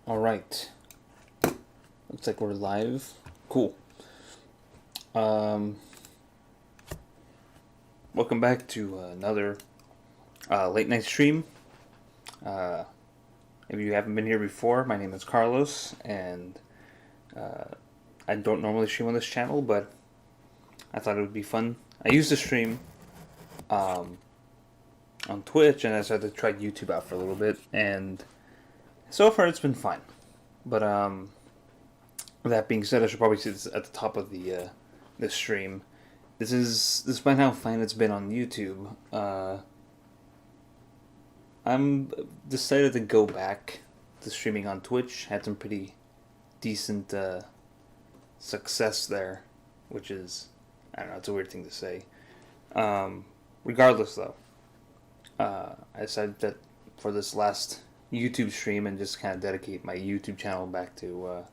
All right. Looks like we're live. Cool. Um, Welcome back to another late night stream. Uh, if you haven't been here before, my name is Carlos, and I don't normally stream on this channel, but I thought it would be fun. I used to stream um, on Twitch, and I decided to try YouTube out for a little bit, and so far it's been fine. But that being said, I should probably say this at the top of the stream. Despite how fine it's been on YouTube. I'm decided to go back to streaming on Twitch. Had some pretty decent success there, which is, I don't know, it's a weird thing to say. Regardless, though, I decided that for this last YouTube stream and just kind of dedicate my YouTube channel back to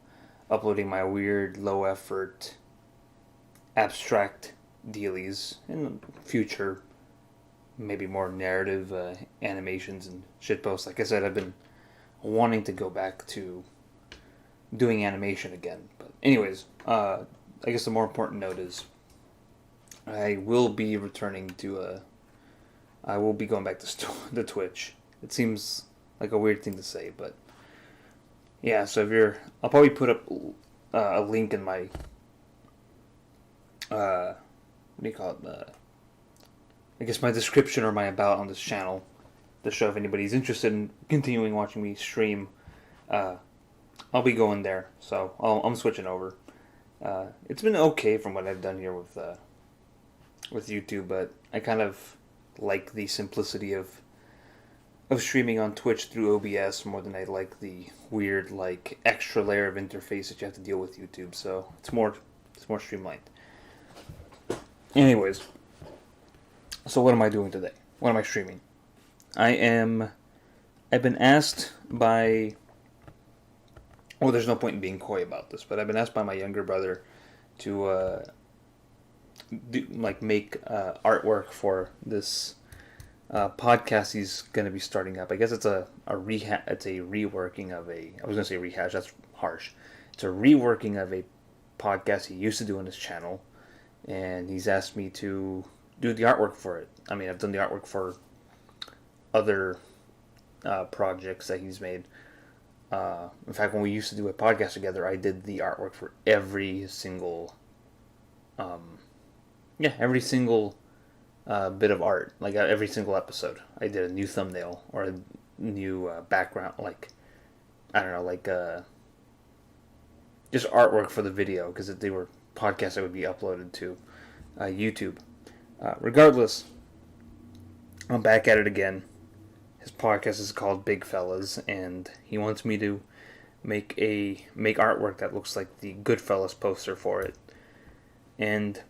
uploading my weird, low effort, abstract dealies in future, maybe more narrative animations and shitposts. Like I said, I've been wanting to go back to doing animation again. But anyways, I guess the more important note is I will be returning to I will be going back to the Twitch. It seems like a weird thing to say, but yeah. So if you're, I'll probably put up a link in my what do you call it? I guess my description or my about on this channel to show if anybody's interested in continuing watching me stream. I'll be going there, so I'm switching over. It's been okay from what I've done here with YouTube, but I kind of like the simplicity of streaming on Twitch through OBS more than I like the weird like extra layer of interface that you have to deal with YouTube. So it's more streamlined. Anyways, so what am I doing today? What am I streaming? I've been asked by, well, there's no point in being coy about this, but I've been asked by my younger brother to make artwork for this podcast he's going to be starting up. I guess it's a reworking of I was going to say rehash, that's harsh. It's a reworking of a podcast he used to do on his channel, and he's asked me to do the artwork for it. I mean, I've done the artwork for other projects that he's made. In fact, when we used to do a podcast together, I did the artwork for every single bit of art. Like every single episode, I did a new thumbnail or a new background. Like, I don't know, like just artwork for the video, because they were podcasts that would be uploaded to YouTube. Regardless, I'm back at it again. His podcast is called Big Fellas, and he wants me to make artwork that looks like the Goodfellas poster for it. And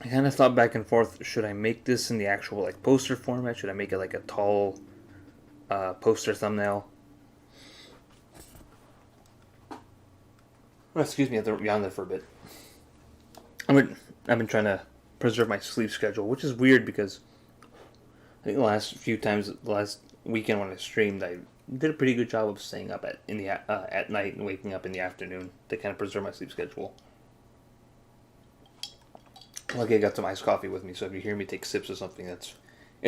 I kind of thought back and forth, should I make this in the actual like poster format? Should I make it like a tall poster thumbnail? Oh, excuse me, I have to yawn there for a bit. I've been trying to preserve my sleep schedule, which is weird because I think the last weekend when I streamed, I did a pretty good job of staying up at night and waking up in the afternoon to kind of preserve my sleep schedule. Lucky I got some iced coffee with me, so if you hear me take sips or something, it's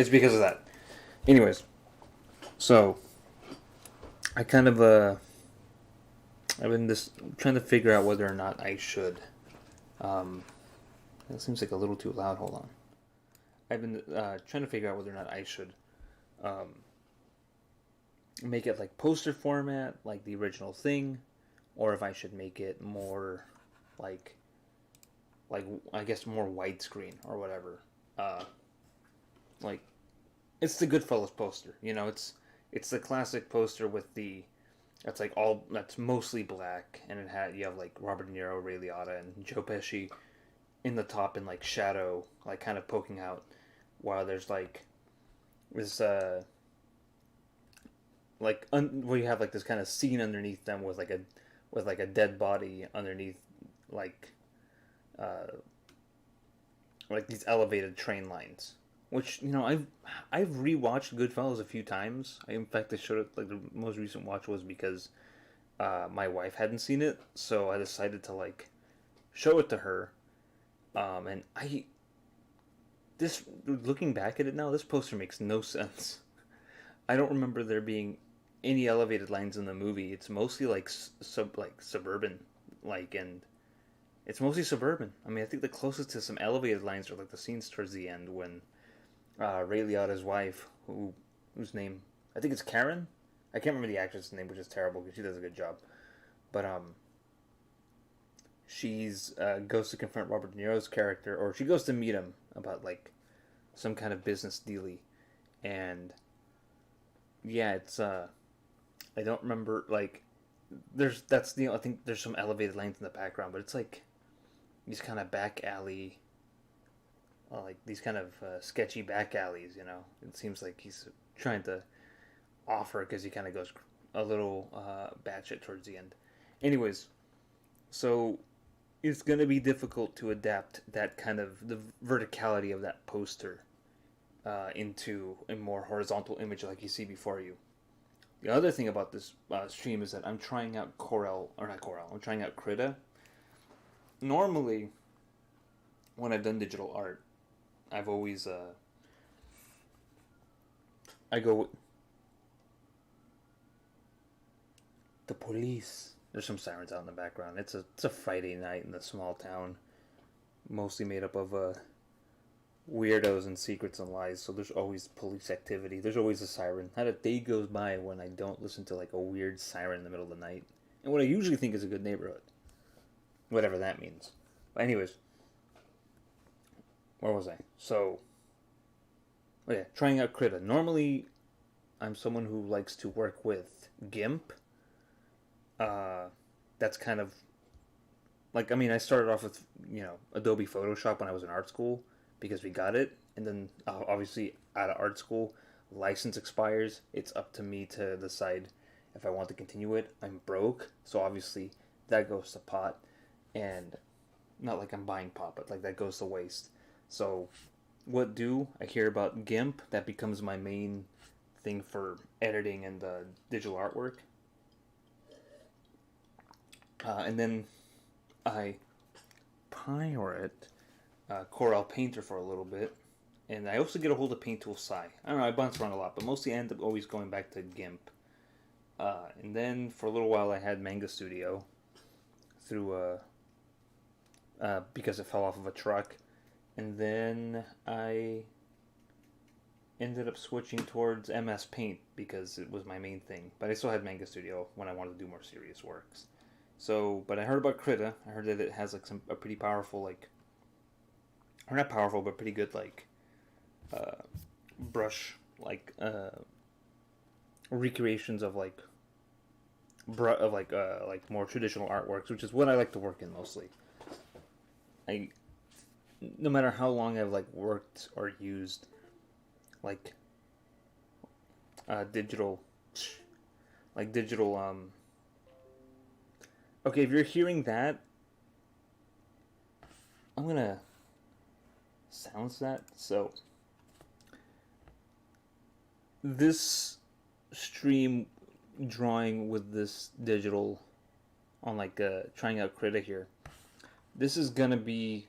because of that. Anyways, so I kind of I've been trying to figure out whether or not I should. That seems like a little too loud. Hold on. I've been trying to figure out whether or not I should make it like poster format, like the original thing, or if I should make it more like I guess more widescreen or whatever. Like it's the Goodfellas poster, you know. It's the classic poster with that's mostly black, and you have like Robert De Niro, Ray Liotta, and Joe Pesci in the top in like shadow, like kind of poking out, while there's like this where you have like this kind of scene underneath them with like a dead body underneath like these elevated train lines, which I've rewatched Goodfellas a few times. In fact, I showed it, like, the most recent watch was because my wife hadn't seen it, so I decided to like show it to her. And I this looking back at it now, this poster makes no sense. I don't remember there being any elevated lines in the movie. It's mostly like suburban, like, and it's mostly suburban. I mean, I think the closest to some elevated lines are like the scenes towards the end when Ray Liotta's wife, whose name I think it's Karen. I can't remember the actress' name, which is terrible because she does a good job. But she's goes to confront Robert De Niro's character, or she goes to meet him about like some kind of business dealy, and yeah, it's I don't remember, like, I think there's some elevated lines in the background, but it's like these kind of back alley, like these kind of sketchy back alleys. It seems like he's trying to offer because he kind of goes a little batshit towards the end. Anyways, so it's going to be difficult to adapt that kind of the verticality of that poster into a more horizontal image like you see before you. The other thing about this stream is that I'm trying out I'm trying out Krita. Normally, when I've done digital art, I've always I go the police. There's some sirens out in the background. It's a Friday night in the small town, mostly made up of weirdos and secrets and lies. So there's always police activity. There's always a siren. Not a day goes by when I don't listen to like a weird siren in the middle of the night. And what I usually think is a good neighborhood, whatever that means. But anyways, where was I? So, oh yeah, trying out Krita. Normally, I'm someone who likes to work with GIMP. That's kind of like, I mean, I started off with Adobe Photoshop when I was in art school because we got it, and then obviously out of art school, license expires. It's up to me to decide if I want to continue it. I'm broke, so obviously that goes to pot, and not like I'm buying pot, but like that goes to waste. So what do I hear about GIMP? That becomes my main thing for editing and digital artwork. And then I pirate Corel Painter for a little bit, and I also get a hold of Paint Tool Sai. I don't know, I bounce around a lot, but mostly I end up always going back to GIMP. And then for a little while I had Manga Studio through because it fell off of a truck, and then I ended up switching towards MS Paint because it was my main thing. But I still had Manga Studio when I wanted to do more serious works. So, but I heard about Krita. I heard that it has like a pretty powerful, like, or not powerful, but pretty good like brush, like recreations of like like more traditional artworks, which is what I like to work in mostly. No matter how long I've like worked or used like digital, okay, if you're hearing that, I'm gonna silence that. So this stream drawing with this digital on like trying out Krita here, this is gonna be,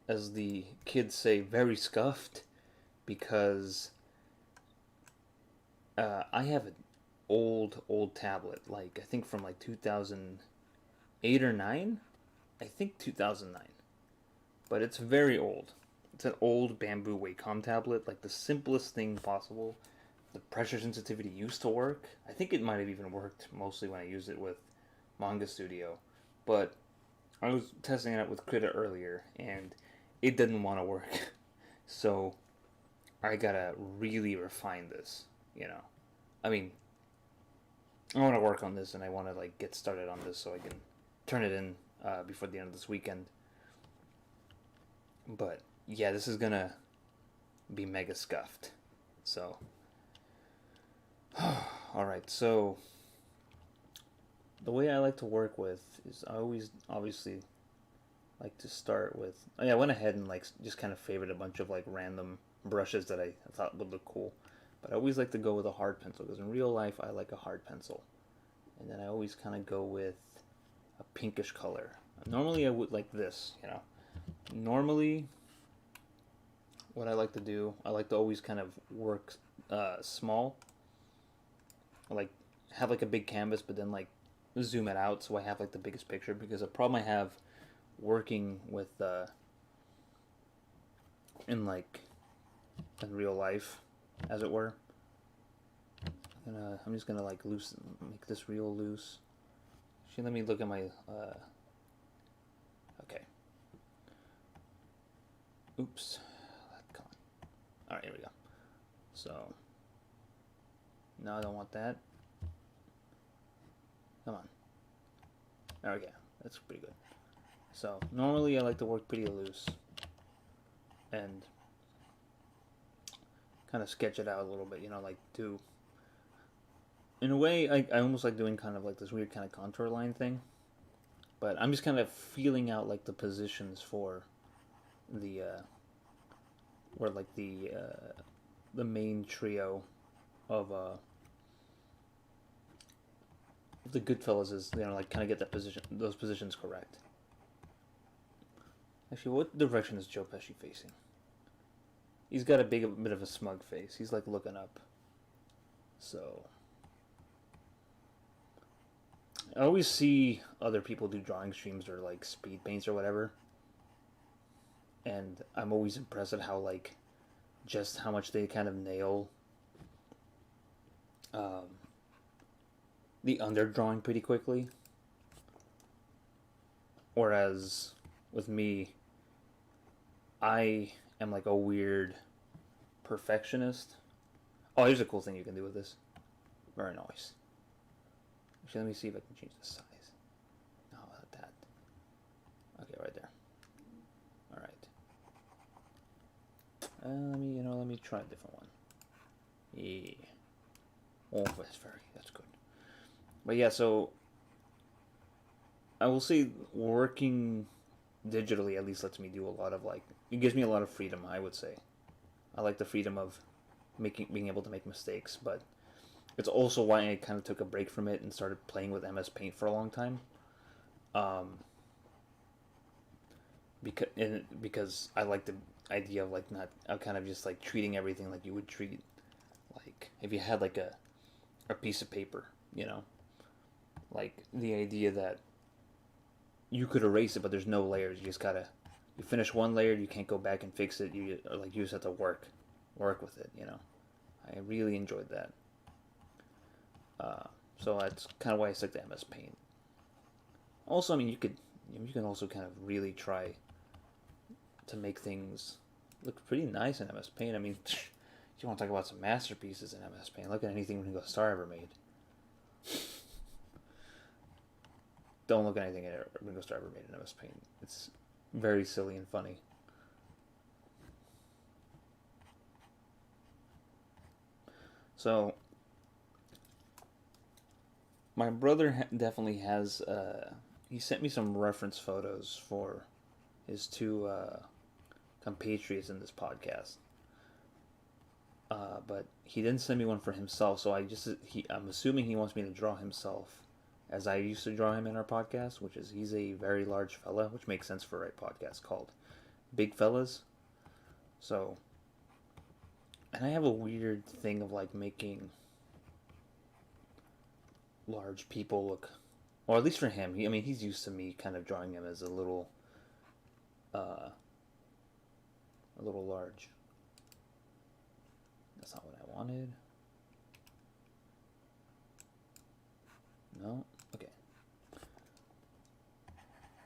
as the kids say, very scuffed, because I have an old tablet, like I think from like 2008 or 9. I think 2009, but it's very old. It's an old bamboo Wacom tablet, like the simplest thing possible. The pressure sensitivity used to work. I think it might have even worked mostly when I used it with Manga Studio, but I was testing it out with Krita earlier, and it didn't want to work. So I gotta really refine this. I mean, I want to work on this, and I want to like get started on this so I can turn it in before the end of this weekend. But yeah, this is gonna be mega scuffed. So, all right. So the way I like to work with is I always like to start with. Oh yeah, I went ahead and like just kind of favored a bunch of like random brushes that I thought would look cool. But I always like to go with a hard pencil because in real life I like a hard pencil. And then I always kind of go with a pinkish color. Normally I would like this, you know. Normally, what I like to do, I like to always kind of work small. I like have like a big canvas, but then like zoom it out so I have like the biggest picture. Because the problem I have working with in like in real life, as it were. I'm just gonna like make this real loose. Actually, let me look at my. Okay. Oops. Come on. All right, here we go. So. No, I don't want that. Come on. There we go. That's pretty good. So normally I like to work pretty loose, and kind of sketch it out a little bit. You know, like do. In a way, I almost like doing kind of like this weird kind of contour line thing. But I'm just kind of feeling out like the positions for the where like the main trio of the Goodfellas is, you know, like kind of get those positions correct. Actually, what direction is Joe Pesci facing? He's got a bit of a smug face. He's like looking up. So I always see other people do drawing streams or like speed paints or whatever, and I'm always impressed at how like just how much they kind of nail the underdrawing pretty quickly. Whereas with me, I am like a weird perfectionist. Oh, here's a cool thing you can do with this. Very nice. Actually, let me see if I can change the size. No, not that. Okay, right there. All right. Let me try a different one. Yeah. Oh, that's good. But yeah, so I will say working digitally at least lets me do a lot of like, it gives me a lot of freedom, I would say. I like the freedom of being able to make mistakes, but it's also why I kind of took a break from it and started playing with MS Paint for a long time. Because I like the idea of like not kind of just like treating everything like you would treat like if you had like a piece of paper, you know, like the idea that you could erase it, but there's no layers. You finish one layer, you can't go back and fix it. You just have to work with it. You know, I really enjoyed that. So that's kind of why I stuck to MS Paint. Also, I mean, you can also kind of really try to make things look pretty nice in MS Paint. I mean, you want to talk about some masterpieces in MS Paint? Look at anything Ringo Starr ever made. Don't look at anything Ringo Starr ever made in MS Paint. It's very silly and funny. So, my brother definitely has. He sent me some reference photos for his two compatriots in this podcast. But he didn't send me one for himself, so I'm assuming he wants me to draw himself as I used to draw him in our podcast, which is he's a very large fella, which makes sense for a podcast called Big Fellas. So, and I have a weird thing of like making large people look, or at least for him. I mean, he's used to me kind of drawing him as a little large. That's not what I wanted. No? Okay.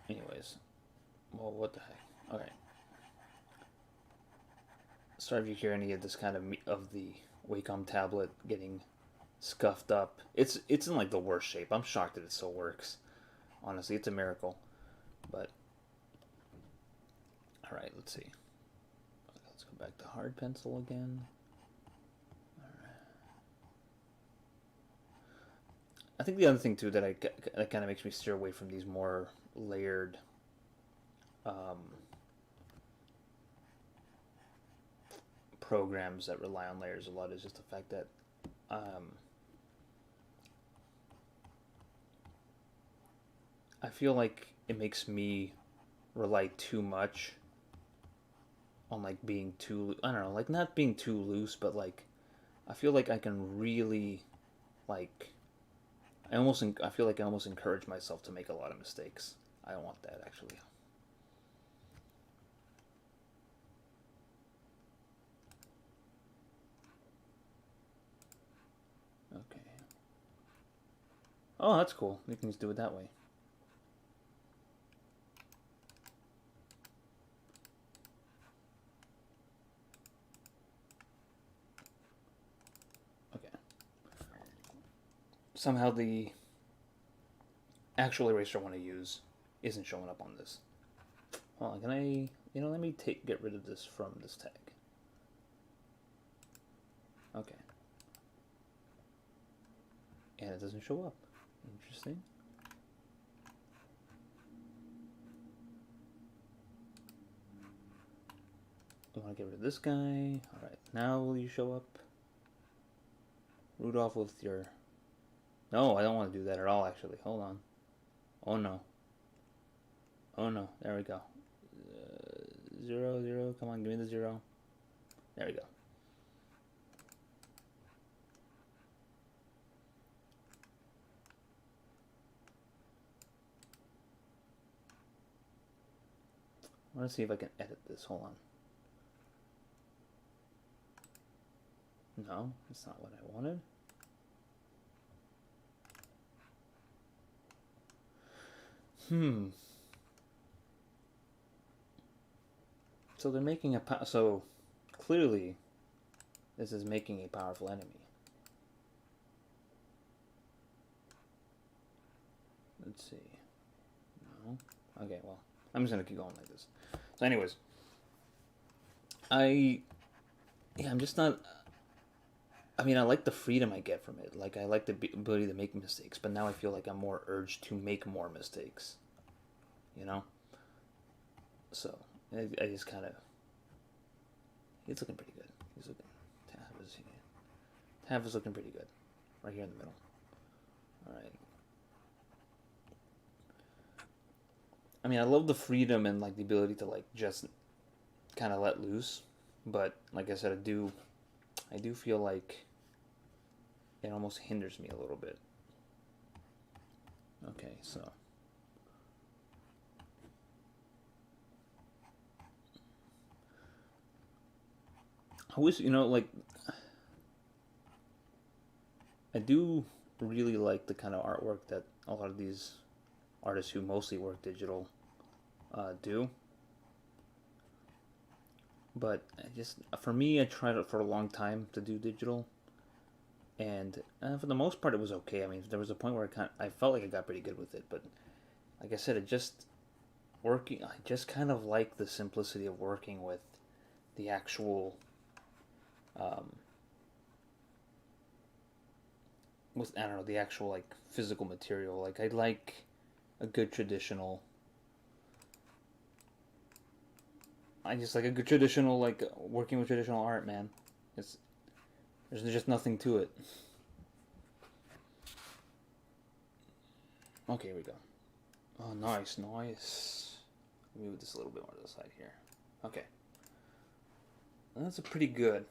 Anyways. Well, what the heck? Okay. Sorry if you hear any of this kind of the Wacom tablet getting scuffed up. It's in like the worst shape. I'm shocked that it still works. Honestly, it's a miracle. But alright, let's see. Let's go back to hard pencil again. I think the other thing too that kind of makes me steer away from these more layered programs that rely on layers a lot is just the fact that I feel like it makes me rely too much on like being too, I don't know, like not being too loose, but like I feel like I can really like I feel like I almost encourage myself to make a lot of mistakes. I don't want that actually. Okay. Oh, that's cool. We can just do it that way. Okay. Somehow the actual eraser I want to use isn't showing up on this. Hold on, can I, let me get rid of this from this tag. Okay. And it doesn't show up. Interesting. I want to get rid of this guy. Alright, now will you show up? Rudolph with your... No, I don't want to do that at all, actually. Hold on. Oh, no. Oh, no. There we go. 0, 0. Come on, give me the 0. There we go. I want to see if I can edit this. Hold on. No, that's not what I wanted. So they're making so clearly this is making a powerful enemy. Let's see. No. Okay, well, I'm just gonna keep going like this. So anyways, I'm just not... I mean, I like the freedom I get from it. Like, I like the ability to make mistakes, but now I feel like I'm more urged to make more mistakes. You know? So, I just kind of... He's looking pretty good. He's looking... Tav is looking pretty good. Right here in the middle. Alright. I mean, I love the freedom and, like, the ability to, like, just kind of let loose. But, like I said, I do feel like it almost hinders me a little bit. Okay, so... I wish, like... I do really like the kind of artwork that a lot of these artists who mostly work digital do. But for me, I tried it for a long time to do digital. And for the most part, it was okay. I mean, there was a point where I felt like I got pretty good with it. But like I said, I just kind of like the simplicity of working with the actual... with, I don't know, the actual, like, physical material. Like, I like a good traditional... I just like a good traditional, like, working with traditional art, man. There's just nothing to it. Okay, here we go. Oh, nice. Move this a little bit more to the side here. Okay. That's a pretty good.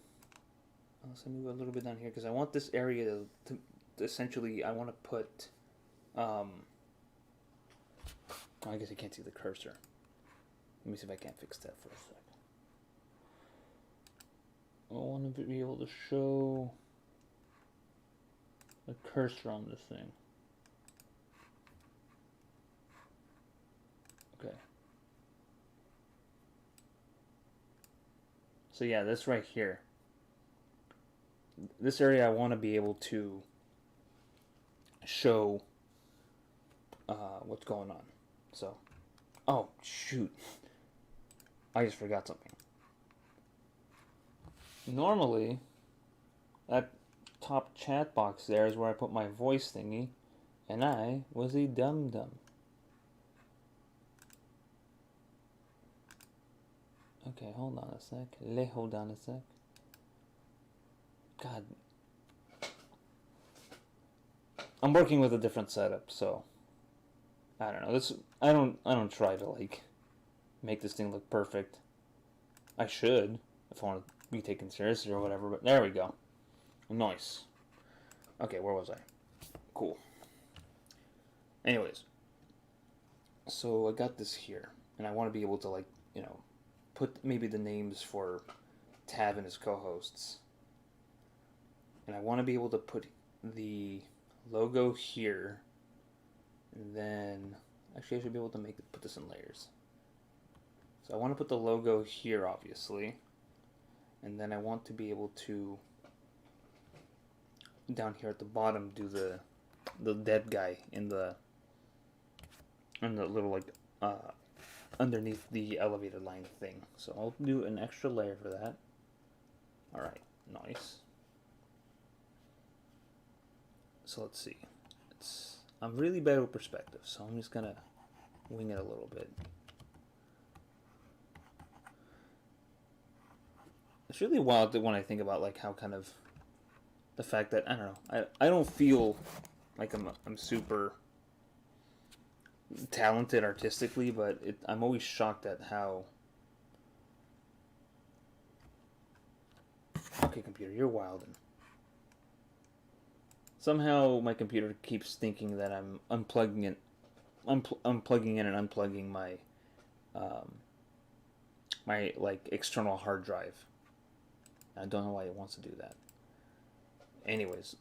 Let's move a little bit down here because I want this area to essentially, I want to put... I guess I can't see the cursor. Let me see if I can't fix that for a second. I want to be able to show the cursor on this thing. Okay. So yeah, this right here. This area I want to be able to show what's going on. So, oh shoot, I just forgot something. Normally, that top chat box there is where I put my voice thingy, and I was a dum-dum. Okay, hold on a sec. Hold on a sec. God, I'm working with a different setup, so I don't know. I don't try to like make this thing look perfect. I should if I want to be taken seriously or whatever. But there we go. Nice. Okay, where was I? Cool. Anyways, so I got this here, and I want to be able to like put maybe the names for Tav and his co-hosts, and I want to be able to put the logo here, and then actually I should be able to put this in layers. So I want to put the logo here, obviously, and then I want to be able to down here at the bottom do the dead guy in the little like underneath the elevator line thing. So I'll do an extra layer for that. All right, nice. So let's see. I'm really bad with perspective, so I'm just gonna wing it a little bit. It's really wild when I think about like how kind of the fact that I don't know. I don't feel like I'm super talented artistically, but I'm always shocked at how. Okay, computer, you're wildin'. Somehow my computer keeps thinking that I'm unplugging it, unplugging in and unplugging my, my like external hard drive. I don't know why it wants to do that. Anyways,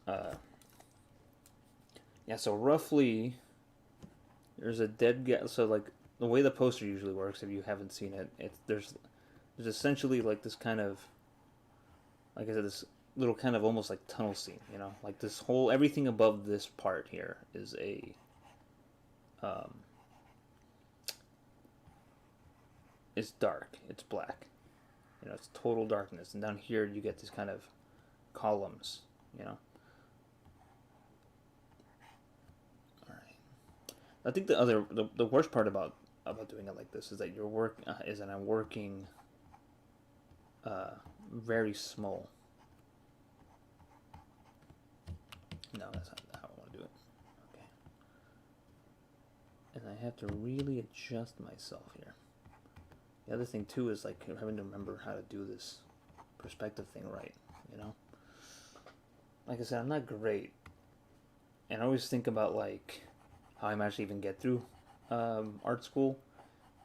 yeah. So roughly, there's a dead guy. So like the way the poster usually works, if you haven't seen it, there's essentially like this kind of, like I said, this little kind of almost like tunnel scene, like this whole everything above this part here is it's dark, it's black, it's total darkness, and down here you get these kind of columns, All right. I think the worst part about doing it like this is that I'm working very small. No, that's not how I want to do it. Okay. And I have to really adjust myself here. The other thing too is like having to remember how to do this perspective thing right, Like I said, I'm not great. And I always think about like how I managed to even get through art school.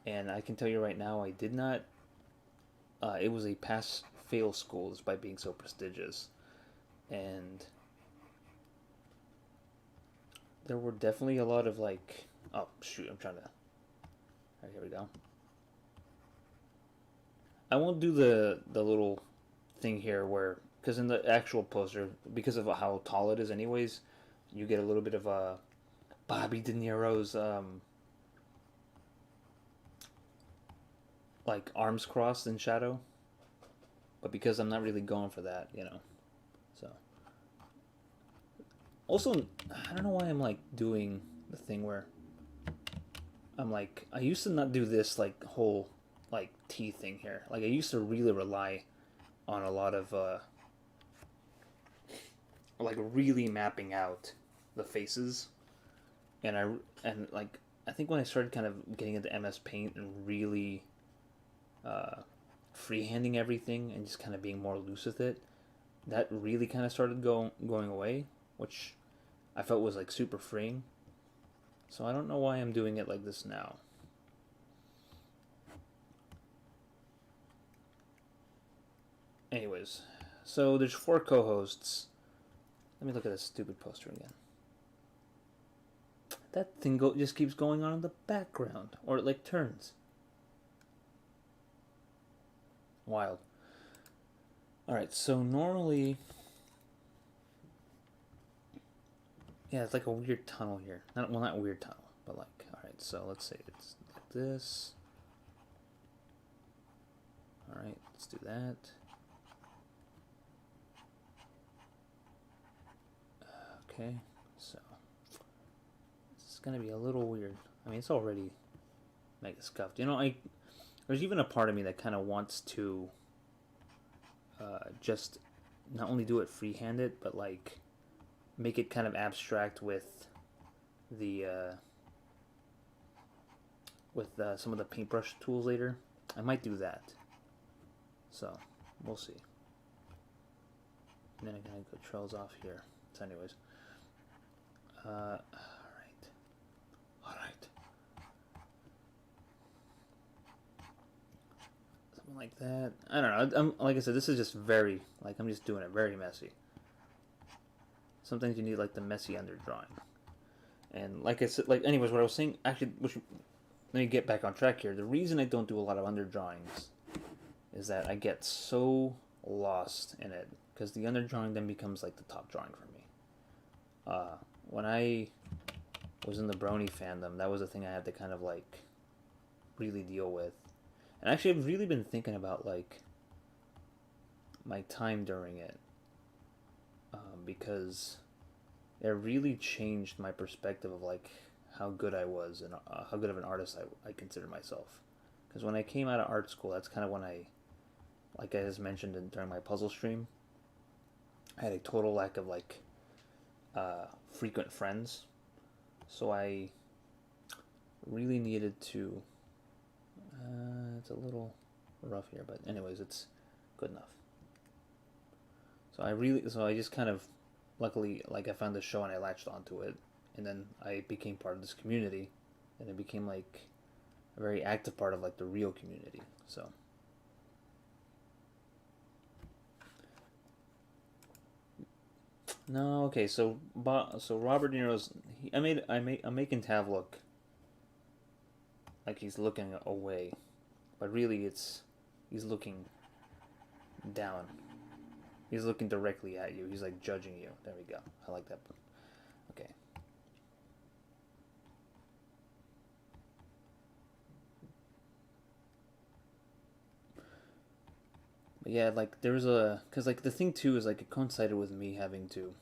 And I can tell you right now, I did not. It was a pass-fail school despite being so prestigious. And there were definitely a lot of like, oh shoot, I'm trying to. Alright, here we go. I won't do the little thing here where, because in the actual poster, because of how tall it is, anyways, you get a little bit of a Bobby De Niro's like arms crossed in shadow. But because I'm not really going for that, so. Also, I don't know why I'm like doing the thing where I'm like, I used to not do this like whole like T thing here. Like I used to really rely on a lot of like really mapping out the faces, and I think when I started kind of getting into MS Paint and really freehanding everything and just kind of being more loose with it, that really kind of started going away, which I felt was like super freeing. So I don't know why I'm doing it like this now. Anyways, so there's 4 co-hosts. Let me look at this stupid poster again. That thing just keeps going on in the background, or it like turns. Wild. Alright, so normally, yeah, it's like a weird tunnel here. Not a weird tunnel, but like, alright, so let's say it's like this. Alright, let's do that. Okay, so it's gonna be a little weird. I mean, it's already mega scuffed. There's even a part of me that kind of wants to just not only do it free-handed, but like make it kind of abstract with the some of the paintbrush tools later. I might do that. So we'll see. And then I'm gonna go trails off here. So, anyways, all right, something like that. I don't know. Like I said, this is just very like I'm just doing it very messy. Sometimes you need like the messy underdrawing. And like I said, like anyways, what I was saying actually, let me get back on track here. The reason I don't do a lot of underdrawings is that I get so lost in it because the underdrawing then becomes like the top drawing for me. When I was in the Brony fandom, that was a thing I had to kind of like really deal with. And actually, I've really been thinking about like my time during it because it really changed my perspective of like how good I was and how good of an artist I consider myself. Because when I came out of art school, that's kind of when like I just mentioned during my puzzle stream, I had a total lack of like frequent friends, so I really needed to. It's a little rough here, but anyways, it's good enough. So I just kind of, luckily, like I found this show and I latched onto it, and then I became part of this community, and it became like a very active part of like the real community. So. No, okay. So Robert De Niro's. I'm making Tav look like he's looking away, but really he's looking down. He's looking directly at you. He's like judging you. There we go. I like that. Okay. But yeah, like cause like the thing too is like it coincided with me having to,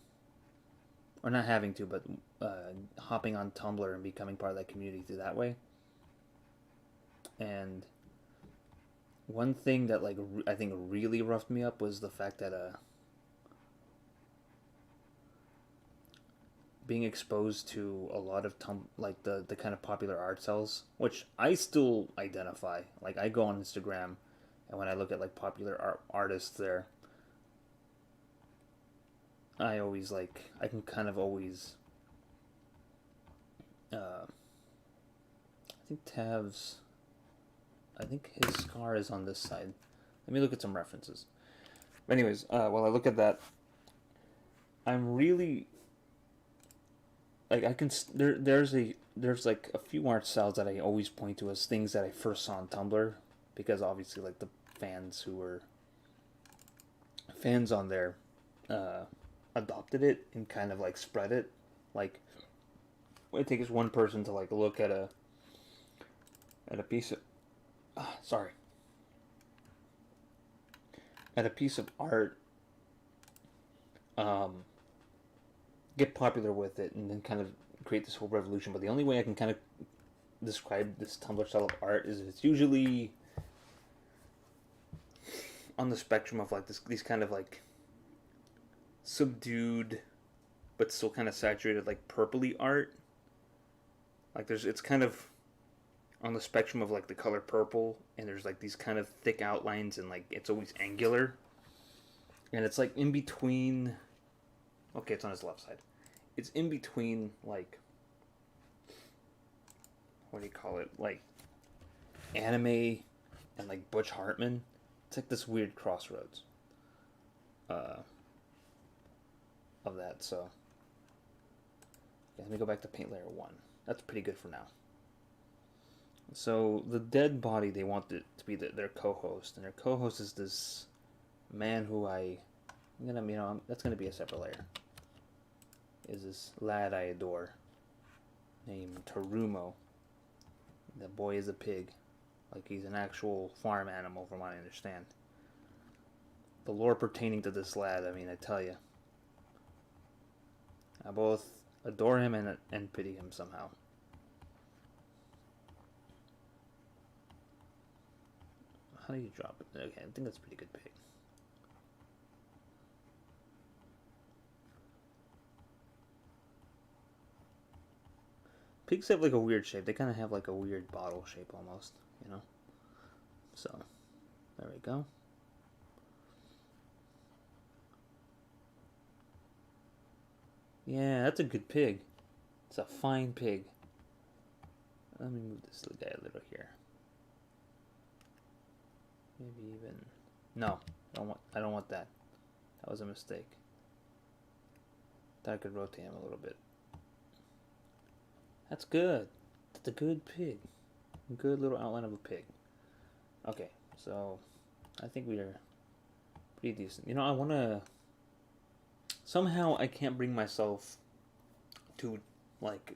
or not having to, but hopping on Tumblr and becoming part of that community through that way. And one thing that like I think really roughed me up was the fact that being exposed to a lot of like the kind of popular art cells, which I still identify. Like I go on Instagram, and when I look at like popular artists there, I can kind of always. I think Tav's. I think his scar is on this side. Let me look at some references. But anyways, while I look at that, I'm really like I can there's like a few art styles that I always point to as things that I first saw on Tumblr, because obviously like the fans who were fans on there adopted it and kind of like spread it. Like it takes one person to like look at a piece of sorry at a piece of art, get popular with it, and then kind of create this whole revolution. But the only way I can kind of describe this Tumblr style of art is it's usually on the spectrum of like these kind of like subdued but still kind of saturated like purpley art. Like it's kind of on the spectrum of like the color purple, and there's like these kind of thick outlines, and like it's always angular, and it's like in between. Okay, it's on his left side. It's in between like, what do you call it, like anime and like Butch Hartman. It's like this weird crossroads of that. So yeah, let me go back to paint layer 1. That's pretty good for now. So the dead body, they want it to be their co-host, and their co-host is this man who that's gonna be a separate layer. Is this lad I adore named Tarumo. The boy is a pig, like he's an actual farm animal, from what I understand. The lore pertaining to this lad, I mean, I tell you, I both adore him and pity him somehow. How do you drop it? Okay, I think that's a pretty good pig. Pigs have like a weird shape. They kind of have like a weird bottle shape almost, you know? So, there we go. Yeah, that's a good pig. It's a fine pig. Let me move this little guy a little here. Maybe even... No, I don't want that. That was a mistake. Thought I could rotate him a little bit. That's good. That's a good pig. Good little outline of a pig. Okay, so I think we are pretty decent. You know, I want to... Somehow I can't bring myself to, like,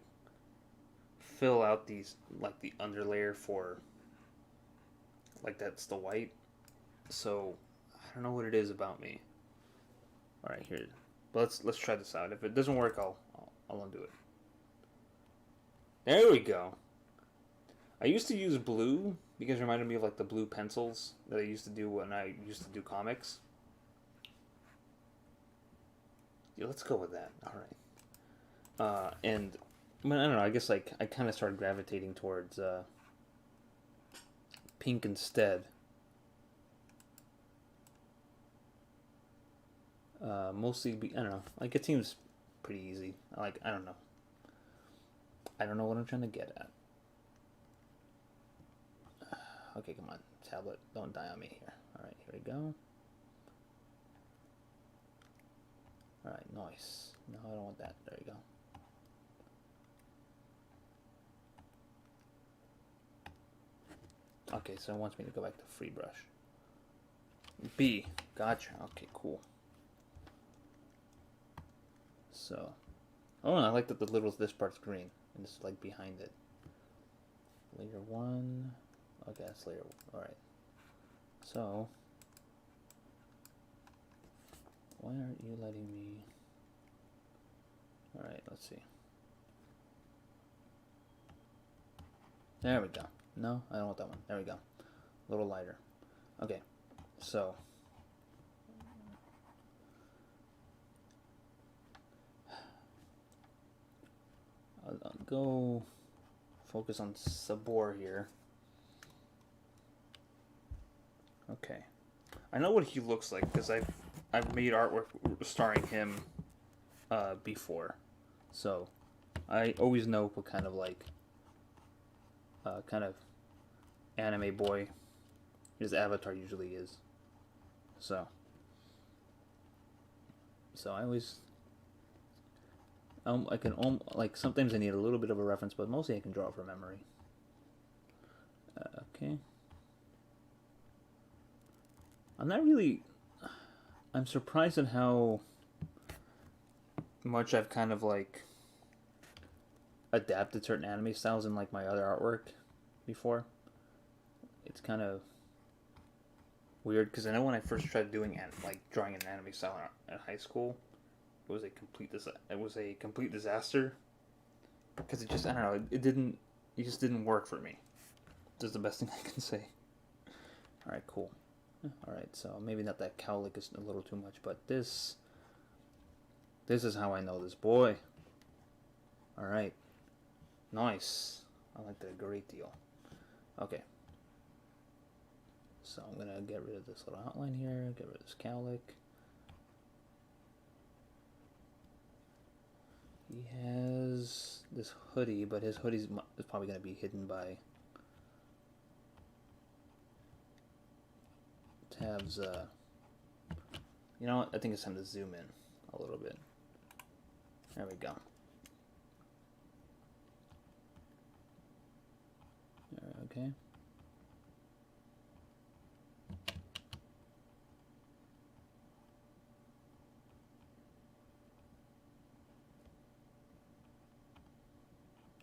fill out these, like, the underlayer for, like, that's the white. So, I don't know what it is about me. Alright, here. But let's try this out. If it doesn't work, I'll undo it. There we go. I used to use blue because it reminded me of like the blue pencils that I used to do when I used to do comics. Yeah, let's go with that. All right. And I mean, I don't know. I guess like I kind of started gravitating towards pink instead. Mostly, I don't know. Like it seems pretty easy. Like I don't know. I don't know what I'm trying to get at. Okay, come on, tablet, don't die on me here. All right, here we go. All right, nice. No, I don't want that. There you go. Okay, so it wants me to go back to free brush. B, gotcha. Okay, cool. So, oh, I like that this part's green, and this is like behind it. Layer 1. Okay, that's layer 1. Alright. So, why aren't you letting me... Alright, let's see. There we go. No, I don't want that one. There we go. A little lighter. Okay, so... I'll go focus on Sabor here. Okay. I know what he looks like because I've made artwork starring him before. So I always know what kind of like kind of anime boy his avatar usually is. So I always I can like sometimes I need a little bit of a reference, but mostly I can draw from memory. Okay. I'm not really... I'm surprised at how much I've kind of like adapted certain anime styles in like my other artwork before. It's kind of weird because I know when I first tried doing like drawing an anime style in high school, it was a complete disaster because it just, I don't know, it just didn't work for me. That's the best thing I can say. All right, cool. Alright, so maybe not that cowlick is a little too much, but this is how I know this boy. Alright. Nice. I like that a great deal. Okay. So I'm going to get rid of this little outline here, get rid of this cowlick. He has this hoodie, but his hoodie is probably going to be hidden by tabs. You know what? I think it's time to zoom in a little bit. There we go. Okay.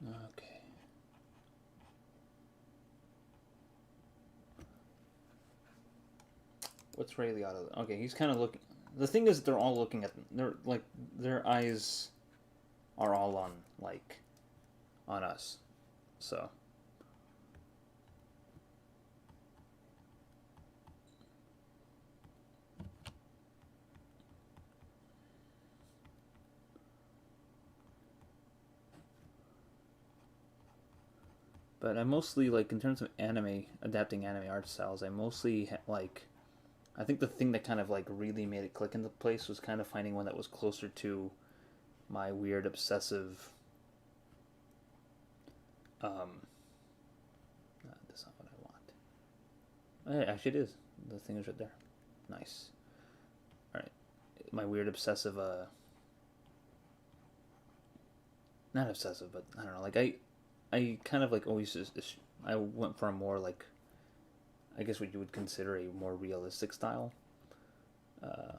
Okay. What's Ray Liotta? Okay, he's kind of looking. The thing is, they're all looking at. They're like their eyes are all on like on us. So. But I mostly like in terms of anime, adapting anime art styles. I mostly like. I think the thing that kind of like really made it click into place was kind of finding one that was closer to my weird obsessive. No, that's not what I want. Actually, it is. The thing is right there. Nice. All right, my weird obsessive. Not obsessive, but I don't know. Like I kind of like always just I went for a more like I guess what you would consider a more realistic style, uh,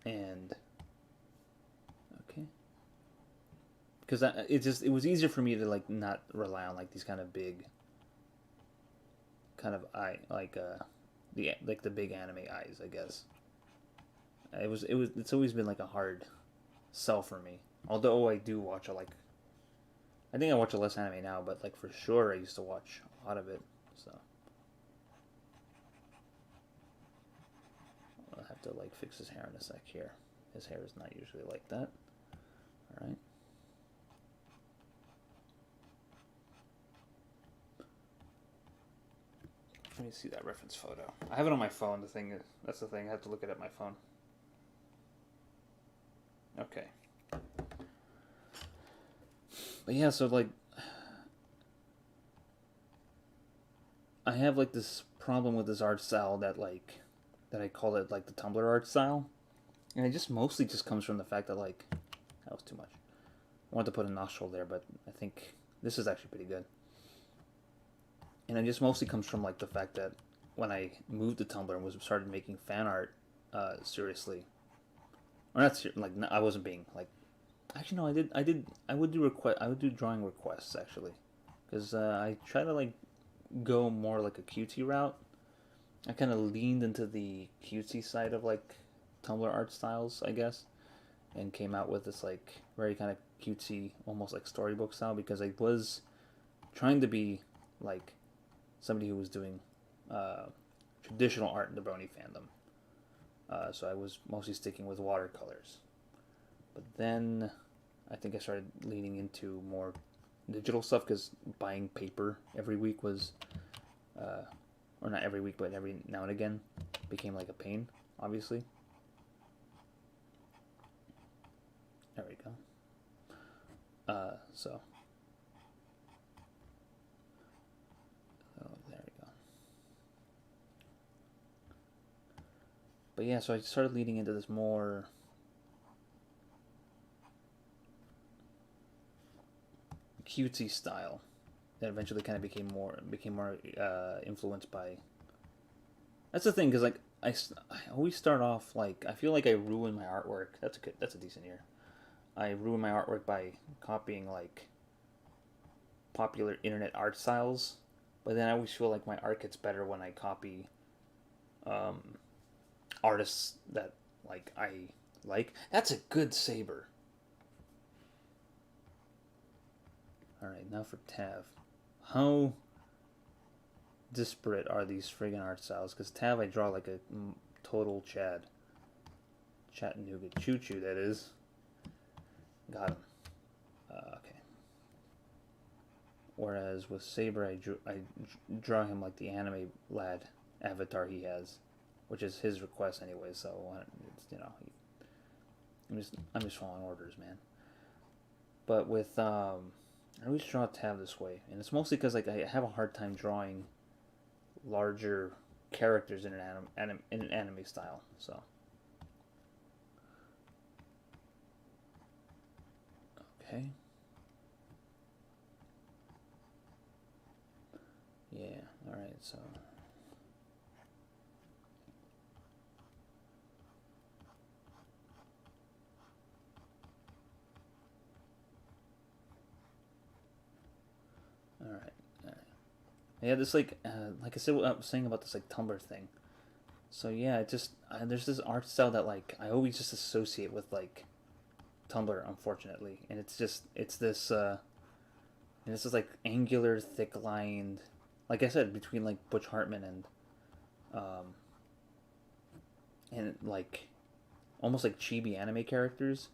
and okay, because it was easier for me to like not rely on like these kind of big, kind of eye like the big anime eyes. I guess it's always been like a hard sell for me. Although I do watch a like I think I watch a less anime now, but like for sure I used to watch a lot of it. So I'll have to like fix his hair in a sec here. His hair is not usually like that. All right. Let me see that reference photo. I have it on my phone. That's the thing. I have to look at it on my phone. Okay. But yeah, so like I have like this problem with this art style that I call it like the Tumblr art style. And it just mostly just comes from the fact that like that was too much. I wanted to put a nostril there, but I think this is actually pretty good. And it just mostly comes from like the fact that when I moved to Tumblr and was started making fan art seriously, or not like I wasn't being like actually no I would do drawing requests actually because I try to like go more like a cutesy route. I kind of leaned into the cutesy side of like Tumblr art styles, I guess, and came out with this like very kind of cutesy, almost like storybook style because I was trying to be like somebody who was doing traditional art in the Brony fandom. So I was mostly sticking with watercolors. But then I think I started leaning into more digital stuff because buying paper every week was, or not every week, but every now and again, became like a pain, obviously. There we go. So. Oh, there we go. But yeah, so I started leading into this more cutesy style that eventually kind of became more influenced by. That's the thing, because like I always start off like I feel like I ruin my artwork. That's a decent year. I ruin my artwork by copying like popular internet art styles, but then I always feel like my art gets better when I copy artists that like I like. That's a good saber. All right, now for Tav. How disparate are these friggin' art styles? Because Tav, I draw like a total Chad. Chattanooga Choo Choo, that is. Got him. Okay. Whereas with Saber, I draw him like the anime lad avatar he has, which is his request anyway. So it's I'm just following orders, man. But with I always draw Tav this way, and it's mostly because like I have a hard time drawing larger characters in in an anime style. So okay, yeah, all right, so. All right, all right. Yeah, this like I said, what I was saying about this like Tumblr thing. So yeah, it just there's this art style that like I always just associate with like Tumblr, unfortunately, and it's this and this is like angular, thick lined, like I said, between like Butch Hartman um and like almost like chibi anime characters.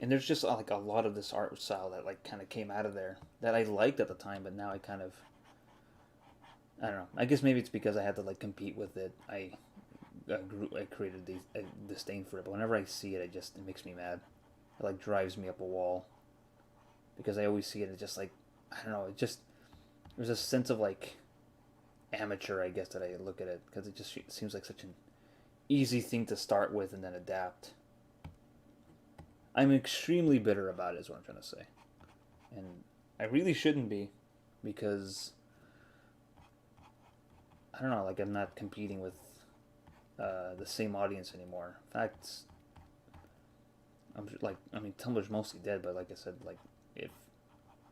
And there's just like a lot of this art style that like kind of came out of there that I liked at the time, but now I kind of, I don't know. I guess maybe it's because I had to like compete with it. I created a disdain for it, but whenever I see it, it makes me mad. It like drives me up a wall because I always see it. It's just like, I don't know. There's a sense of like amateur, I guess, that I look at it because it just seems like such an easy thing to start with and then adapt. I'm extremely bitter about it, is what I'm trying to say. And I really shouldn't be, because I don't know, like I'm not competing with the same audience anymore. In fact, I mean, Tumblr's mostly dead, but like I said, like if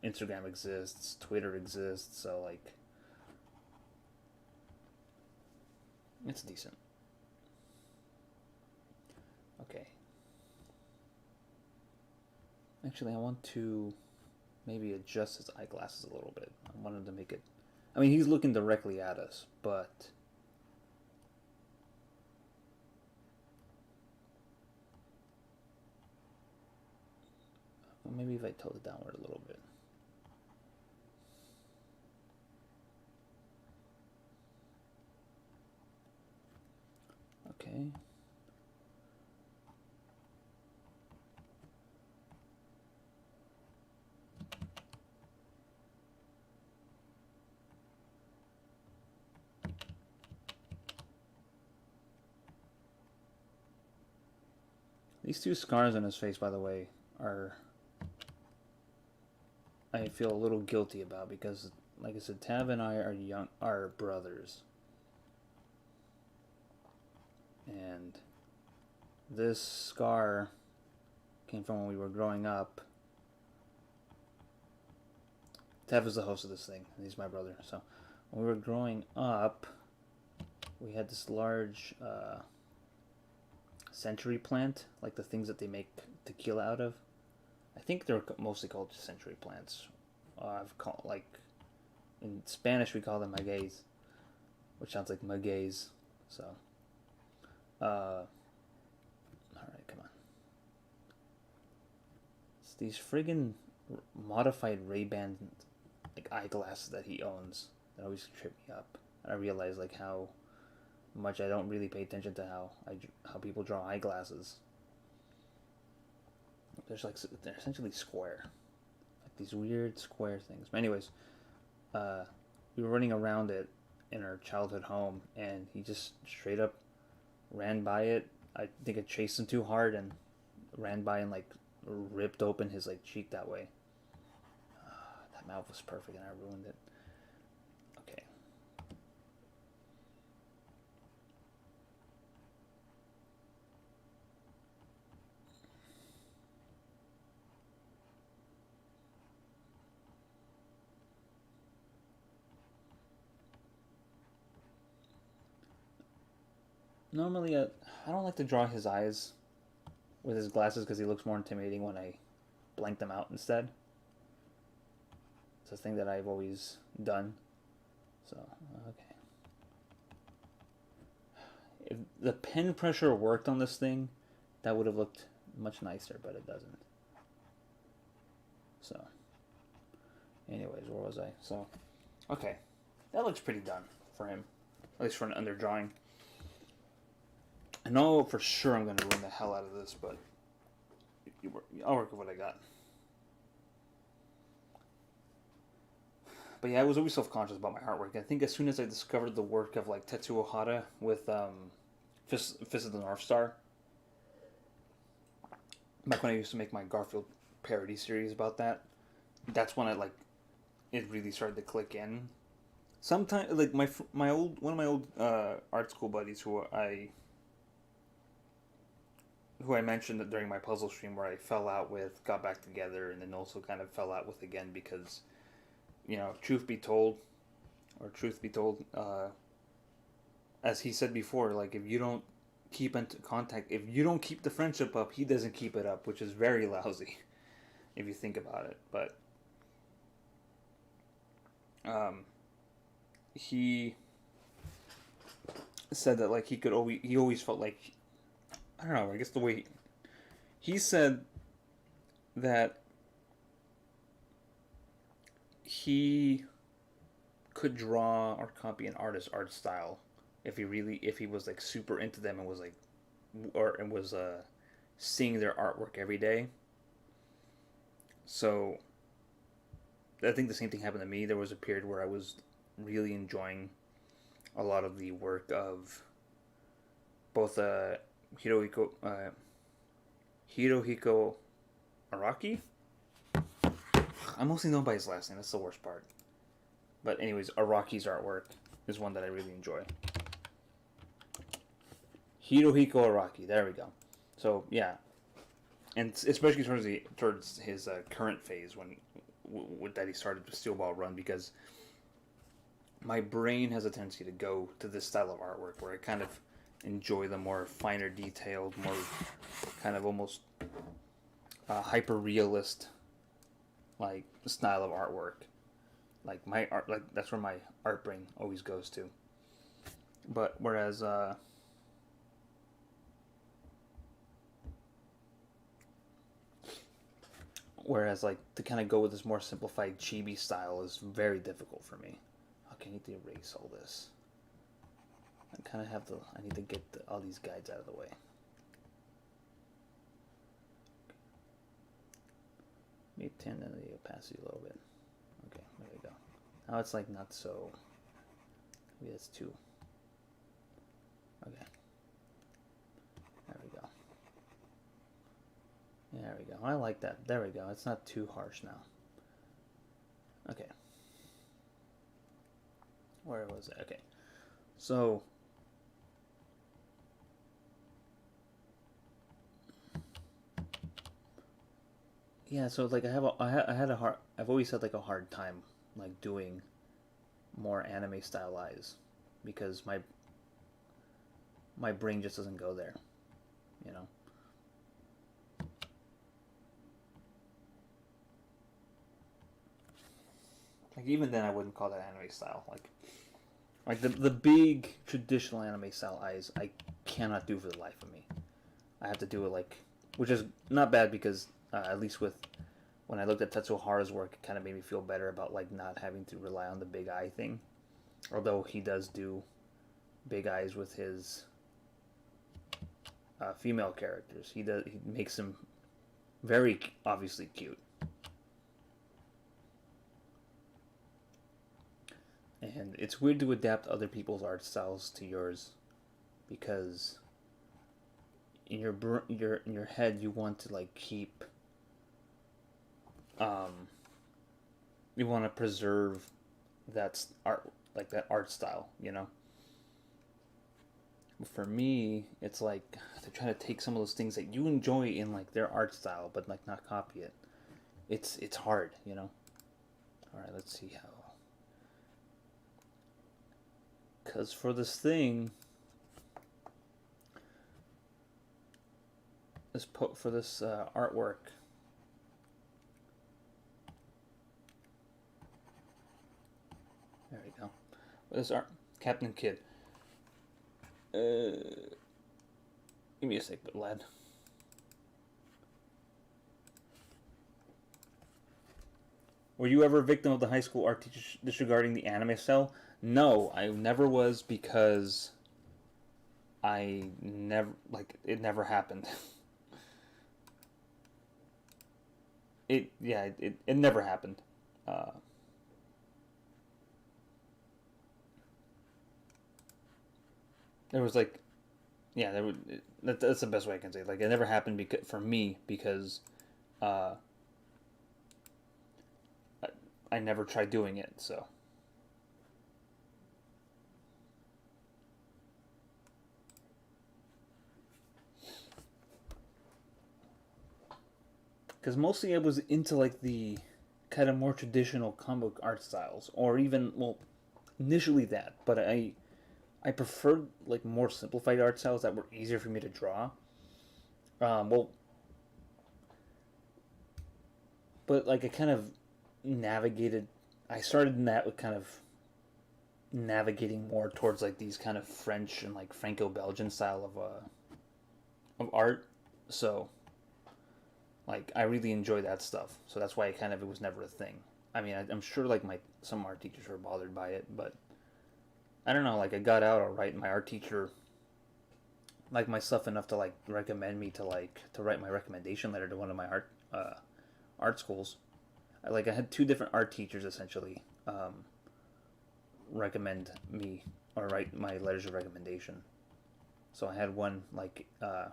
Instagram exists, Twitter exists, so like it's decent. Okay. Actually, I want to maybe adjust his eyeglasses a little bit. I wanted to make it. I mean, he's looking directly at us, but maybe if I tilt it downward a little bit. Okay. These two scars on his face, by the way, are I feel a little guilty about because, like I said, Tav and I are brothers, and this scar came from when we were growing up. Tav is the host of this thing, and he's my brother. So, when we were growing up, we had this large century plant, like the things that they make tequila out of. I think they're mostly called century plants. I've called like in Spanish we call them magueyes, which sounds like magueyes. So, all right, come on. It's these friggin' modified Ray-Ban like eyeglasses that he owns that always trip me up. And I realize like how much I don't really pay attention to how people draw eyeglasses. They're essentially square, like these weird square things. But anyways, we were running around it in our childhood home, and he just straight up ran by it. I think I chased him too hard and ran by and like ripped open his like cheek that way. That mouth was perfect, and I ruined it. Okay. Normally, I don't like to draw his eyes with his glasses because he looks more intimidating when I blank them out instead. It's a thing that I've always done. So, okay. If the pen pressure worked on this thing, that would have looked much nicer, but it doesn't. So, anyways, where was I? So, okay. That looks pretty done for him. At least for an under drawing. I know for sure I'm going to ruin the hell out of this, but I'll work with what I got. But yeah, I was always self-conscious about my artwork. I think as soon as I discovered the work of like Tetsuo Ohata with Fist of the North Star, back when I used to make my Garfield parody series about that, that's when it really started to click in. Sometimes like my old one of my old art school buddies who I mentioned during my puzzle stream where I fell out with, got back together, and then also kind of fell out with again because, truth be told, as he said before, like if you don't keep into contact, if you don't keep the friendship up, he doesn't keep it up, which is very lousy if you think about it. But he said that like he always felt like, I don't know, I guess the way he said that he could draw or copy an artist's art style if he was like super into them and was like or and was seeing their artwork every day. So I think the same thing happened to me. There was a period where I was really enjoying a lot of the work of both Hirohiko Araki. I'm mostly known by his last name. That's the worst part. But anyways, Araki's artwork is one that I really enjoy. Hirohiko Araki. There we go. So yeah, and especially towards his current phase that he started the Steel Ball run, because my brain has a tendency to go to this style of artwork where I kind of enjoy the more finer detailed, more kind of almost hyper realist like style of artwork. Like my art, like that's where my art brain always goes to. But whereas like to kind of go with this more simplified chibi style is very difficult for me. Okay, I need to erase all this. I need to get all these guides out of the way. Maybe turn down the opacity a little bit. Okay, there we go. Now it's like not so. Maybe that's two. Okay. There we go. There we go. I like that. There we go. It's not too harsh now. Okay. Where was it? Okay. So. Yeah, so like I've always had like a hard time like doing more anime stylized because my brain just doesn't go there, you know. Like even then I wouldn't call that anime style. Like the big traditional anime style eyes I cannot do for the life of me. I have to do it like, which is not bad because at least with when I looked at Tetsuo Hara's work, it kind of made me feel better about like not having to rely on the big eye thing. Although he does do big eyes with his female characters, he makes them very obviously cute. And it's weird to adapt other people's art styles to yours because in your head you want to like keep you want to preserve that art, like that art style, you know. For me, it's like they're trying to take some of those things that you enjoy in like their art style, but like not copy it. It's hard, you know. All right, let's see how. Because for this thing, for this artwork, there we go. This art, Captain Kidd. Give me a sec, but lad. Were you ever a victim of the high school art teacher disregarding the anime style? No, I never was because it never happened. It never happened. There was like, yeah, that's the best way I can say it. Like it never happened for me because uh, I never tried doing it. So because mostly I was into like the kind of more traditional comic book art styles, or even well, initially that, but I preferred like more simplified art styles that were easier for me to draw. Well, but like I kind of navigated. I started kind of navigating more towards like these kind of French and like Franco-Belgian style of art. So Like I really enjoy that stuff, so that's why it was never a thing. I mean, I'm sure like my some art teachers were bothered by it, but I don't know. Like I got out alright. My art teacher liked my stuff enough to like recommend me to write my recommendation letter to one of my art schools. I had two different art teachers essentially recommend me or write my letters of recommendation. So I had one like I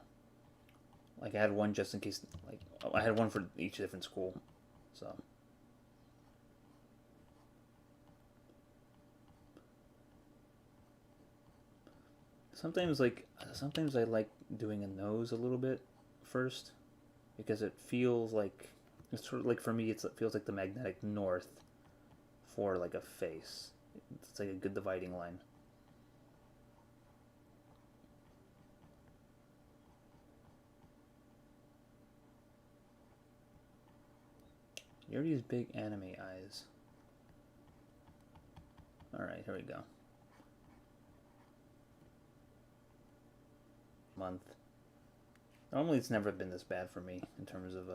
had one just in case, like I had one for each different school. So sometimes I like doing a nose a little bit first because it feels like it's sort of like for me it feels like the magnetic north for like a face. It's like a good dividing line. You already use big anime eyes. Alright, here we go. Month. Normally it's never been this bad for me in terms of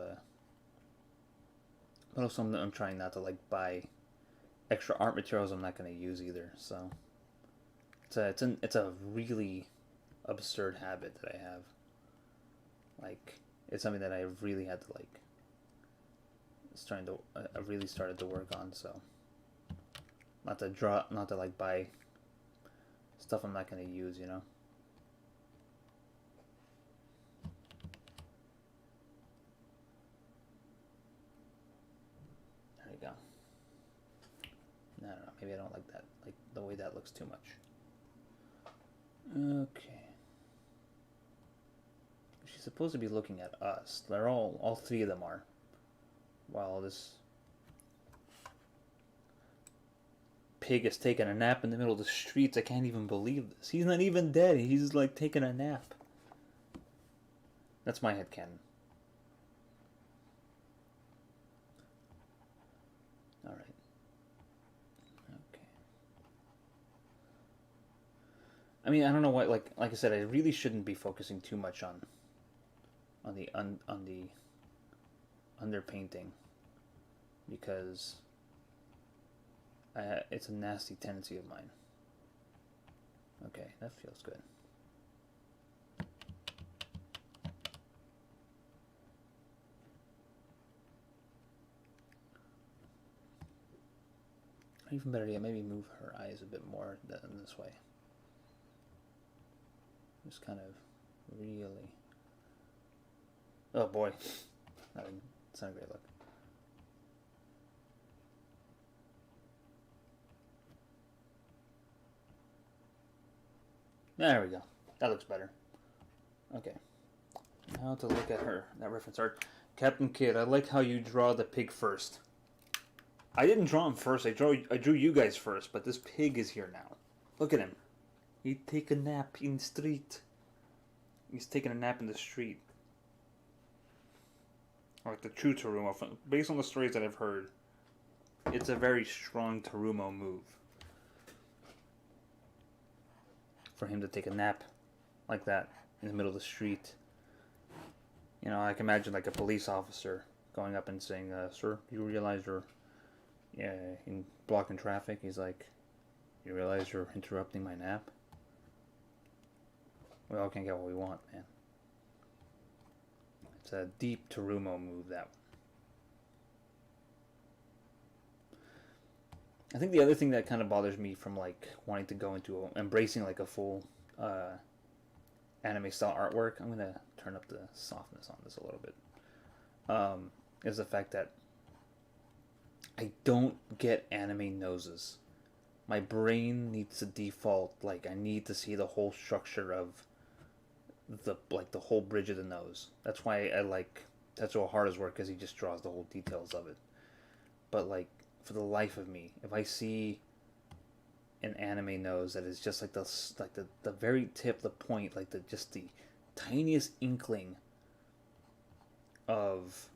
but also I'm trying not to like buy extra art materials I'm not going to use either. So it's a really absurd habit that I have. Like it's something that I really had to like. It's trying to I really started to work on. So not to like buy stuff I'm not going to use. You know. There you go. I don't know. Maybe I don't like that. Like the way that looks too much. Okay. She's supposed to be looking at us. They're all three of them are. While this pig is taking a nap in the middle of the streets, I can't even believe this. He's not even dead. He's like taking a nap. That's my headcanon. Alright. Okay. I mean, I don't know why. Like I said, I really shouldn't be focusing too much on the underpainting because it's a nasty tendency of mine. Okay, that feels good. Even better yet, maybe move her eyes a bit more than this way. Just kind of really. Oh boy, that's not a great look. There we go. That looks better. Okay. Now to look at that reference art. Captain Kidd, I like how you draw the pig first. I didn't draw him first. I drew you guys first, but this pig is here now. Look at him. He take a nap in the street. He's taking a nap in the street. Like the true Terumo. Based on the stories that I've heard, it's a very strong Terumo move. For him to take a nap like that in the middle of the street. You know, I can imagine like a police officer going up and saying, "Sir, you realize you're in blocking traffic?" He's like, "You realize you're interrupting my nap?" We all can get what we want, man. It's a deep Terumo move, that one. I think the other thing that kind of bothers me from like wanting to go into embracing like a full anime style artwork, I'm gonna turn up the softness on this a little bit, is the fact that I don't get anime noses. My brain needs to default, like I need to see the whole structure of the whole bridge of the nose. That's why I like Tetsuo Hara's work, because he just draws the whole details of it. But like for the life of me, if I see an anime nose that is just like the very tip, the point, like the tiniest inkling of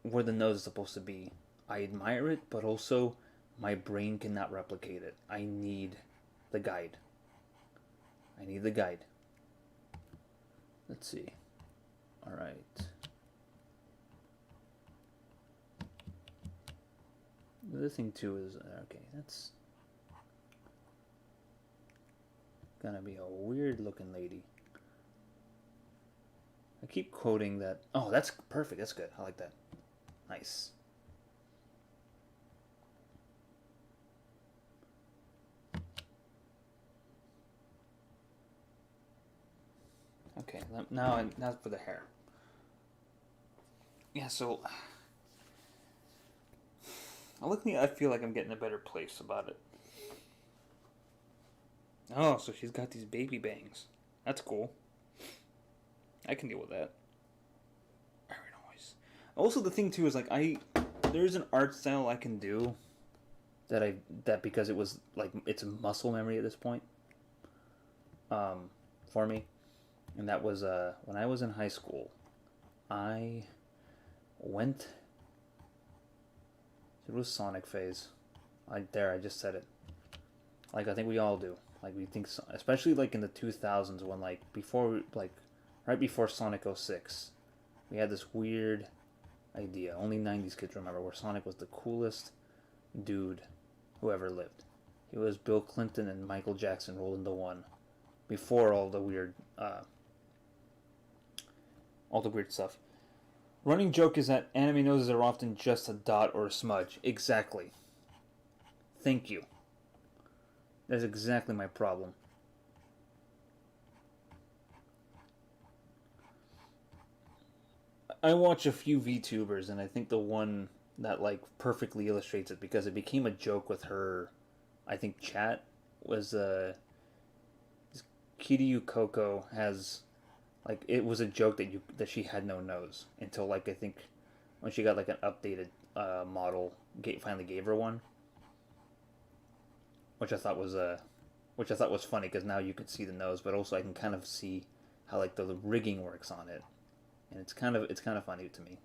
where the nose is supposed to be, I admire it, but also my brain cannot replicate it. I need the guide. Let's see. Alright. The other thing too is okay. That's gonna be a weird looking lady. I keep quoting that. Oh, that's perfect. That's good. I like that. Nice. Okay, now for the hair. Yeah, so luckily I feel like I'm getting a better place about it. Oh, so she's got these baby bangs. That's cool. I can deal with that. Very nice. Also, the thing too is like there's an art style I can do that because it was like it's muscle memory at this point. For me, and that was when I was in high school. I went. It was Sonic phase. I just said it. Like I think we all do. Like we think, especially like in the 2000s when right before Sonic 06, we had this weird idea. Only 90s kids remember where Sonic was the coolest dude who ever lived. He was Bill Clinton and Michael Jackson rolled into one. Before all the weird stuff. Running joke is that anime noses are often just a dot or a smudge. Exactly. Thank you. That's exactly my problem. I watch a few VTubers, and I think the one that like perfectly illustrates it because it became a joke with her. I think chat was Kiryu Coco has like it was a joke that she had no nose until like I think when she got like an updated model finally gave her one, which I thought was funny because now you can see the nose, but also I can kind of see how like the rigging works on it, and it's kind of funny to me.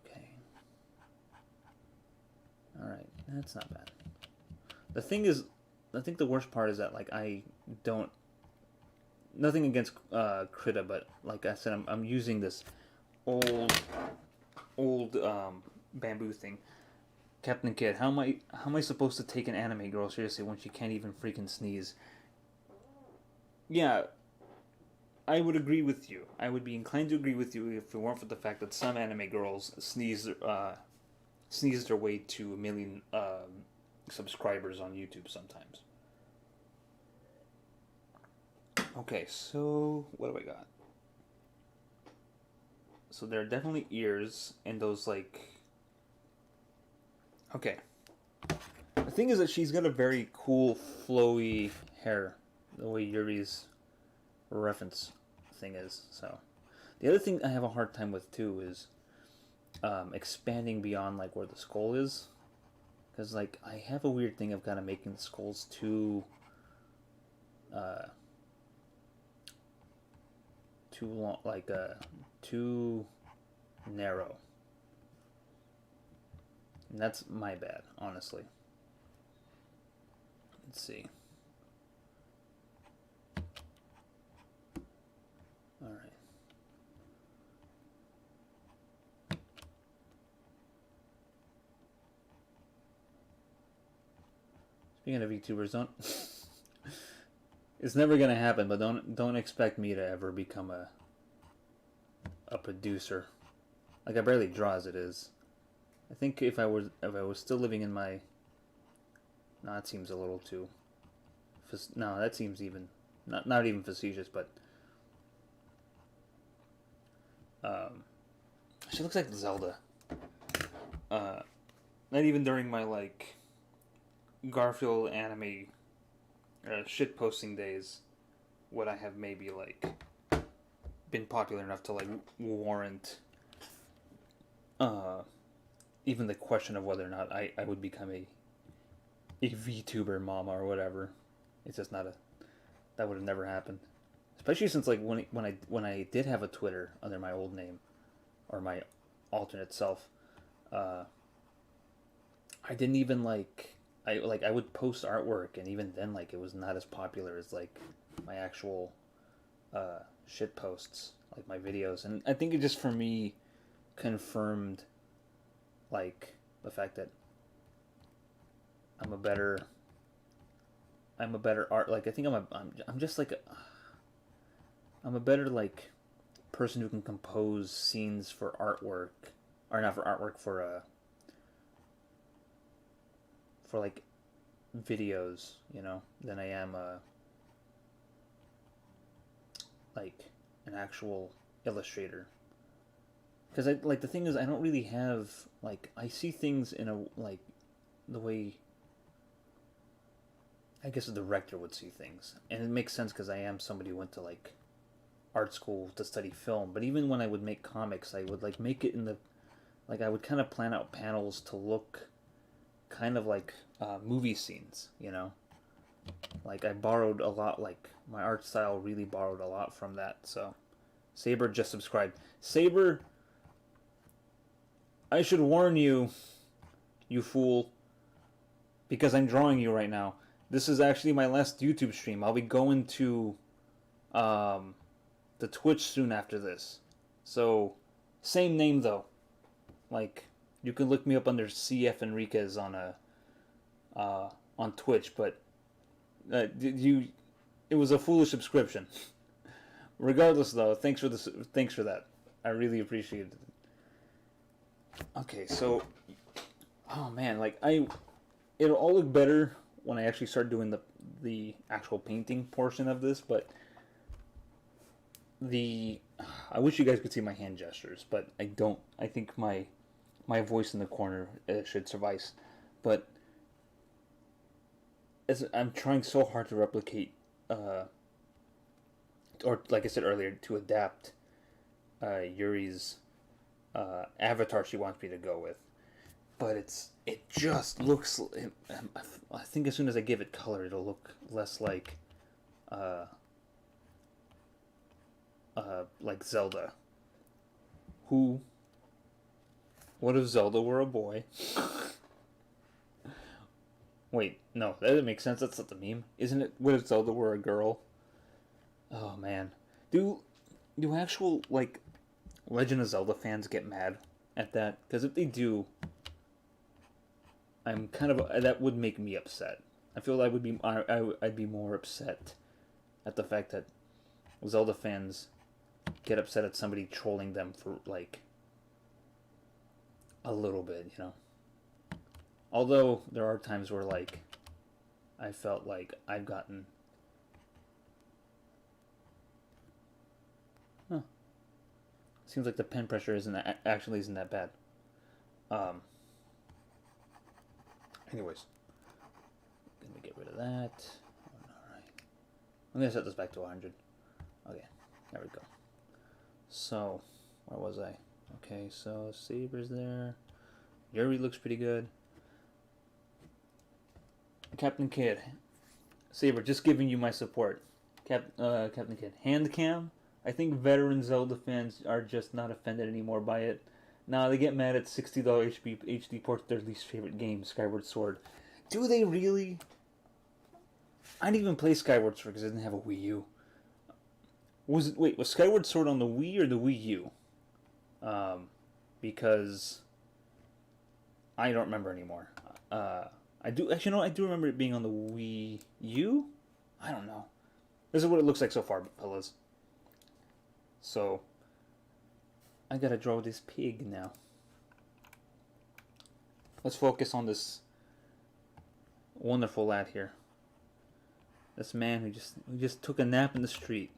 Okay, all right, that's not bad. The thing is, I think the worst part is that like I don't nothing against Krita, but like I said, I'm using this old bamboo thing. Captain Kid, how am I supposed to take an anime girl seriously when she can't even freaking sneeze? Yeah, I would agree with you. I would be inclined to agree with you if it weren't for the fact that some anime girls sneeze their way to a million subscribers on YouTube sometimes. Okay, so what do I got? So there are definitely ears and those like. Okay. The thing is that she's got a very cool, flowy hair, the way Yuri's reference thing is. So, the other thing I have a hard time with too is expanding beyond like where the skull is, because like I have a weird thing of kind of making the skulls uh, too long, like too narrow. And that's my bad, honestly. Let's see. All right. Speaking of YouTubers, don't. It's never gonna happen, but don't expect me to ever become a producer. Like I barely draw as it is. I think if I was still living in my. No, that seems a little too. No, that seems even not even facetious, but um, she looks like Zelda. Uh, Not even during my like Garfield anime shit posting days would I have maybe like been popular enough to like warrant uh, even the question of whether or not I would become a VTuber mama or whatever. It's just not a that would have never happened. Especially since like when I did have a Twitter under my old name or my alternate self, uh, I didn't even I would post artwork and even then like it was not as popular as like my actual shit posts, like my videos. And I think it just, for me, confirmed, like, the fact that I'm a better art, like, I think I'm just like I'm a better, like, person who can compose scenes for artwork, or not for artwork, for like videos, than I am like an actual illustrator. Because I like, the thing is, I don't really have, like, I see things in a, like, the way I guess a director would see things, and it makes sense because I am somebody who went to, like, art school to study film. But even when I would make comics, I would, like, make it in the, like, I would kind of plan out panels to look kind of like movie scenes, Like, I borrowed a lot, like, my art style really borrowed a lot from that. So, Saber just subscribed. Saber, I should warn you, you fool, because I'm drawing you right now. This is actually my last YouTube stream. I'll be going to the Twitch soon after this. So, same name though. Like, you can look me up under CF Enriquez on Twitch, but it was a foolish subscription. Regardless, though, thanks for that. I really appreciate it. Okay, so, oh man, like, it'll all look better when I actually start doing the actual painting portion of this, but I wish you guys could see my hand gestures, but I don't. I think my voice in the corner should suffice. But as I'm trying so hard to replicate, or like I said earlier, to adapt Yuri's avatar she wants me to go with. But it just looks. I think as soon as I give it color, it'll look less like Zelda. What if Zelda were a boy? Wait, no, that doesn't make sense. That's not the meme, isn't it? What if Zelda were a girl? Oh man, do actual, like, Legend of Zelda fans get mad at that? Because if they do, I'm kind of, that would make me upset. I feel I'd be more upset at the fact that Zelda fans get upset at somebody trolling them for, like, a little bit, Although there are times where, like, I felt like I've gotten. Huh. Seems like the pen pressure isn't that bad. Anyways, let me get rid of that. Alright. I'm gonna set this back to 100. Okay, there we go. So, where was I? Okay, so Saber's there. Yuri looks pretty good. Captain Kidd. Saber, just giving you my support. Captain Kidd. Hand cam? I think veteran Zelda fans are just not offended anymore by it. Nah, they get mad at $60 HD ports their least favorite game, Skyward Sword. Do they really? I didn't even play Skyward Sword because I didn't have a Wii U. Was Skyward Sword on the Wii or the Wii U? Because I don't remember anymore. I do remember it being on the Wii U. I don't know. This is what it looks like so far, fellas. So I gotta draw this pig now. Let's focus on this wonderful lad here. This man who just took a nap in the street.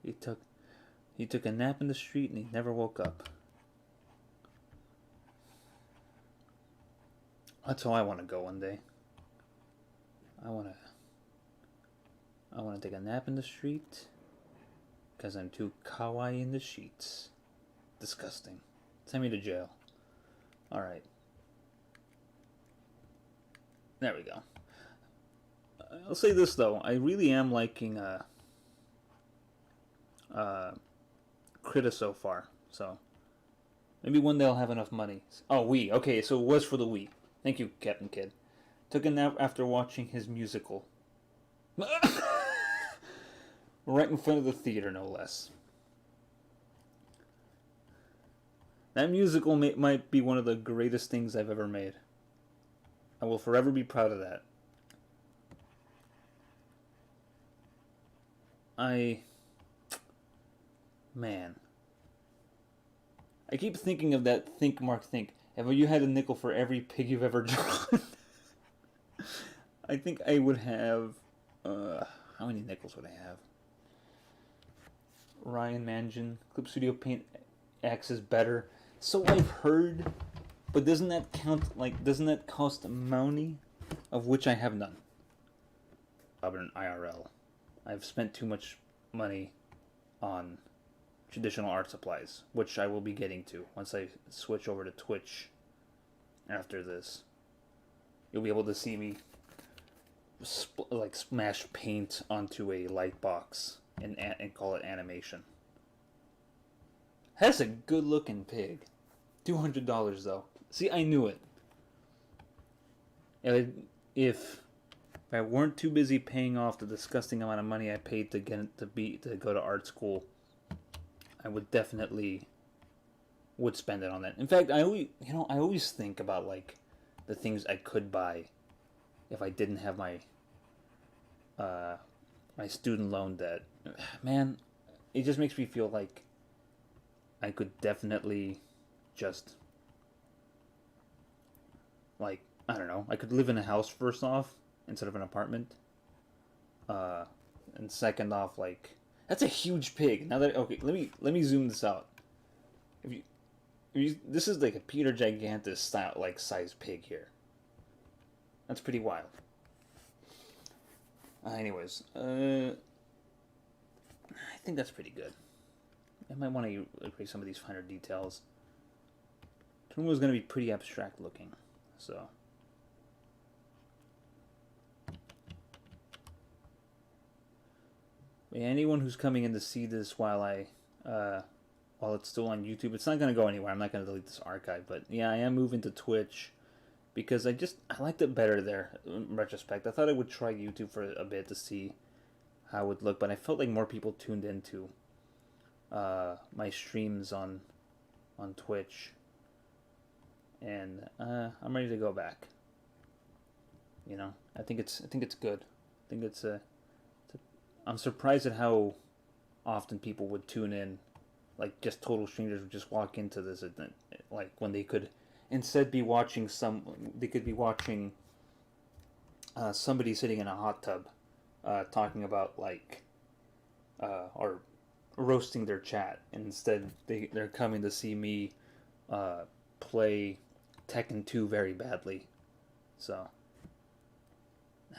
He took a nap in the street and he never woke up. That's how I want to go one day. I want to take a nap in the street because I'm too kawaii in the sheets. Disgusting. Send me to jail. Alright. There we go. I'll say this though. I really am liking Krita so far. So maybe one day I'll have enough money. Oh, Wii. Okay, so it was for the Wii. Thank you, Captain Kidd. Took a nap after watching his musical. Right in front of the theater, no less. That musical might be one of the greatest things I've ever made. I will forever be proud of that. I... Man. I keep thinking of that Think Mark Think. Have you had a nickel for every pig you've ever drawn? I think I would have... how many nickels would I have? Ryan Manjan. Clip Studio Paint X is better. So I've heard... But doesn't that count, like, doesn't that cost money? Of which I have none. Robert IRL. I've spent too much money on traditional art supplies, which I will be getting to once I switch over to Twitch after this. You'll be able to see me like smash paint onto a light box and call it animation. That's a good looking pig. $200 though. See, I knew it. If I weren't too busy paying off the disgusting amount of money I paid to go to art school, I would definitely would spend it on that. In fact, I always think about like the things I could buy if I didn't have my my student loan debt. Man, it just makes me feel like I could definitely just like, I don't know, I could live in a house first off instead of an apartment. And second off, like, that's a huge pig. Now that okay, let me zoom this out. If you this is like a Peter Gigantus style like size pig here. That's pretty wild. Anyways, I think that's pretty good. I might want to erase some of these finer details. Tomorrow is going to be pretty abstract looking, so. Anyone who's coming in to see this while it's still on YouTube, it's not going to go anywhere. I'm not going to delete this archive, but yeah, I am moving to Twitch because I liked it better there in retrospect. I thought I would try YouTube for a bit to see how it would look, but I felt like more people tuned into my streams on Twitch, and I'm ready to go back. You know, I think it's good. I think it's I'm surprised at how often people would tune in, like just total strangers would just walk into this, like when they could instead be watching somebody sitting in a hot tub, talking about like, or roasting their chat, and instead they're coming to see me play Tekken 2 very badly. So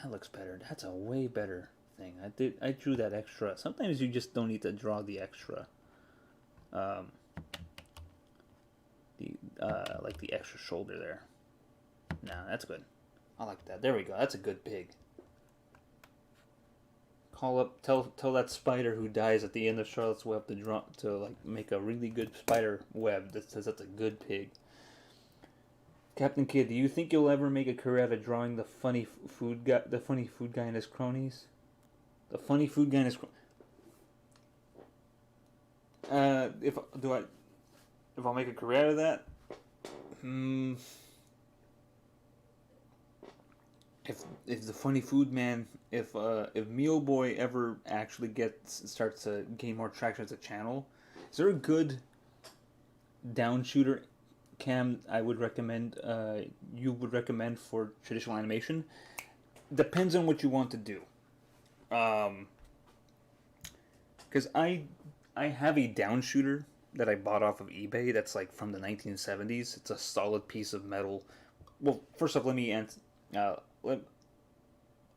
that looks better. That's a way better thing. I drew that extra. Sometimes you just don't need to draw the extra. Like the extra shoulder there. Nah, that's good. I like that. There we go. That's a good pig. Tell that spider who dies at the end of Charlotte's Web to like make a really good spider web that says that's a good pig. Captain Kid, do you think you'll ever make a career out of drawing the funny food guy and his cronies? The funny food guy and his cronies. If I'll make a career out of that, if the funny food man, if Meal Boy ever actually starts to gain more traction as a channel, is there a good down shooter cam I would recommend? You would recommend for traditional animation? Depends on what you want to do. Because I have a down shooter that I bought off of eBay that's like from the 1970s. It's a solid piece of metal. Well, first off, let me answer. I'll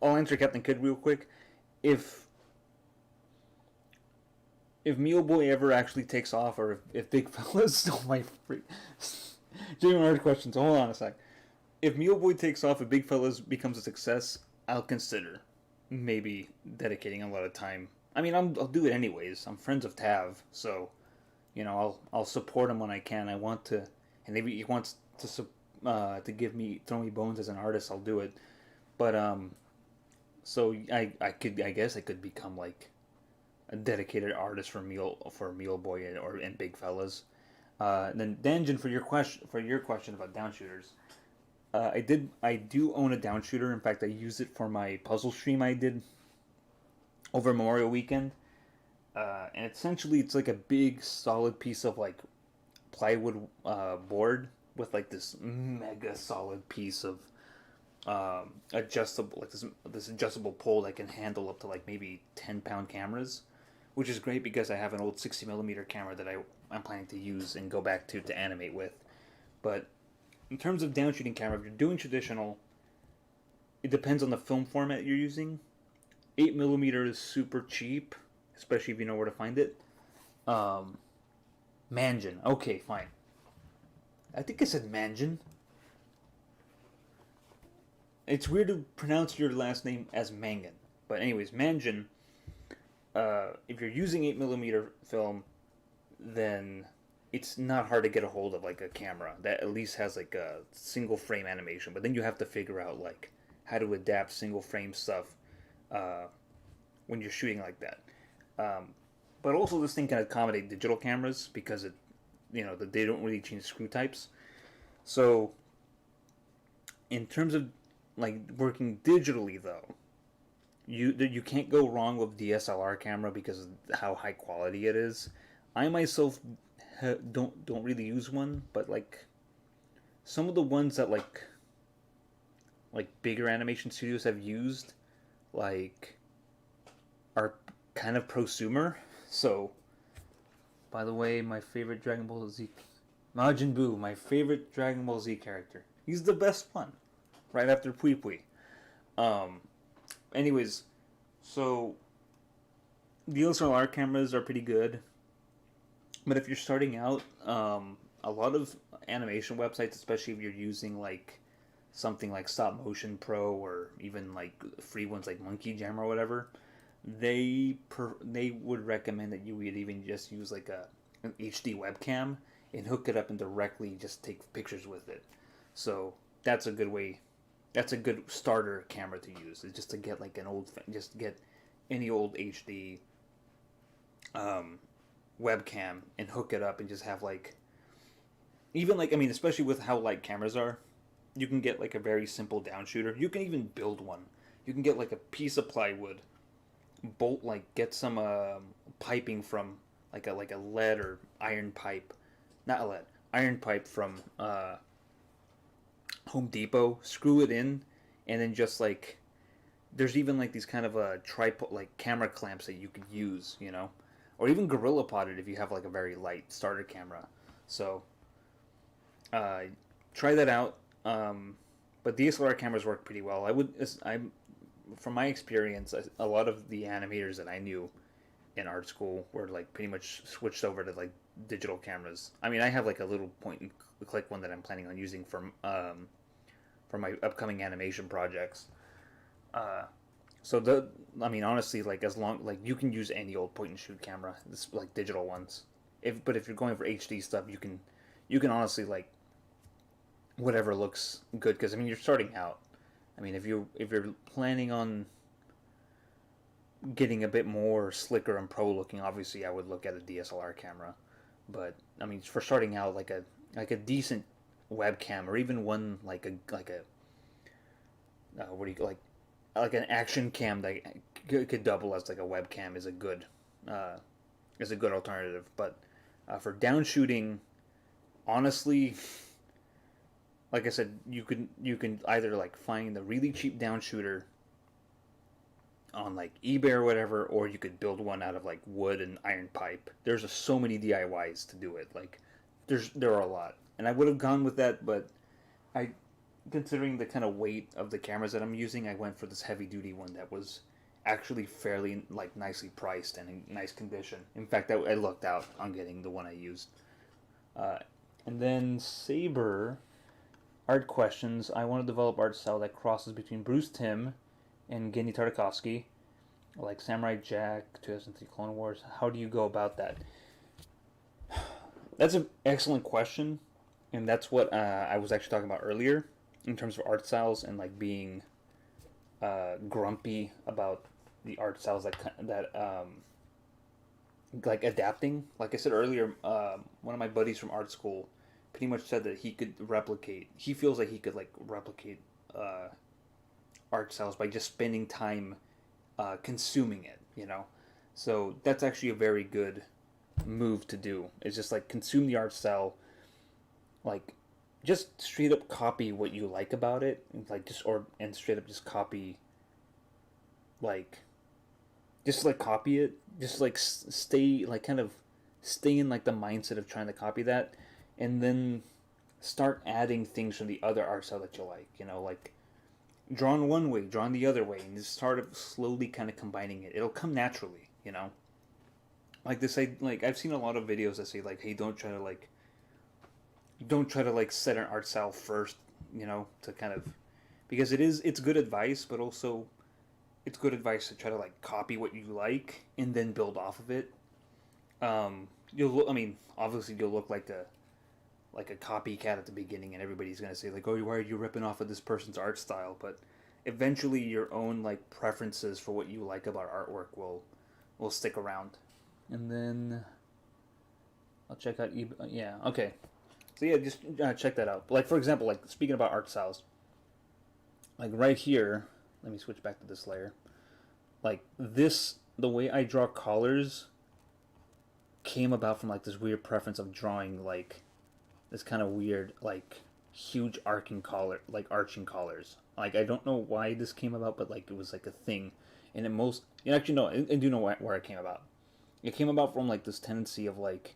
answer Captain Kid real quick. If Meal Boy ever actually takes off, or if Big Fella's still my freak. Genuine hard questions. Hold on a sec. If Meal Boy takes off, if Big Fella's becomes a success, I'll consider maybe dedicating a lot of time. I mean, I'll do it anyways. I'm friends with Tav, so you know I'll support him when I can. I want to, and if he wants to throw me bones as an artist, I'll do it. But so I guess I could become like a dedicated artist for Meal Boy and Big Fellas. And then Danjin, for your question about down shooters, I do own a down shooter. In fact, I used it for my puzzle stream I did over Memorial Weekend. And essentially, it's like a big solid piece of like plywood board with like this mega solid piece of adjustable, like this adjustable pole that can handle up to like maybe 10-pound cameras, which is great because I have an old 60 millimeter camera that I'm planning to use and go back to animate with. But in terms of downshooting camera, if you're doing traditional, it depends on the film format you're using. 8 millimeter is super cheap, especially if you know where to find it. Manjin. Okay, fine. I think I said Manjin. It's weird to pronounce your last name as Mangan. But anyways, Manjin, if you're using 8 millimeter film, then it's not hard to get a hold of like a camera that at least has like a single frame animation. But then you have to figure out like how to adapt single frame stuff when you're shooting like that. But also, this thing can accommodate digital cameras because they don't really change screw types. So, in terms of like working digitally, though, you can't go wrong with DSLR camera because of how high quality it is. I myself don't really use one, but like some of the ones that like bigger animation studios have used, like, are kind of prosumer. So, by the way, my favorite Dragon Ball Z, Majin Buu, my favorite Dragon Ball Z character. He's the best one, right after Pui Pui. Anyways, so DSLR cameras are pretty good, but if you're starting out, a lot of animation websites, especially if you're using like something like Stop Motion Pro or even like free ones like Monkey Jam or whatever, they would recommend that you would even just use like an HD webcam and hook it up and directly just take pictures with it. So that's a good way. That's a good starter camera to use. Is just to get like just get any old HD webcam and hook it up and just have like, even like, I mean, especially with how light cameras are, you can get like a very simple down shooter. You can even build one. You can get like a piece of plywood, get some piping from like a lead or iron pipe, not a lead, iron pipe from Home Depot. Screw it in, and then just like, there's even like these kind of tripod, like camera clamps that you could use, or even Gorilla Pod it if you have like a very light starter camera. So try that out. But DSLR cameras work pretty well. From my experience, a lot of the animators that I knew in art school were like pretty much switched over to like digital cameras. I mean, I have like a little point and click one that I'm planning on using for my upcoming animation projects. I mean, honestly, like as long like you can use any old point and shoot camera, this like digital ones. But if you're going for HD stuff, you can honestly like whatever looks good, because I mean you're starting out. I mean, if you're planning on getting a bit more slicker and pro looking, obviously I would look at a DSLR camera. But I mean, for starting out, like a decent webcam, or even one like a what do you like an action cam that could double as like a webcam is a good alternative. But for down shooting, honestly, like I said, you can either like find the really cheap down shooter on like eBay or whatever, or you could build one out of like wood and iron pipe. There's just so many DIYs to do it. Like there are a lot, and I would have gone with that, but I, considering the kind of weight of the cameras that I'm using, I went for this heavy duty one that was actually fairly like nicely priced and in nice condition. In fact, I lucked out on getting the one I used. And then Saber art questions. I want to develop art style that crosses between Bruce Timm and Gendy Tartakovsky, like Samurai Jack, 2003 Clone Wars. How do you go about that? That's an excellent question, and that's what I was actually talking about earlier in terms of art styles and like being grumpy about the art styles that like adapting. Like I said earlier, one of my buddies from art school pretty much said that he could replicate. He feels like he could like replicate uh, art styles by just spending time consuming it. You know, so that's actually a very good move to do. It's just like consume the art style, like just straight up copy what you like about it, like just or and straight up just copy like just like copy it, just like stay like kind of stay in like the mindset of trying to copy that, and then start adding things from the other art style that you like. You know, like drawn one way, drawn the other way, and just start slowly kind of combining it. It'll come naturally. You know, like this. Like I've seen a lot of videos that say like, hey, don't try to like set an art style first. You know, to kind of because it's good advice, but also it's good advice to try to like copy what you like and then build off of it. You'll look, I mean, obviously you'll look like a copycat at the beginning, and everybody's gonna say like, "Oh, why are you ripping off of this person's art style?" But eventually, your own like preferences for what you like about artwork will stick around. And then I'll check out yeah, okay. So yeah, just check that out. Like for example, like speaking about art styles, like right here, let me switch back to this layer. Like this, the way I draw collars came about from like this weird preference of drawing like this kind of weird like huge arcing collar, like arching collars. Like I don't know why this came about, but like it was like a thing, and it most actually no, I do know where it came about. It came about from like this tendency of like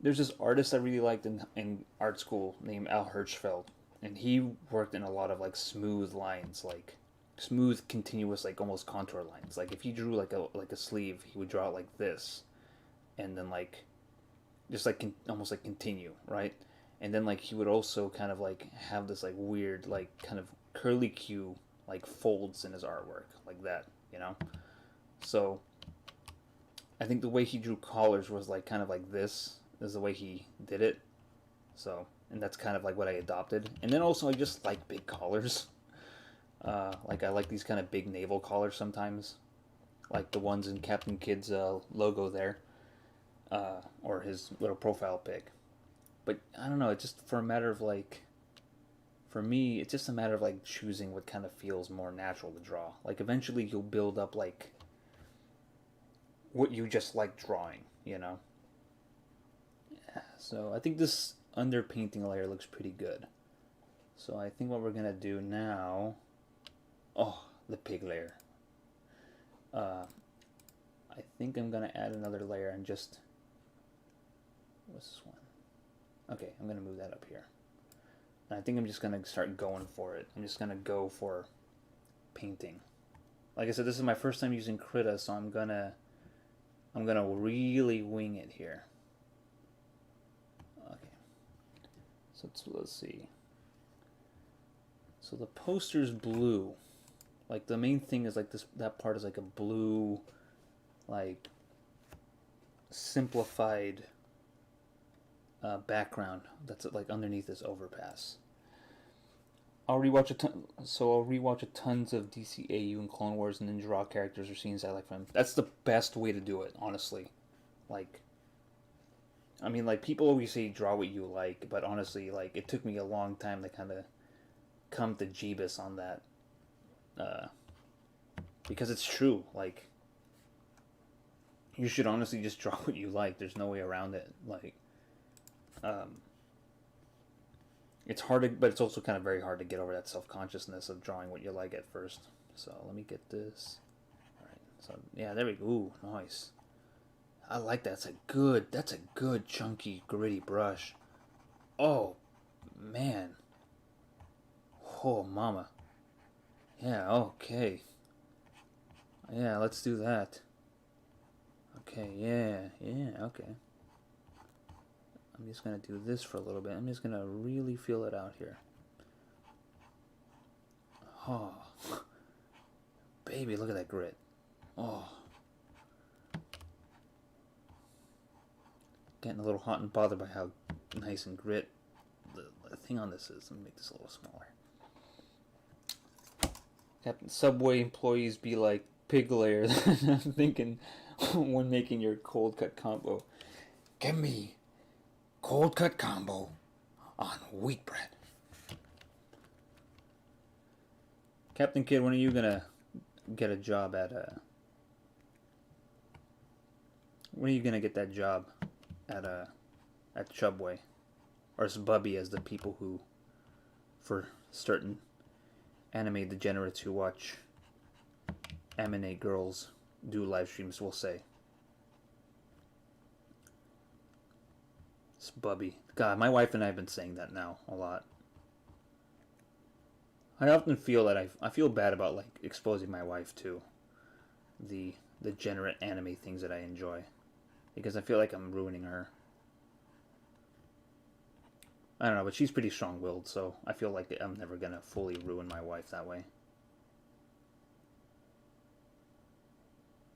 there's this artist I really liked in art school named Al Hirschfeld, and he worked in a lot of like smooth lines, like smooth, continuous, like almost contour lines. Like if he drew like a sleeve, he would draw it like this, and then like just like almost like continue, right? And then like he would also kind of like have this like weird like kind of curly Q like folds in his artwork like that, you know. So I think the way he drew collars was like kind of like this is the way he did it. So, and that's kind of like what I adopted. And then also I just like big collars. Like I like these kind of big naval collars sometimes, like the ones in Captain Kidd's logo there, or his little profile pic. But I don't know. It's just for a matter of like, for me, it's just a matter of like choosing what kind of feels more natural to draw. Like eventually you'll build up like what you just like drawing, you know. So I think this underpainting layer looks pretty good. So I think what we're gonna do now, oh, the pig layer. I think I'm gonna add another layer and just, what's this one? Okay, I'm gonna move that up here. And I think I'm just gonna start going for it. I'm just gonna go for painting. Like I said, this is my first time using Krita, so I'm gonna really wing it here. Okay. So let's see. So the poster's blue. Like the main thing is like this, that part is like a blue, like simplified background that's like underneath this overpass. I'll rewatch a tons of DCAU and Clone Wars and then draw characters or scenes I like from them. That's the best way to do it, honestly. Like, I mean, like people always say draw what you like, but honestly, like it took me a long time to kind of come to Jeebus on that, because it's true. Like, you should honestly just draw what you like. There's no way around it. Like, it's hard to, but it's also kind of very hard to get over that self-consciousness of drawing what you like at first. So let me get this. All right. So yeah, there we go. Ooh, nice. I like that. That's a good chunky gritty brush. Oh, man. Oh, mama. Yeah, okay. Yeah, let's do that. Okay, yeah, okay. I'm just going to do this for a little bit. I'm just going to really feel it out here. Oh, baby, look at that grit. Oh. Getting a little hot and bothered by how nice and grit the thing on this is. Let me make this a little smaller. Captain Subway employees be like pig layer. I'm thinking, when making your cold cut combo. Give me cold cut combo on wheat bread. Captain Kid, when are you gonna get a job at when are you gonna get that job at at Chubway, or Bubby, as the people who, for certain anime degenerates who watch anime girls do live streams will say. It's Bubby. God, my wife and I have been saying that now a lot. I often feel that I feel bad about like exposing my wife to the degenerate anime things that I enjoy, because I feel like I'm ruining her. I don't know, but she's pretty strong-willed, so I feel like I'm never gonna fully ruin my wife that way.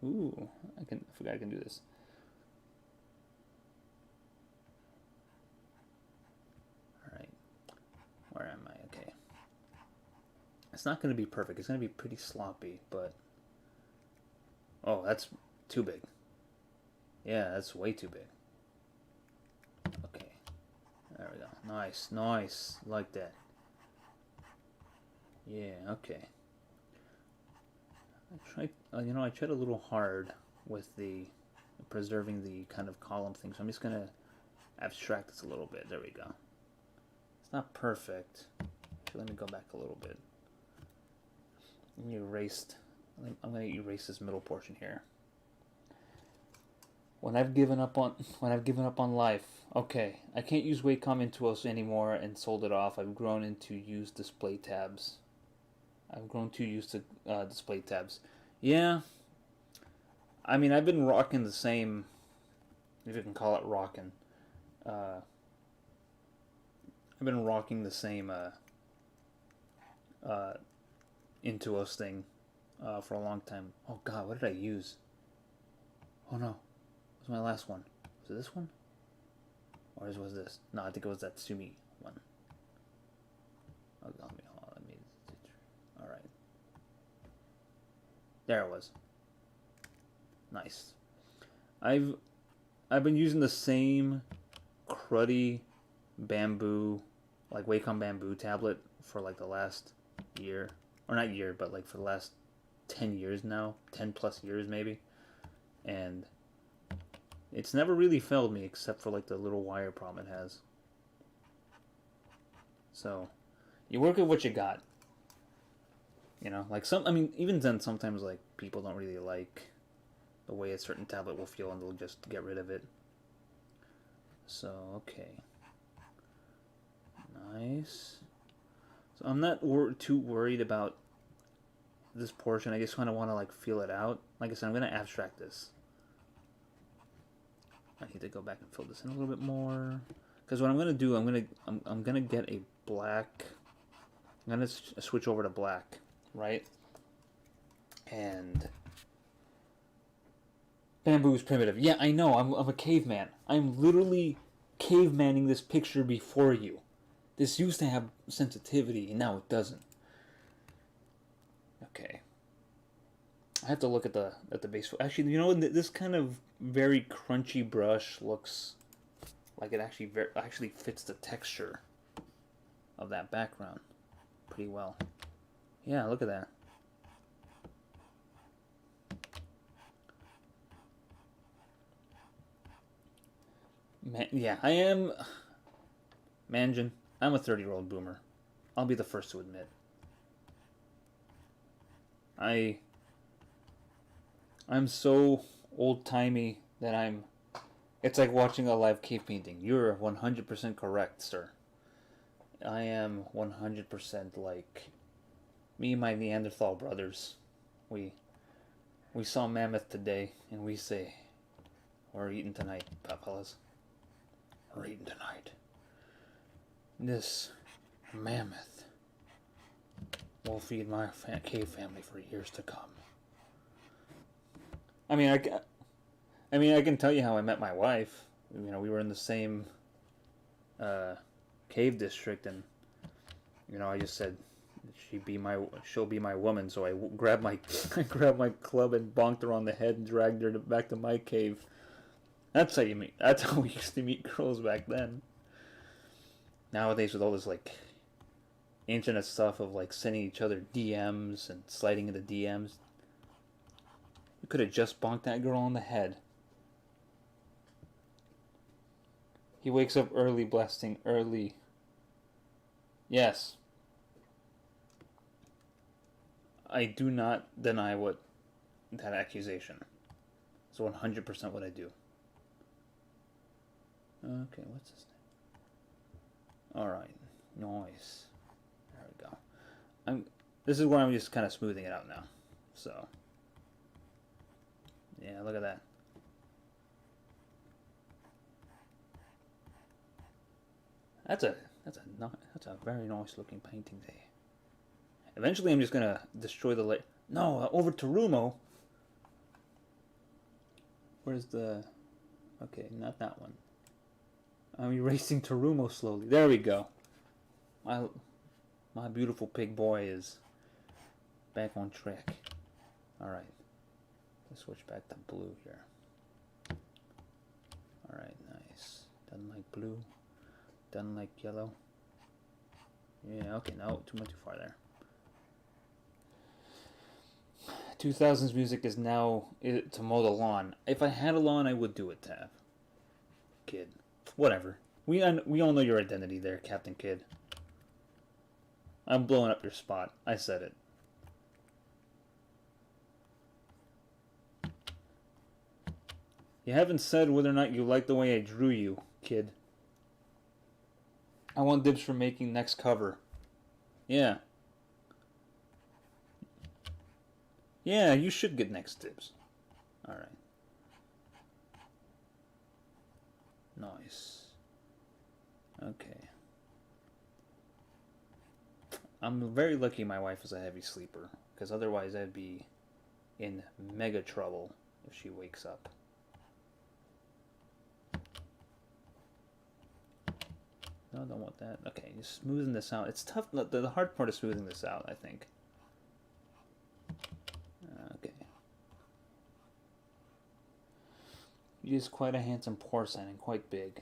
Ooh, I forgot I can do this. All right, where am I? Okay, it's not gonna be perfect. It's gonna be pretty sloppy, but oh, that's too big. Yeah, that's way too big. Okay, there we go. Nice, nice, like that. Yeah, okay. I tried, I tried a little hard with the preserving the kind of column thing, so I'm just gonna abstract this a little bit. There we go. It's not perfect. So let me go back a little bit. I'm gonna erase this middle portion here. When I've given up on life, okay, I can't use Wacom Intuos anymore and sold it off. I've grown into use display tabs. I've grown too used to display tabs. Yeah, I mean, I've been rocking the same, if you can call it rocking. I've been rocking the same Intuos thing for a long time. Oh God, what did I use? Oh no, what was my last one? Was it this one? Or was this? No, I think it was that Sumi one. Oh, let me. All right. There it was. Nice. I've been using the same cruddy bamboo, like Wacom bamboo tablet for like the last year, or not year, but like for the last 10 years now, 10 plus years maybe, and it's never really failed me except for like the little wire problem it has. So, you work with what you got. Like I mean, even then, sometimes like people don't really like the way a certain tablet will feel, and they'll just get rid of it. So okay, nice. So I'm not too worried about this portion. I just kind of want to like feel it out. Like I said, I'm gonna abstract this. I need to go back and fill this in a little bit more, because what I'm gonna do, I'm gonna get a black. I'm gonna switch over to black. Right? And bamboo is primitive. Yeah, I know. I'm a caveman. I'm literally cavemaning this picture before you. This used to have sensitivity, and now it doesn't. Okay. I have to look at the base. Actually, this kind of very crunchy brush looks like it actually fits the texture of that background pretty well. Yeah, look at that. Yeah, I am. Manjin, I'm a 30-year-old boomer. I'll be the first to admit. I'm so old-timey that it's like watching a live cave painting. You're 100% correct, sir. I am 100% like me and my Neanderthal brothers. We saw mammoth today, and we say, we're eating tonight, fellas. We're eating tonight. This mammoth will feed my cave family for years to come. I mean, I can tell you how I met my wife. We were in the same cave district, and I just said, she'll be my woman. So I grabbed my I grabbed my club and bonked her on the head and dragged her back to my cave. That's how you meet. That's how we used to meet girls back then. Nowadays, with all this like internet stuff of like sending each other DMs and sliding into DMs, you could have just bonked that girl on the head. He wakes up early, blasting early. Yes. I do not deny what that accusation. It's 100% what I do. Okay, what's his name? Alright, nice. There we go. This is where I'm just kind of smoothing it out now. So, yeah, look at that. That's a very nice looking painting there. Eventually, I'm just gonna destroy the light. No, over to Rumo. Where's the? Okay, not that one. I'm erasing Tarumo slowly. There we go. My beautiful pig boy is back on track. Alright. Let's switch back to blue here. Alright, nice. Doesn't like blue. Doesn't like yellow. Yeah, okay, no, too far there. 2000s music is now to mow the lawn. If I had a lawn, I would do it, Tav. Kid. Whatever. We all know your identity there, Captain Kid. I'm blowing up your spot. I said it. You haven't said whether or not you like the way I drew you, kid. I want dibs for making next cover. Yeah. Yeah, you should get next dibs. Alright. Nice. Okay. I'm very lucky my wife is a heavy sleeper, because otherwise I'd be in mega trouble if she wakes up. No, I don't want that. Okay, just smoothing this out. It's tough. The hard part is smoothing this out, I think. Okay. He is quite a handsome porcine and quite big.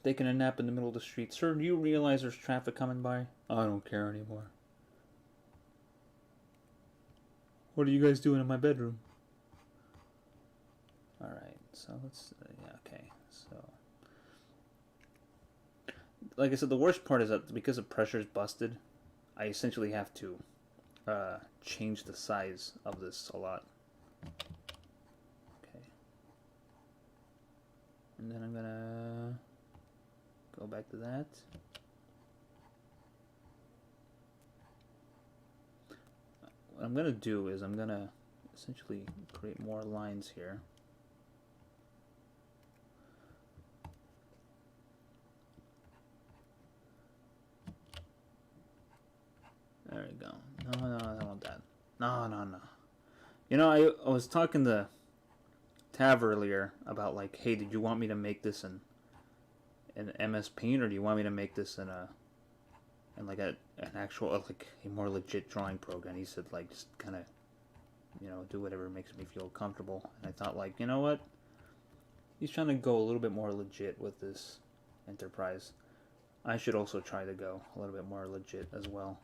Taking a nap in the middle of the street. Sir, do you realize there's traffic coming by? I don't care anymore. What are you guys doing in my bedroom? Alright, so let's... yeah, okay, so... Like I said, the worst part is that because the pressure is busted, I essentially have to change the size of this a lot. Okay. And then I'm gonna go back to that. What I'm gonna do is I'm gonna essentially create more lines here. There we go. No, I don't want that. No. You know, I was talking to Tav earlier about like, hey, did you want me to make this in MS Paint, or do you want me to make this in like an actual like a more legit drawing program? He said like just kind of, you know, do whatever makes me feel comfortable. And I thought like, you know what? He's trying to go a little bit more legit with this enterprise. I should also try to go a little bit more legit as well.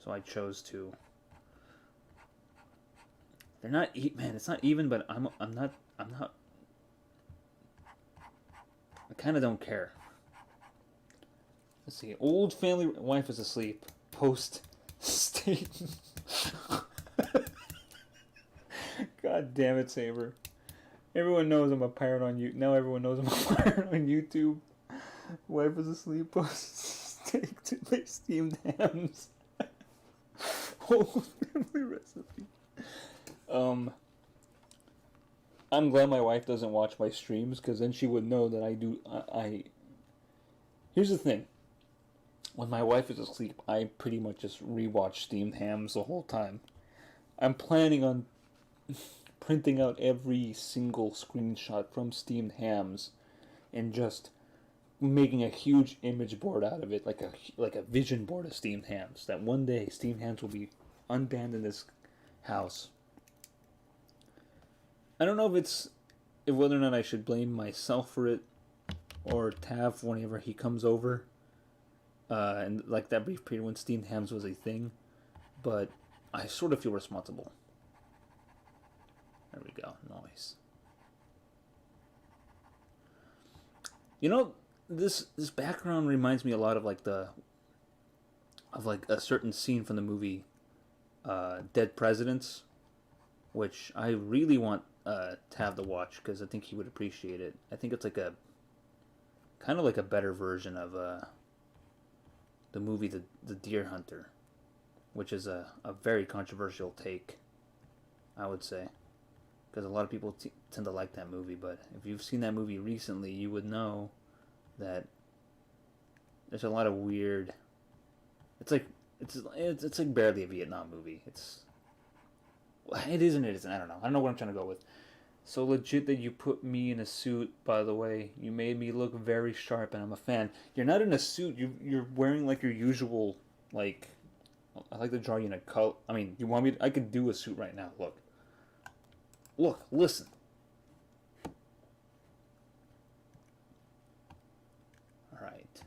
So I chose to. They're not man. It's not even, but I'm not. I kind of don't care. Let's see. Old family wife is asleep. Post state. God damn it, Saber. Everyone knows I'm a pirate on YouTube. Now everyone knows I'm a pirate on YouTube. Wife is asleep. Post steak to make steamed hams. Whole family recipe. I'm glad my wife doesn't watch my streams, because then she would know that I do. Here's the thing. When my wife is asleep, I pretty much just rewatch steamed hams the whole time. I'm planning on printing out every single screenshot from steamed hams and just making a huge image board out of it, like a vision board of steamed hams. That one day steamed hams will be unbanned in this house. I don't know if whether or not I should blame myself for it or Tav whenever he comes over, and like that brief period when steamed hams was a thing, but I sort of feel responsible. There we go. Nice. You know, this background reminds me a lot of like a certain scene from the movie Dead Presidents, which I really want Tav to watch because I think he would appreciate it. I think it's like a kind of like a better version of the movie the Deer Hunter, which is a very controversial take, I would say, because a lot of people tend to like that movie. But if you've seen that movie recently, you would know that there's a lot of weird. It's like barely a Vietnam movie. It isn't. It isn't. I don't know. I don't know what I'm trying to go with. So legit that you put me in a suit, by the way. You made me look very sharp, and I'm a fan. You're not in a suit. You're wearing like your usual, like, I like to draw you in a color. I mean, you want me to, I could do a suit right now. Look. Look, listen. Alright.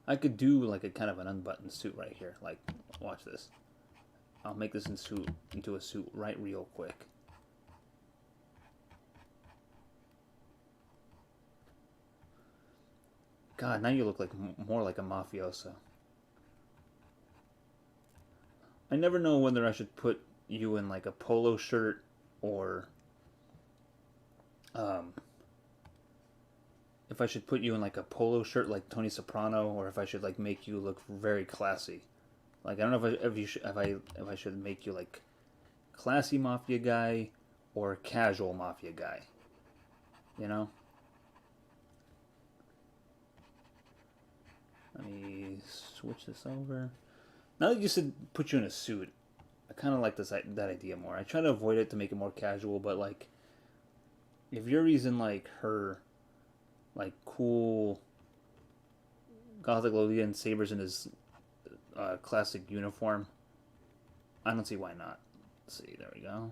I could do like a kind of an unbuttoned suit right here. Like, watch this. I'll make this into a suit right real quick. God, now you look like more like a mafioso. I never know whether I should put you in like a polo shirt or um if I should put you in like a polo shirt like Tony Soprano, or if I should like make you look very classy. Like I don't know if I should make you like classy mafia guy or casual mafia guy. You know? Let me switch this over. Now that you said put you in a suit, I kind of like that idea more. I try to avoid it to make it more casual, but like if Yuri's in like her like cool gothic Lolita and Saber's in his classic uniform, I don't see why not. Let's see, there we go.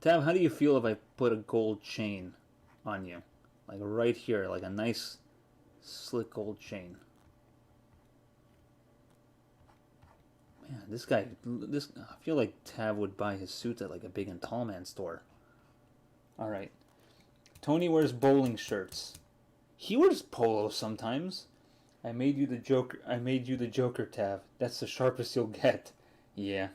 Tab, how do you feel if I put a gold chain on you? Like right here, like a nice slick gold chain. Man, I feel like Tab would buy his suits at like a big and tall man store. Alright. Tony wears bowling shirts. He wears polos sometimes. I made you the Joker, Tab. That's the sharpest you'll get. Yeah.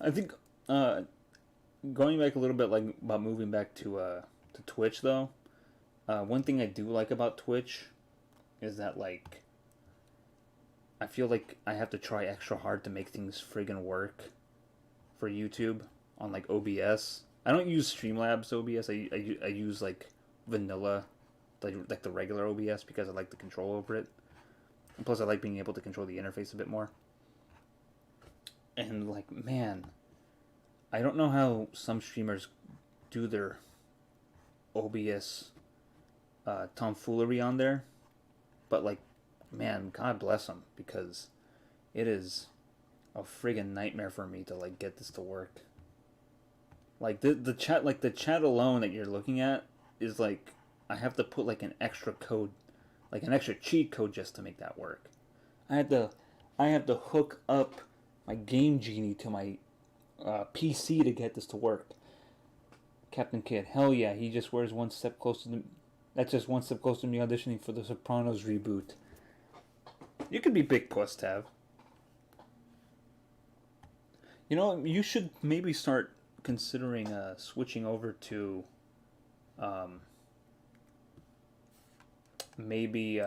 I think going back a little bit, like about moving back to Twitch though. One thing I do like about Twitch is that like I feel like I have to try extra hard to make things friggin' work for YouTube on like OBS. I don't use Streamlabs OBS. I use like vanilla, like the regular OBS because I like the control over it. And plus, I like being able to control the interface a bit more. And like, man, I don't know how some streamers do their OBS tomfoolery on there, but like, man, God bless them, because it is a friggin' nightmare for me to like get this to work. Like the chat alone that you're looking at is like I have to put like an extra code, like an extra cheat code just to make that work. I have to hook up my Game Genie to my PC to get this to work. Captain Kidd, hell yeah, he just wears one step closer to. That's just one step closer to me auditioning for the Sopranos reboot. You could be Big Puss, Tav. You know, you should maybe start considering switching over to maybe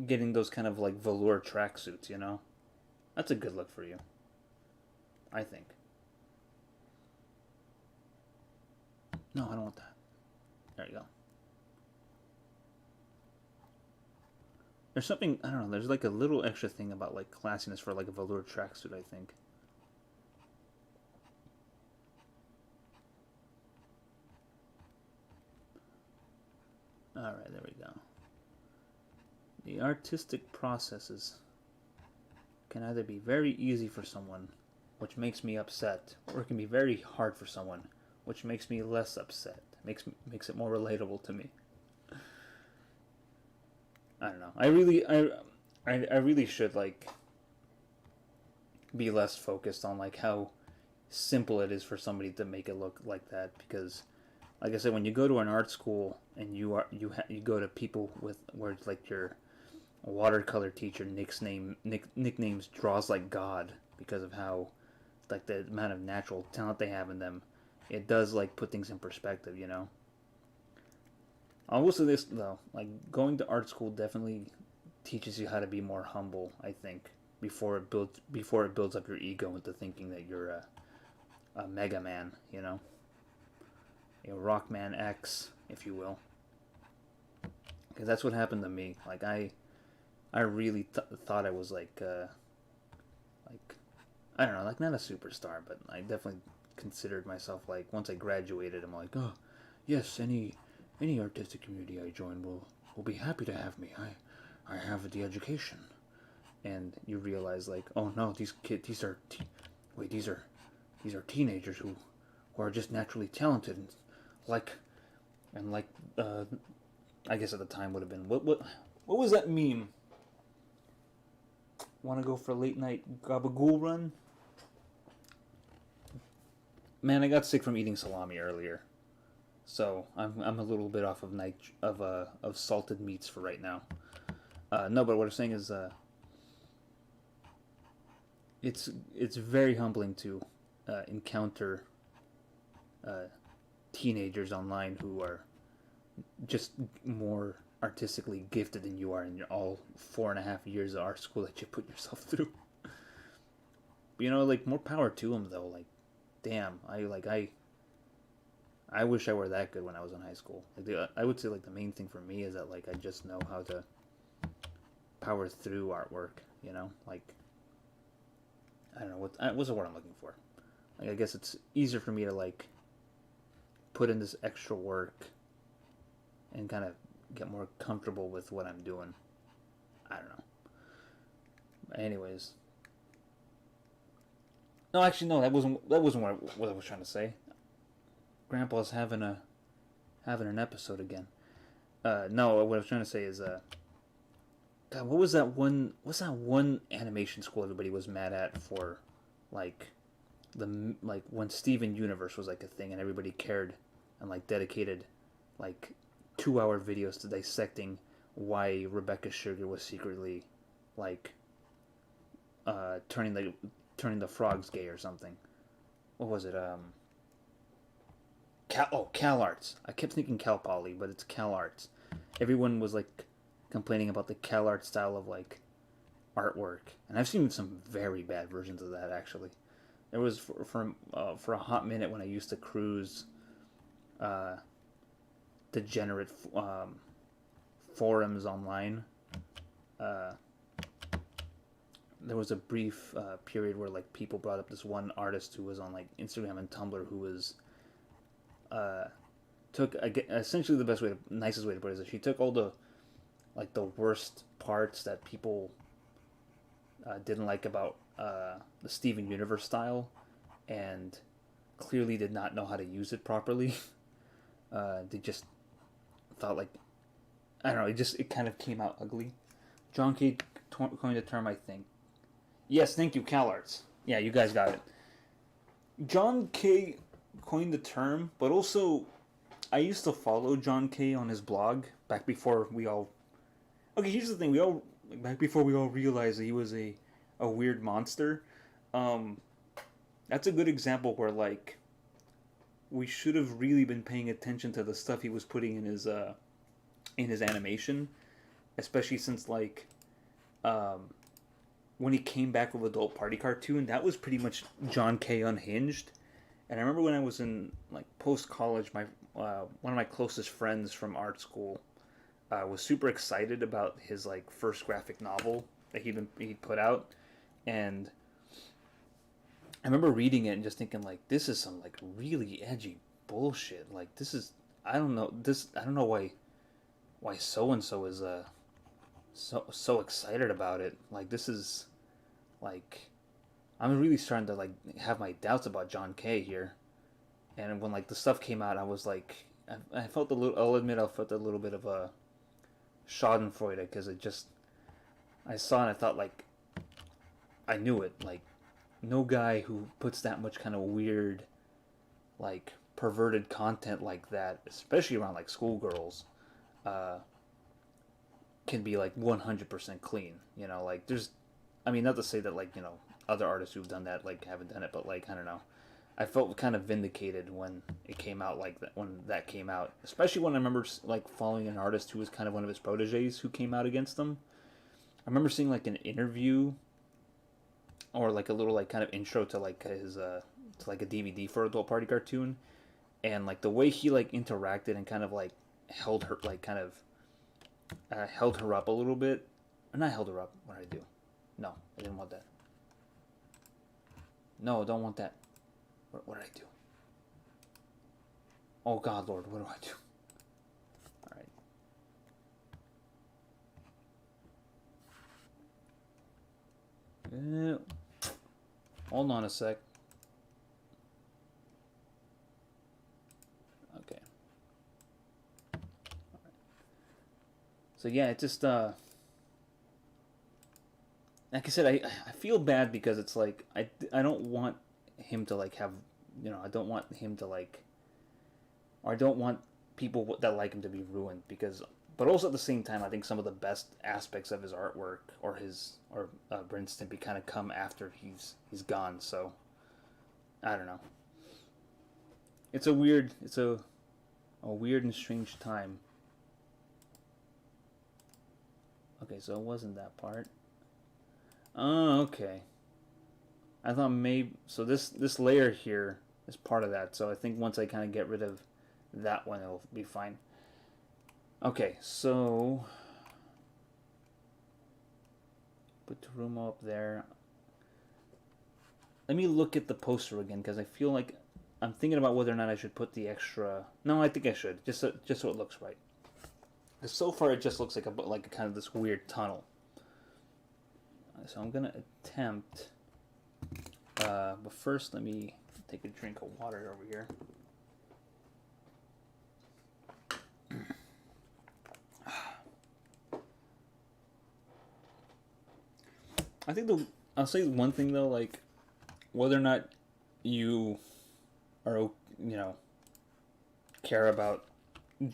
getting those kind of like velour tracksuits, you know? That's a good look for you, I think. No, I don't want that. There you go. There's something, I don't know, there's like a little extra thing about like classiness for like a velour tracksuit, I think. Alright, there we go. The artistic processes can either be very easy for someone, which makes me upset, or it can be very hard for someone, which makes me less upset. Makes it more relatable to me. I don't know. I really should like be less focused on like how simple it is for somebody to make it look like that, because like I said, when you go to an art school and you go to people with where it's like your watercolor teacher nicknames draws like God because of how like the amount of natural talent they have in them. It does like put things in perspective, you know. I will say this though, like going to art school definitely teaches you how to be more humble. I think before it builds up your ego into thinking that you're a Mega Man, you know, a Rockman X, if you will. Because that's what happened to me. Like I really thought I was like I don't know, like not a superstar, but I definitely considered myself like once I graduated, I'm like, oh yes, any artistic community I join will be happy to have me. I have the education, and you realize like, oh no, these are teenagers who are just naturally talented, and like and like I guess at the time would have been what was that meme? Want to go for a late night gabagool run? Man, I got sick from eating salami earlier, so I'm a little bit off of of salted meats for right now. No, but what I'm saying is, it's very humbling to encounter uh, teenagers online who are just more artistically gifted than you are in your all 4.5 years of art school that you put yourself through. You know, like more power to them though. Like, damn, I wish I were that good when I was in high school. Like, I would say like the main thing for me is that like I just know how to power through artwork. You know, like I don't know what's the word I'm looking for. Like I guess it's easier for me to like put in this extra work and kind of get more comfortable with what I'm doing. I don't know. Anyways, no, actually, no. That wasn't what I was trying to say. Grandpa's having an episode again. No, what I was trying to say is, God, what was that one? What's that one animation school everybody was mad at for, like, like when Steven Universe was like a thing and everybody cared, and like dedicated, like, 2-hour videos to dissecting why Rebecca Sugar was secretly, like, turning the frogs gay or something. What was it? Cal Arts. I kept thinking Cal Poly, but it's Cal Arts. Everyone was like complaining about the Cal Art style of like artwork, and I've seen some very bad versions of that actually. There was for a hot minute when I used to cruise uh, degenerate forums online. Uh, there was a brief period where like people brought up this one artist who was on like Instagram and Tumblr who was uh, took essentially the nicest way to put it is that she took all the like the worst parts that people didn't like about the Steven Universe style, and clearly did not know how to use it properly. They just thought like I don't know. It kind of came out ugly. John K. coined the term, I think. Yes, thank you, CalArts. Yeah, you guys got it. John K. coined the term, but also I used to follow John K. on his blog back before we all. Okay, here's the thing: back before we all realized that he was a weird monster. Um, that's a good example where like we should have really been paying attention to the stuff he was putting in his animation, especially since like um, when he came back with Adult Party Cartoon, that was pretty much John K. unhinged. And I remember when I was in like post college, my one of my closest friends from art school was super excited about his like first graphic novel that he put out, and I remember reading it and just thinking like this is some like really edgy bullshit. Like this is I don't know why why so and so is so excited about it. Like this is like I'm really starting to like have my doubts about John Kay here. And when like the stuff came out, I was like, I felt a little. I'll admit, I felt a little bit of a Schadenfreude because it just I saw and I thought like I knew it. Like no guy who puts that much kind of weird, like perverted content like that, especially around like schoolgirls, uh, can be like 100% clean. You know, like there's, I mean, not to say that like other artists who've done that like haven't done it, but like I don't know. I felt kind of vindicated when it came out like that when that came out, especially when I remember like following an artist who was kind of one of his proteges who came out against them. I remember seeing like an interview or like a little like kind of intro to like his to like a DVD for Adult Party Cartoon, and like the way he like interacted and kind of like held her like kind of held her up a little bit. Or not held her up. What did I do? No, I didn't want that. No, I don't want that. What did I do? Oh God, Lord, what do I do? All right. Hold on a sec. Okay. So yeah, it just like I said, I feel bad because it's like I don't want him to like have I don't want him to like or I don't want people that like him to be ruined because but also at the same time I think some of the best aspects of his artwork or his or Bryn Stimpy kind of come after he's gone, so I don't know. It's a weird and strange time. Okay, so it wasn't that part. Oh, okay. I thought maybe so. This layer here is part of that. So I think once I kind of get rid of that one, it'll be fine. Okay, so put Terumo up there. Let me look at the poster again because I feel like I'm thinking about whether or not I should put the extra. No, I think I should just so it looks right. So far, it just looks like a kind of this weird tunnel. So I'm gonna attempt. But first, let me take a drink of water over here. I think I'll say one thing though, like whether or not you are care about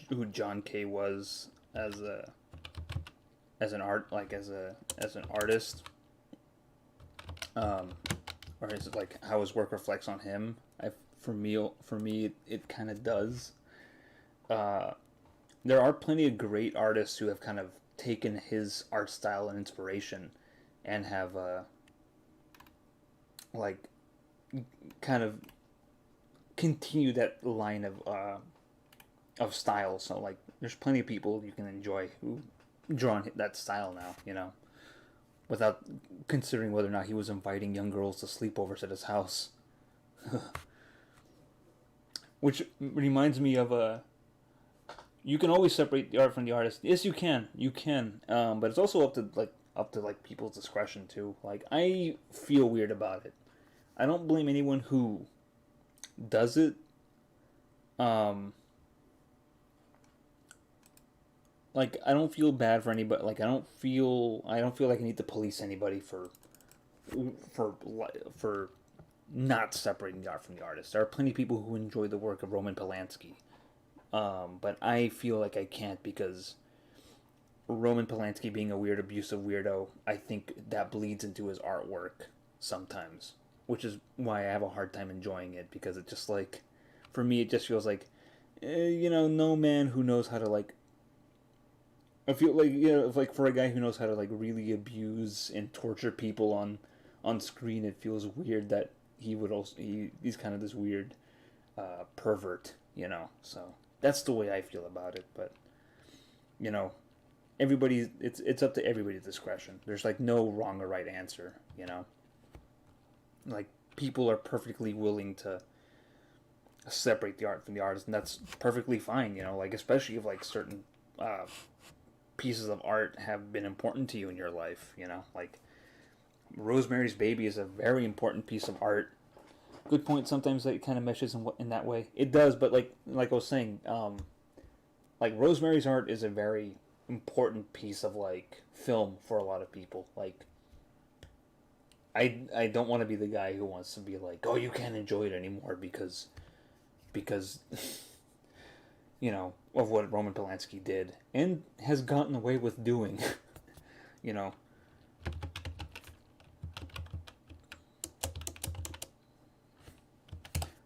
who John Kay was as an art like as an artist, um, or is it like how his work reflects on him? For me, it kind of does. Uh, there are plenty of great artists who have kind of taken his art style and inspiration, and have like kind of continued that line of style. So like, there's plenty of people you can enjoy who draw that style now. Without considering whether or not he was inviting young girls to sleepovers at his house. Which reminds me of a. You can always separate the art from the artist. Yes, you can. You can. But it's also up to like people's discretion too. Like I feel weird about it. I don't blame anyone who does it. Um, like I don't feel bad for anybody. Like I don't feel like I need to police anybody for for not separating the art from the artist. There are plenty of people who enjoy the work of Roman Polanski, but I feel like I can't because Roman Polanski being a weird, abusive weirdo, I think that bleeds into his artwork sometimes, which is why I have a hard time enjoying it because it just like, for me, it just feels like, no man who knows how to like. I feel like like for a guy who knows how to like really abuse and torture people on screen, it feels weird that he would also he's kind of this weird pervert, So that's the way I feel about it. But you know, it's up to everybody's discretion. There's like no wrong or right answer. Like people are perfectly willing to separate the art from the artist, and that's perfectly fine. Like especially if like certain pieces of art have been important to you in your life. You know, like Rosemary's Baby is a very important piece of art. Good point. Sometimes it kind of meshes in that way. It does, but like I was saying, like Rosemary's art is a very important piece of like film for a lot of people. Like I don't want to be the guy who wants to be like, oh, you can't enjoy it anymore because you know of what Roman Polanski did and has gotten away with doing. you know,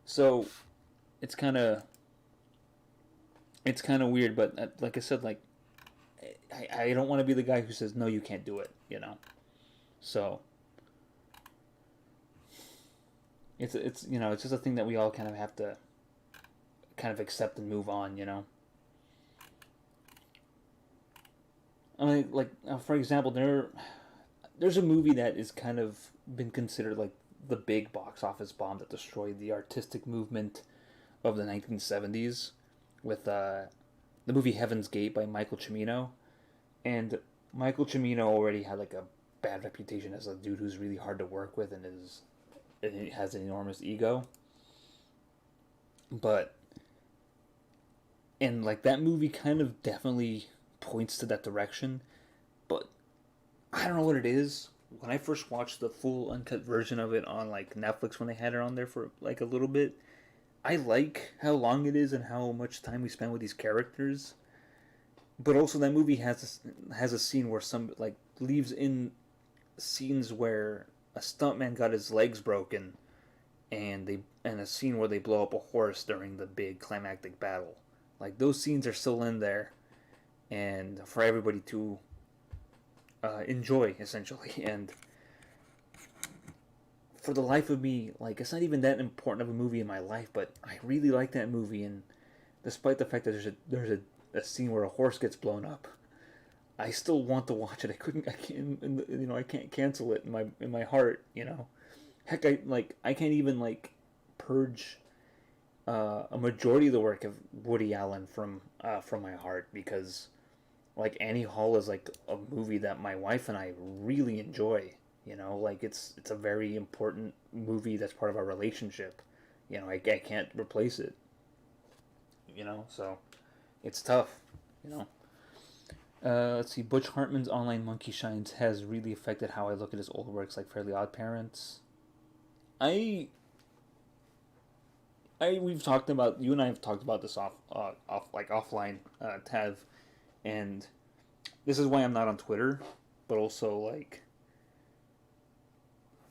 so it's kind of weird, but like I said, like I don't want to be the guy who says no, you can't do it. You know, so it's you know it's just a thing that we all kind of have to kind of accept and move on. You know, I mean, like for example, there's a movie that is kind of been considered like the big box office bomb that destroyed the artistic movement of the 1970s with the movie Heaven's Gate by Michael Cimino. And Michael Cimino already had like a bad reputation as a dude who's really hard to work with and he has an enormous ego. But and like that movie kind of definitely points to that direction, but I don't know what it is. When I first watched the full uncut version of it on like Netflix when they had it on there for like a little bit, I like how long it is and how much time we spend with these characters. But also that movie has a scene where some like leaves in scenes where a stuntman got his legs broken and a scene where they blow up a horse during the big climactic battle. Like those scenes are still in there and for everybody to enjoy essentially. And for the life of me, like it's not even that important of a movie in my life, but I really like that movie. And despite the fact that there's a scene where a horse gets blown up, I still want to watch it. I can't, you know, I can't cancel it in my heart. You know, heck, I can't even like purge a majority of the work of Woody Allen from my heart because like Annie Hall is like a movie that my wife and I really enjoy. You know, like it's a very important movie that's part of our relationship. You know, I can't replace it. You know, so it's tough. You know. Let's see. Butch Hartman's online monkey shines has really affected how I look at his old works, like Fairly Odd Parents. I, we've talked about you and I have talked about this offline, Tav, and this is why I'm not on Twitter, but also like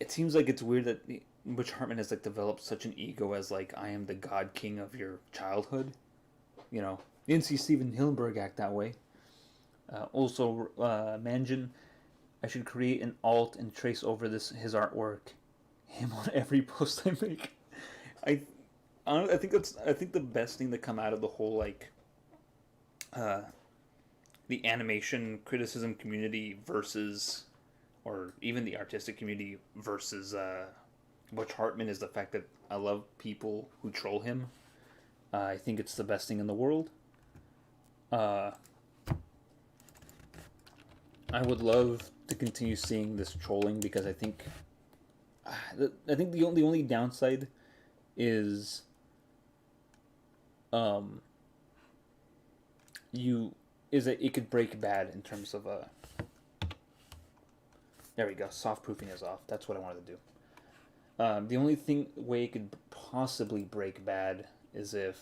it seems like it's weird that Butch Hartman has like developed such an ego as like I am the God King of your childhood. You know, you didn't see Steven Hillenburg act that way. Also, Manjin, I should create an alt and trace over his artwork, him on every post I make. I I think the best thing to come out of the whole like uh, the animation criticism community versus or even the artistic community versus Butch Hartman is the fact that I love people who troll him. I think it's the best thing in the world. Uh, I would love to continue seeing this trolling because I think the only downside is um you is that it could break bad in terms of there we go, soft proofing is off. That's what I wanted to do. The only way it could possibly break bad is if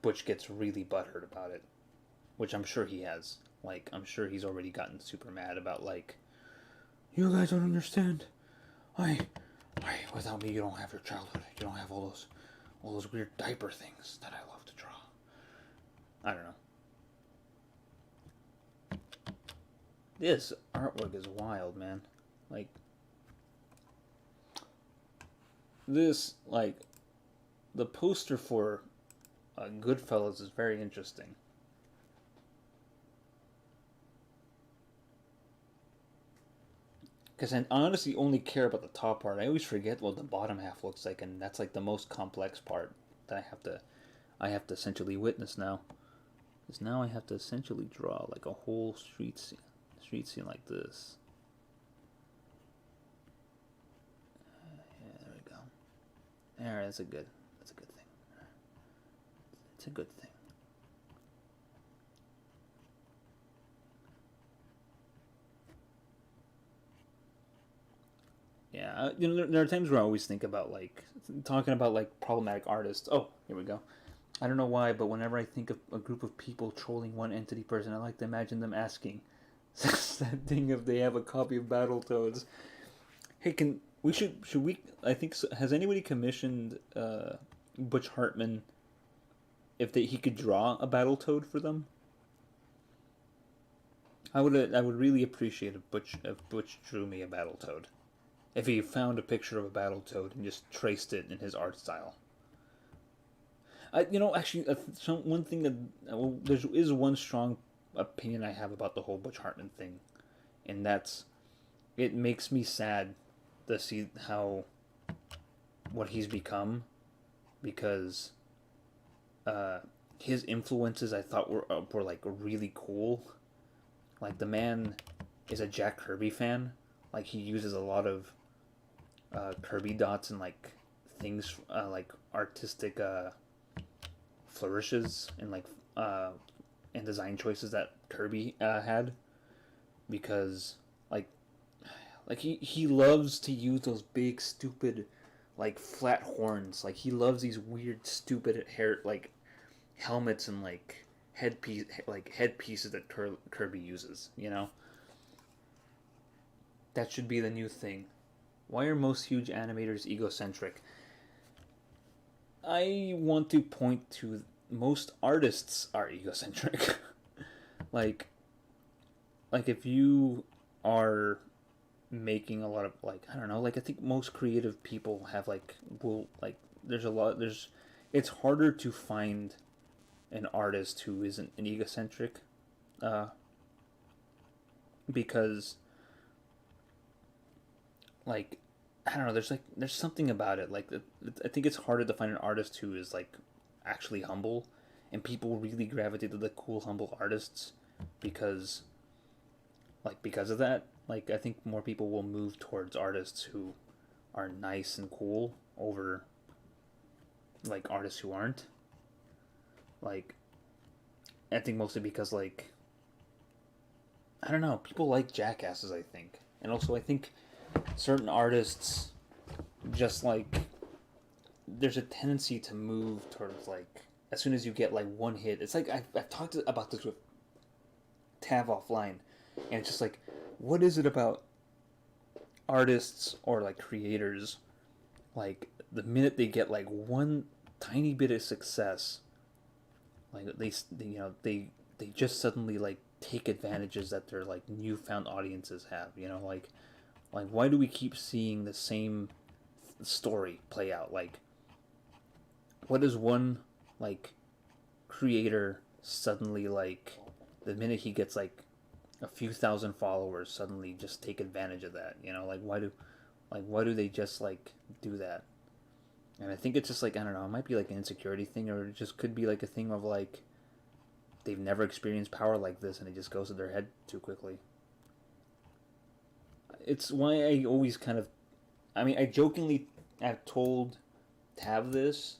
Butch gets really butthurt about it, which I'm sure he has. Like I'm sure he's already gotten super mad about like you guys don't understand. I without me you don't have your childhood. You don't have all those weird diaper things that I love to draw. I don't know. This artwork is wild, man. Like this, like the poster for Goodfellas is very interesting. Because I honestly only care about the top part. I always forget what the bottom half looks like, and that's like the most complex part that I have to essentially witness now. Is now I have to essentially draw like a whole street scene like this. Yeah, there we go. There, that's a good thing. It's a good thing. Yeah, there are times where I always think about like talking about like problematic artists. Oh, here we go. I don't know why, but whenever I think of a group of people trolling one entity person, I like to imagine them asking that thing if they have a copy of Battletoads. Hey, should we? I think has anybody commissioned Butch Hartman if he could draw a Battletoad for them? I would really appreciate if Butch drew me a Battletoad. If he found a picture of a Battletoad and just traced it in his art style. Actually, one thing that there is one strong opinion I have about the whole Butch Hartman thing, and that's it makes me sad to see what he's become, because his influences I thought were like really cool. Like the man is a Jack Kirby fan. Like he uses a lot of Kirby dots and like things like artistic flourishes and like and design choices that Kirby had, because like he loves to use those big stupid like flat horns. Like he loves these weird stupid hair like helmets and like headpieces that Kirby uses. That should be the new thing. Why are most huge animators egocentric? I want to point to most artists are egocentric. like if you are making a lot of like I don't know, like I think most creative people have like will like there's it's harder to find an artist who isn't an egocentric uh because like I don't know, there's something about it. Like I think it's harder to find an artist who is like actually humble, and people really gravitate to the cool humble artists because because of that. Like I think more people will move towards artists who are nice and cool over like artists who aren't. Like I think mostly because like I don't know, people like jackasses, I think. And also I think certain artists just like there's a tendency to move towards like as soon as you get like one hit, it's like I've talked about this with Tav offline, and it's just like what is it about artists or like creators, like the minute they get like one tiny bit of success, like they just suddenly like take advantages that their like newfound audiences have, like why do we keep seeing the same story play out? Like what is one like creator suddenly like the minute he gets like a few thousand followers suddenly just take advantage of that? Like why do they just like do that? And I think it's just like I don't know, it might be like an insecurity thing, or it just could be like a thing of like they've never experienced power like this and it just goes to their head too quickly. It's why I always kind of I jokingly have told Tav this,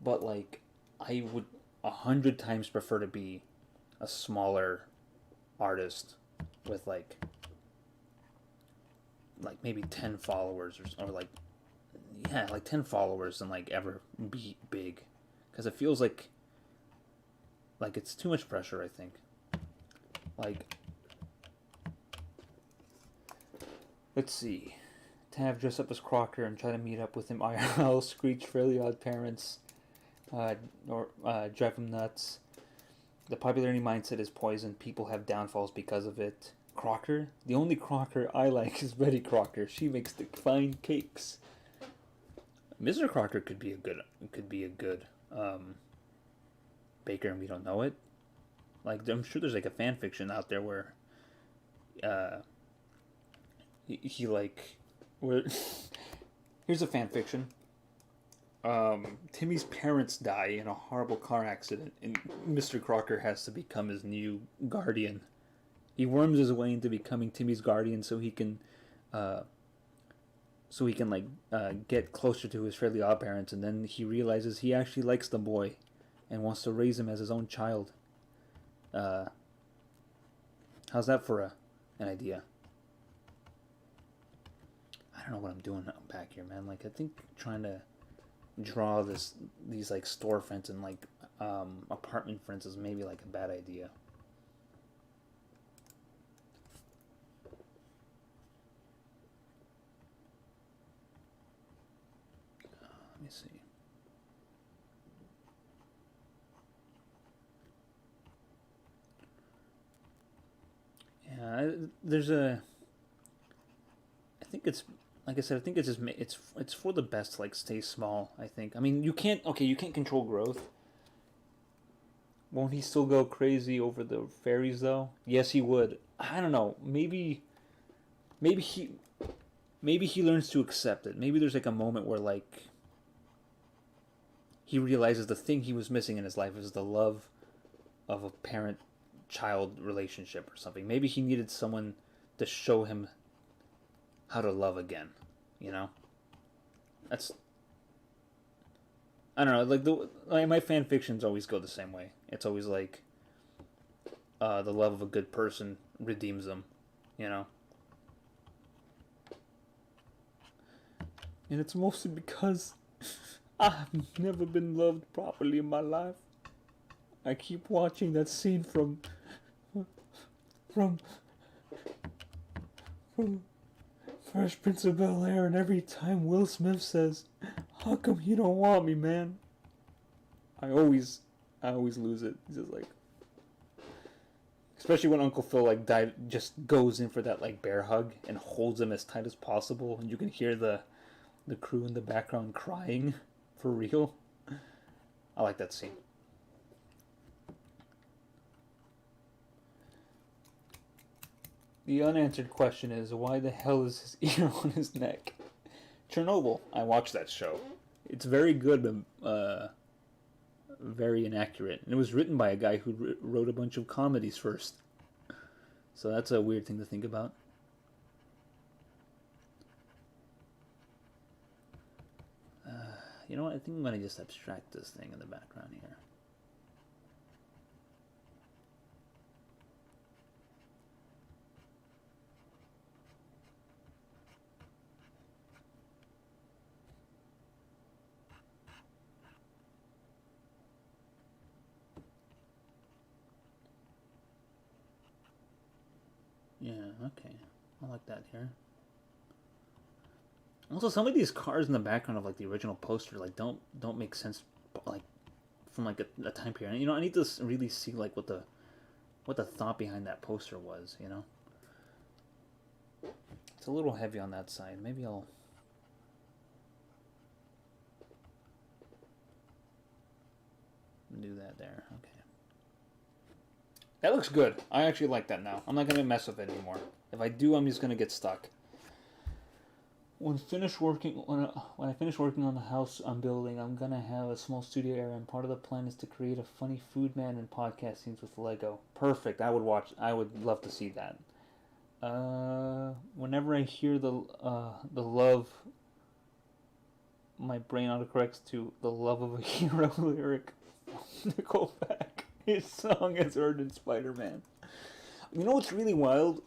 but like I would 100 times prefer to be a smaller artist with like maybe 10 followers or like yeah, like 10 followers than like ever be big, because it feels like it's too much pressure, I think. Like let's see, Tav dress up as Crocker and try to meet up with him IRL, screech Fairly Odd Parents, or drive him nuts. The popularity mindset is poison. People have downfalls because of it. Crocker? The only Crocker I like is Betty Crocker. She makes the fine cakes. Mr. Crocker could be a good baker, and we don't know it. Like I'm sure there's like a fan fiction out there where uh, he like where here's a fan fiction. Timmy's parents die in a horrible car accident, and Mr. Crocker has to become his new guardian. He worms his way into becoming Timmy's guardian uh, so he can get closer to his Fairly Odd parents, and then he realizes he actually likes the boy, and wants to raise him as his own child. Uh, how's that for an idea? I don't know what I'm doing back here, man. Like I think trying to draw these like storefronts and like apartment fronts is maybe like a bad idea. Let me see. Yeah, there's a. I think it's like I said. I think it's just it's for the best to like stay small. I think. I mean, you can't control growth. Won't he still go crazy over the fairies though? Yes, he would. I don't know. Maybe he maybe he learns to accept it. Maybe there's like a moment where like he realizes the thing he was missing in his life is the love of a parent child relationship or something. Maybe he needed someone to show him how to love again. You know, that's I don't know. My fan fictions always go the same way. It's always like the love of a good person redeems them. You know, and it's mostly because I've never been loved properly in my life. I keep watching that scene from from Fresh Prince of Bel Air, and every time Will Smith says, "How come you don't want me, man?" I always, I always lose it. It's just like, especially when Uncle Phil like just goes in for that like bear hug and holds him as tight as possible, and you can hear the crew in the background crying for real. I like that scene. The unanswered question is, why the hell is his ear on his neck? Chernobyl. I watched that show. It's very good, but very inaccurate. And it was written by a guy who wrote a bunch of comedies first. So that's a weird thing to think about. You know what? I think I'm going to just abstract this thing in the background here. Yeah, okay. I like that here. Also, some of these cars in the background of like the original poster like don't make sense like from like a time period. You know, I need to really see like what the thought behind that poster was. You know, it's a little heavy on that side. Maybe I'll do that there. Okay. That looks good. I actually like that now. I'm not gonna mess with it anymore. If I do, I'm just gonna get stuck. When I finish working on the house I'm building, I'm gonna have a small studio area, and part of the plan is to create a funny food man and podcast scenes with Lego. Perfect. I would watch. I would love to see that. Whenever I hear the love, my brain autocorrects to the love of a hero lyric. Nickelback. His song is heard in Spider-Man. You know what's really wild?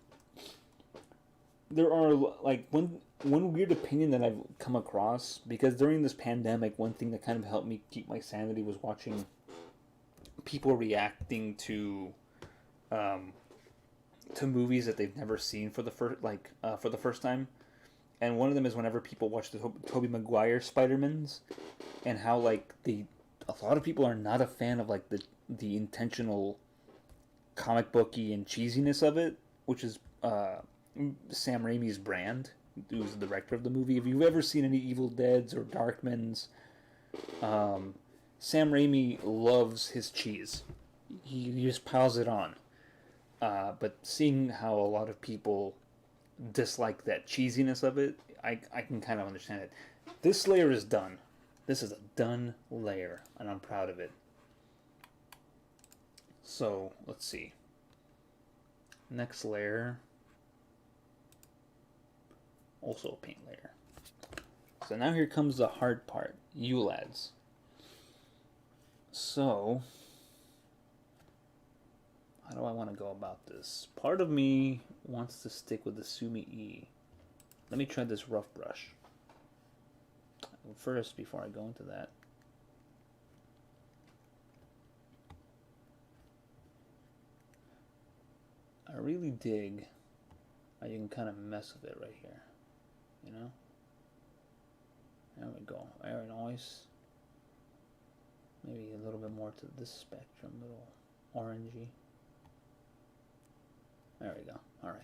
There are like one weird opinion that I've come across, because during this pandemic, one thing that kind of helped me keep my sanity was watching people reacting um, to movies that they've never seen for the first time. And one of them is whenever people watch the Tobey Maguire Spider-Mans, and how like a lot of people are not a fan of like the intentional comic booky and cheesiness of it, which is Sam Raimi's brand, who's the director of the movie. If you've ever seen any Evil Deads or Darkmans, Sam Raimi loves his cheese. He just piles it on. But seeing how a lot of people dislike that cheesiness of it, I can kind of understand it. This layer is done. This is a done layer, and I'm proud of it. So, let's see. Next layer. Also a paint layer. So now here comes the hard part. ULADs. So, how do I want to go about this? Part of me wants to stick with the Sumi E. Let me try this rough brush. First, before I go into that, I really dig how you can kind of mess with it right here. You know? There we go. Very nice. Maybe a little bit more to this spectrum, a little orangey. There we go. Alright.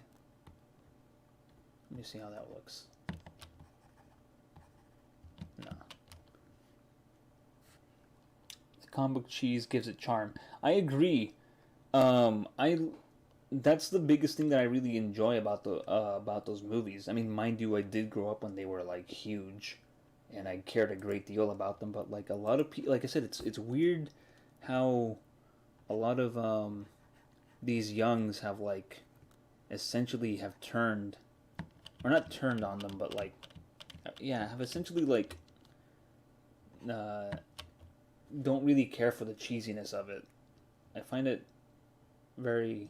Let me see how that looks. No. The comic book cheese gives it charm. I agree. That's the biggest thing that I really enjoy about about those movies. I mean, mind you, I did grow up when they were like huge, and I cared a great deal about them. But like a lot of people, like I said, it's weird how a lot of these youngs have like essentially have turned, or not turned on them, but like yeah, have essentially like don't really care for the cheesiness of it. I find it very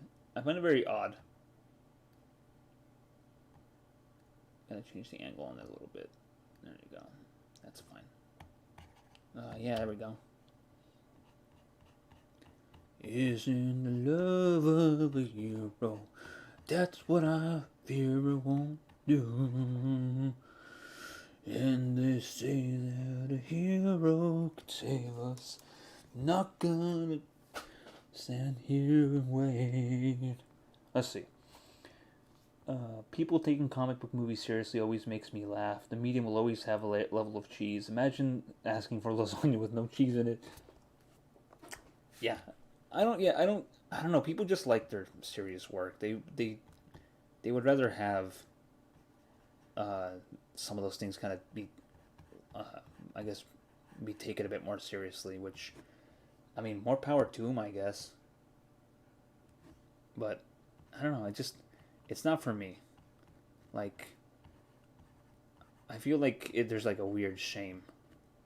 odd. Gonna change the angle on it a little bit. There you go. That's fine. Yeah, there we go. Isn't the love of a hero? That's what I fear it won't do. And they say that a hero could save us. Not gonna stand here and wait. Let's see. People taking comic book movies seriously always makes me laugh. The medium will always have a level of cheese. Imagine asking for lasagna with no cheese in it. Yeah, I don't. Yeah, I don't know. People just like their serious work. They would rather have some of those things kind of be, I guess, be taken a bit more seriously. Which, I mean, more power to them, I guess. But I don't know. It's not for me. Like, I feel like there's like a weird shame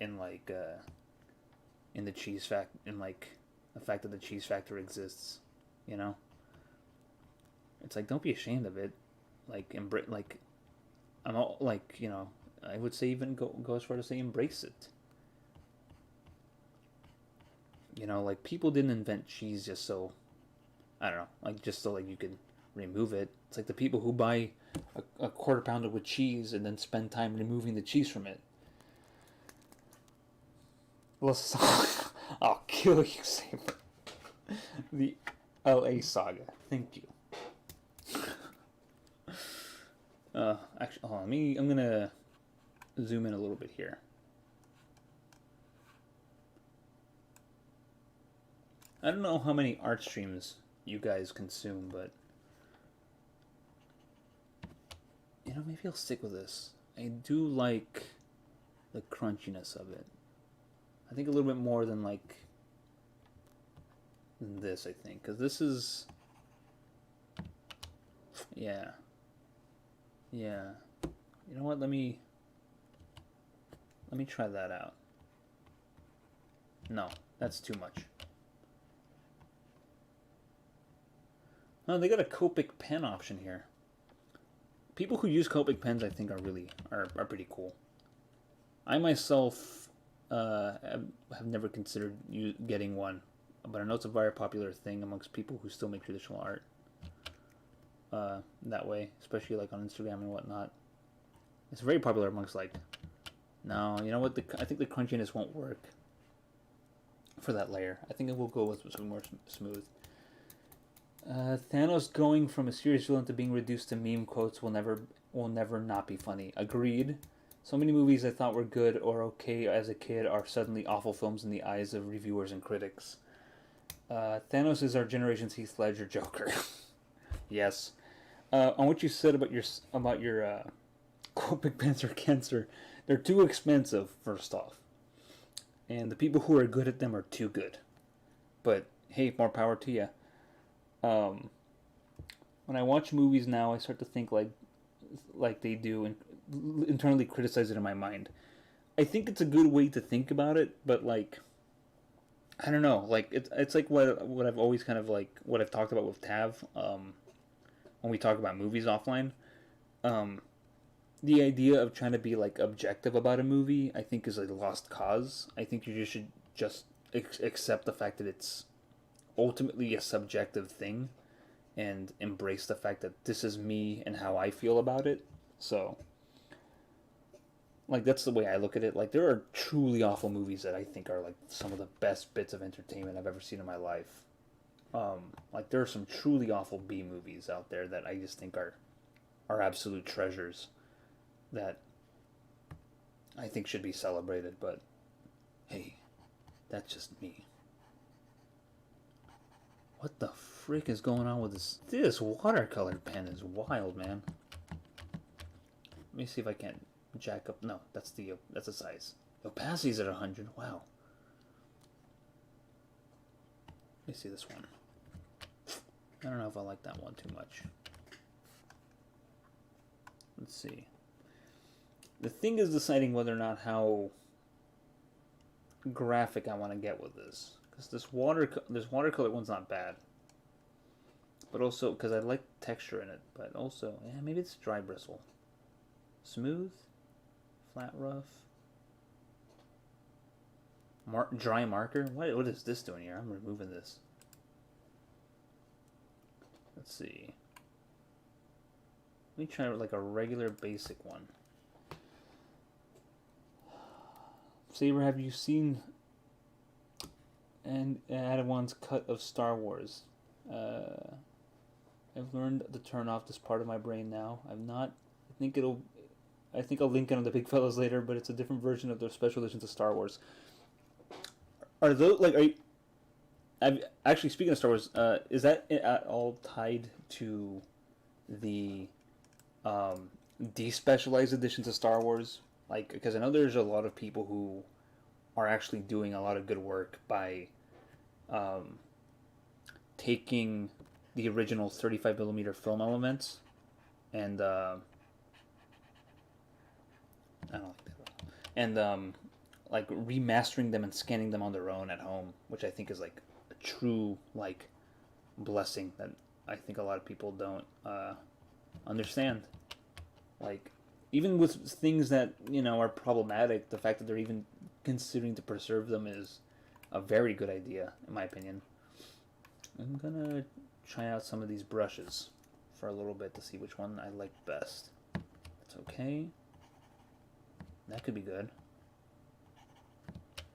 in like in the cheese fact in like the fact that the cheese factor exists. You know, it's like don't be ashamed of it. Like like I'm all like I would say even go as far to say embrace it. Like people didn't invent cheese just so I don't know, like just so like you could remove it. It's like the people who buy a quarter pounder with cheese and then spend time removing the cheese from it. I'll kill you, Saber. The LA Saga. Thank you. Actually, hold on. I'm gonna zoom in a little bit here. I don't know how many art streams you guys consume, but maybe I'll stick with this. I do like the crunchiness of it. I think a little bit more than like this. I think because this is, yeah. You know what? Let me try that out. No, that's too much. Oh, they got a Copic pen option here. People who use Copic pens, I think, are pretty cool. I myself have never considered getting one, but I know it's a very popular thing amongst people who still make traditional art that way, especially like on Instagram and whatnot. It's very popular amongst like. No, you know what? I think the crunchiness won't work for that layer. I think it will go with something more smooth. Thanos going from a serious villain to being reduced to meme quotes will never not be funny. Agreed. So many movies I thought were good or okay as a kid are suddenly awful films in the eyes of reviewers and critics. Thanos is our generation's Heath Ledger Joker. Yes. On what you said about your Copic pens or cancer, they're too expensive. First off, and the people who are good at them are too good. But hey, more power to you. Um, when I watch movies now, I start to think like they do and internally criticize it in my mind. I think it's a good way to think about it, but like I don't know, like it's like what I've always kind of like what I've talked about with Tav when we talk about movies offline. Um, the idea of trying to be like objective about a movie, I think, is a lost cause. I think you just should just accept the fact that it's ultimately a subjective thing and embrace the fact that this is me and how I feel about it. So, like that's the way I look at it. Like there are truly awful movies that I think are like some of the best bits of entertainment I've ever seen in my life. Like there are some truly awful B movies out there that I just think are absolute treasures that I think should be celebrated. But hey, that's just me. What the frick is going on with this? This watercolor pen is wild, man. Let me see if I can jack up. No, that's the size. Opacity's at 100. Wow. Let me see this one. I don't know if I like that one too much. Let's see. The thing is deciding whether or not how graphic I want to get with this, because this watercolor one's not bad, but also because I like texture in it, but also yeah, maybe it's dry bristle, smooth, flat rough, dry marker. What is this doing here? I'm removing this. Let's see. Let me try like a regular basic one. Saber, have you seen Adawan's cut of Star Wars? I've learned to turn off this part of my brain now. I've not. I think I'll link it on the big fellas later, but it's a different version of the special editions of Star Wars. Are those like? Are you? Actually, speaking of Star Wars, is that at all tied to the despecialized editions of Star Wars? Like, because I know there's a lot of people who are actually doing a lot of good work by taking the original 35 millimeter film elements and I don't like that, and like remastering them and scanning them on their own at home, which I think is like a true like blessing that I think a lot of people don't understand. Like even with things that are problematic, the fact that they're even considering to preserve them is a very good idea, in my opinion. I'm gonna try out some of these brushes for a little bit to see which one I like best. It's okay. That could be good.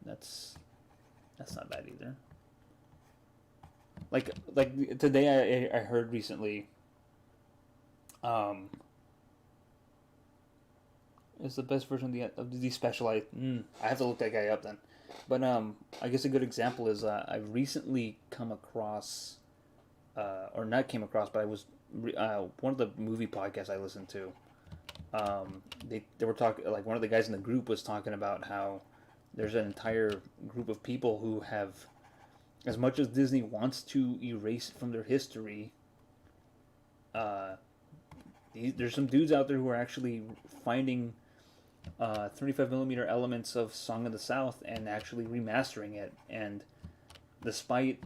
That's not bad either. Like today I heard recently. Is the best version of the specialized. I have to look that guy up then. But I guess a good example is I've recently come across, or not came across, but I was one of the movie podcasts I listened to. They were talking, like one of the guys in the group was talking about how there's an entire group of people who have, as much as Disney wants to erase it from their history, there's some dudes out there who are actually finding 35 millimeter elements of Song of the South and actually remastering it. And despite,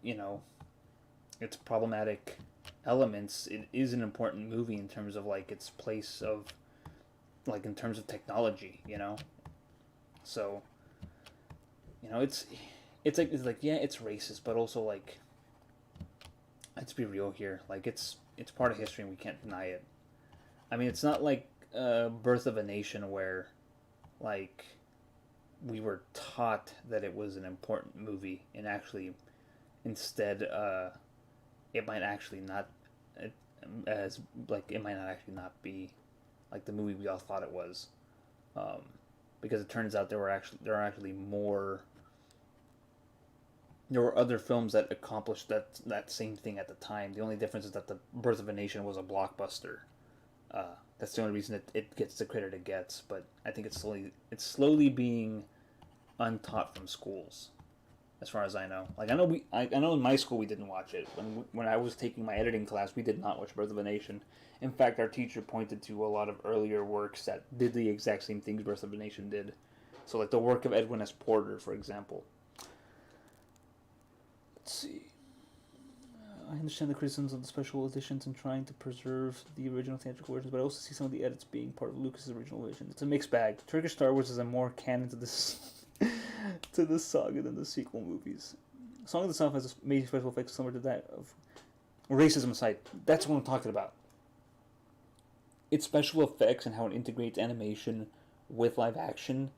its problematic elements, it is an important movie in terms of like its place of, like in terms of technology, So, it's like yeah, it's racist, but also like, let's be real here. Like it's part of history and we can't deny it. I mean, it's not like Birth of a Nation where, like, we were taught that it was an important movie and actually, instead, it might actually not, as like it might not actually not be like the movie we all thought it was, because it turns out there are actually more. There were other films that accomplished that same thing at the time. The only difference is that the Birth of a Nation was a blockbuster. That's the only reason it gets the credit it gets. But I think it's slowly being untaught from schools, as far as I know. Like I know in my school we didn't watch it. When I was taking my editing class, we did not watch Birth of a Nation. In fact, our teacher pointed to a lot of earlier works that did the exact same things Birth of a Nation did. So, like the work of Edwin S. Porter, for example. Let's see. I understand the criticisms of the special editions and trying to preserve the original theatrical versions, but I also see some of the edits being part of Lucas's original vision. It's a mixed bag. Turkish Star Wars is a more canon to this to the saga than the sequel movies. Song of the South has amazing special effects similar to that of racism aside. That's what I'm talking about. Its special effects and how it integrates animation with live action,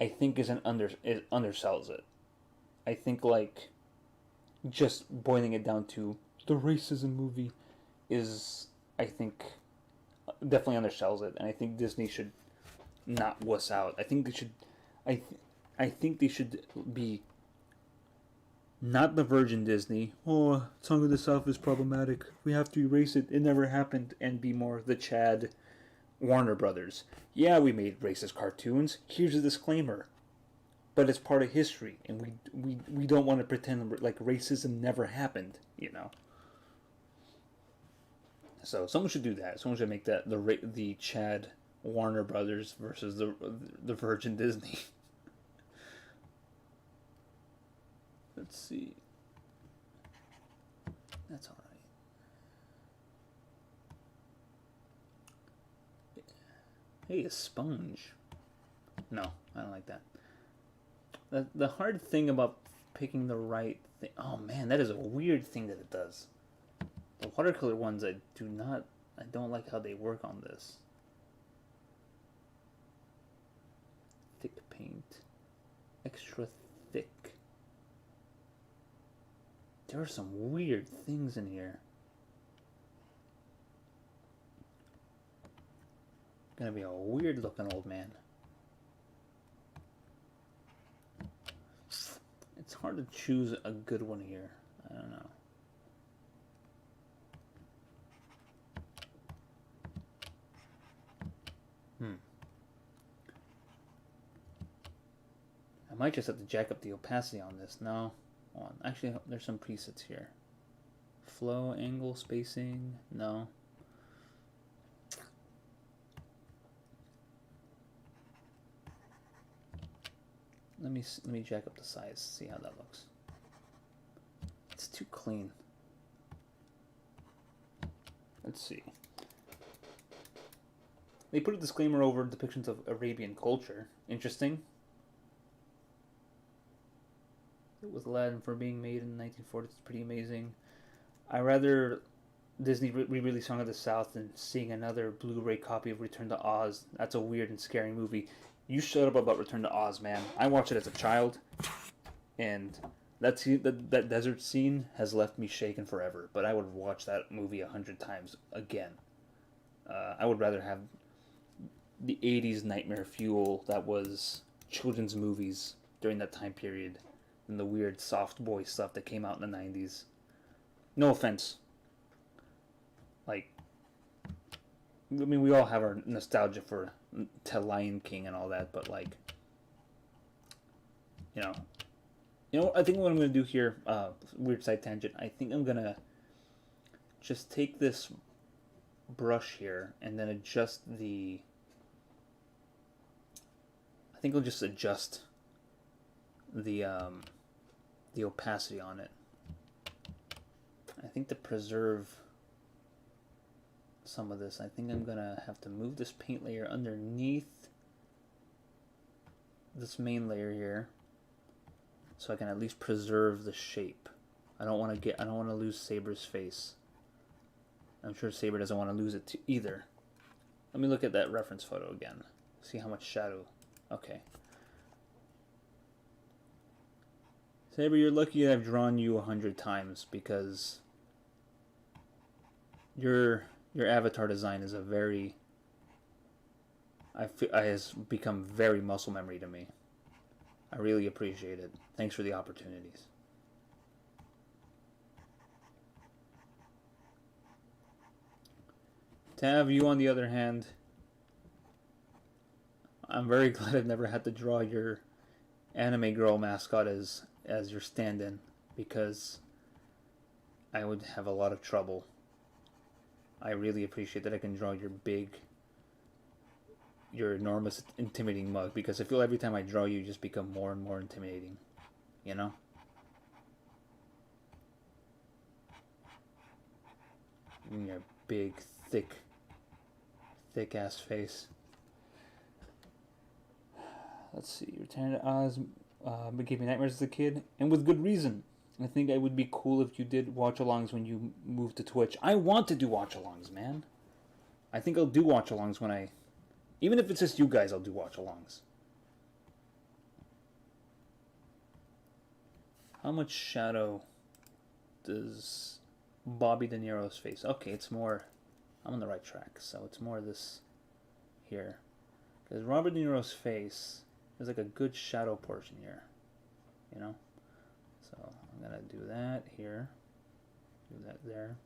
I think it undersells it. I think like just boiling it down to the racism movie is, I think, definitely undersells it, and I think Disney should not wuss out. I think they should, I think they should be not the Virgin Disney. Oh, Song of the South is problematic. We have to erase it. It never happened, and be more the Chad Warner Brothers. Yeah, we made racist cartoons. Here's a disclaimer. But it's part of history, and we don't want to pretend like racism never happened, you know. So someone should do that. Someone should make that the Chad Warner Brothers versus the Virgin Disney. Let's see. That's all right. Hey, a sponge. No, I don't like that. The hard thing about picking the right thing. Oh man, that is a weird thing that it does. The watercolor ones, I don't like how they work on this. Thick paint. Extra thick. There are some weird things in here. Gonna be a weird looking old man. It's hard to choose a good one here. I don't know. I might just have to jack up the opacity on this. No. Actually, there's some presets here. Flow, angle, spacing. No. Let me jack up the size, see how that looks. It's too clean. Let's see. They put a disclaimer over depictions of Arabian culture. Interesting. It was Aladdin for being made in the 1940s. It's pretty amazing. I rather Disney re-release Song of the South than seeing another Blu-ray copy of Return to Oz. That's a weird and scary movie. You shut up about Return to Oz, man. I watched it as a child, and that desert scene has left me shaken forever. But I would watch that movie 100 times again. I would rather have the 80s nightmare fuel that was children's movies during that time period than the weird soft boy stuff that came out in the 90s. No offense. Like, I mean, we all have our nostalgia for Lion King and all that, but like, you know, I think what I'm gonna do here, weird side tangent. I think I'm gonna just take this brush here and then adjust the. I think I'll just adjust the opacity on it. I think to preserve some of this, I think I'm gonna have to move this paint layer underneath this main layer here, so I can at least preserve the shape. I don't want to lose Saber's face. I'm sure Saber doesn't want to lose it either. Let me look at that reference photo again. See how much shadow. Okay. Saber, you're lucky I've drawn you 100 times, because your avatar design is has become very muscle memory to me. I really appreciate it. Thanks for the opportunities. Tav, you on the other hand, I'm very glad I've never had to draw your anime girl mascot as your stand-in, because I would have a lot of trouble. I really appreciate that I can draw your enormous, intimidating mug, because I feel every time I draw you, you just become more and more intimidating. You know? And your big, thick ass face. Let's see. Return to Oz gave me nightmares as a kid, and with good reason. I think it would be cool if you did watch-alongs when you move to Twitch. I want to do watch-alongs, man. I think I'll do watch-alongs when I... Even if it's just you guys, I'll do watch-alongs. How much shadow does Bobby De Niro's face? Okay, it's more... I'm on the right track, so it's more this here. Because Robert De Niro's face, there's like a good shadow portion here. You know? So I'm going to do that here. Do that there.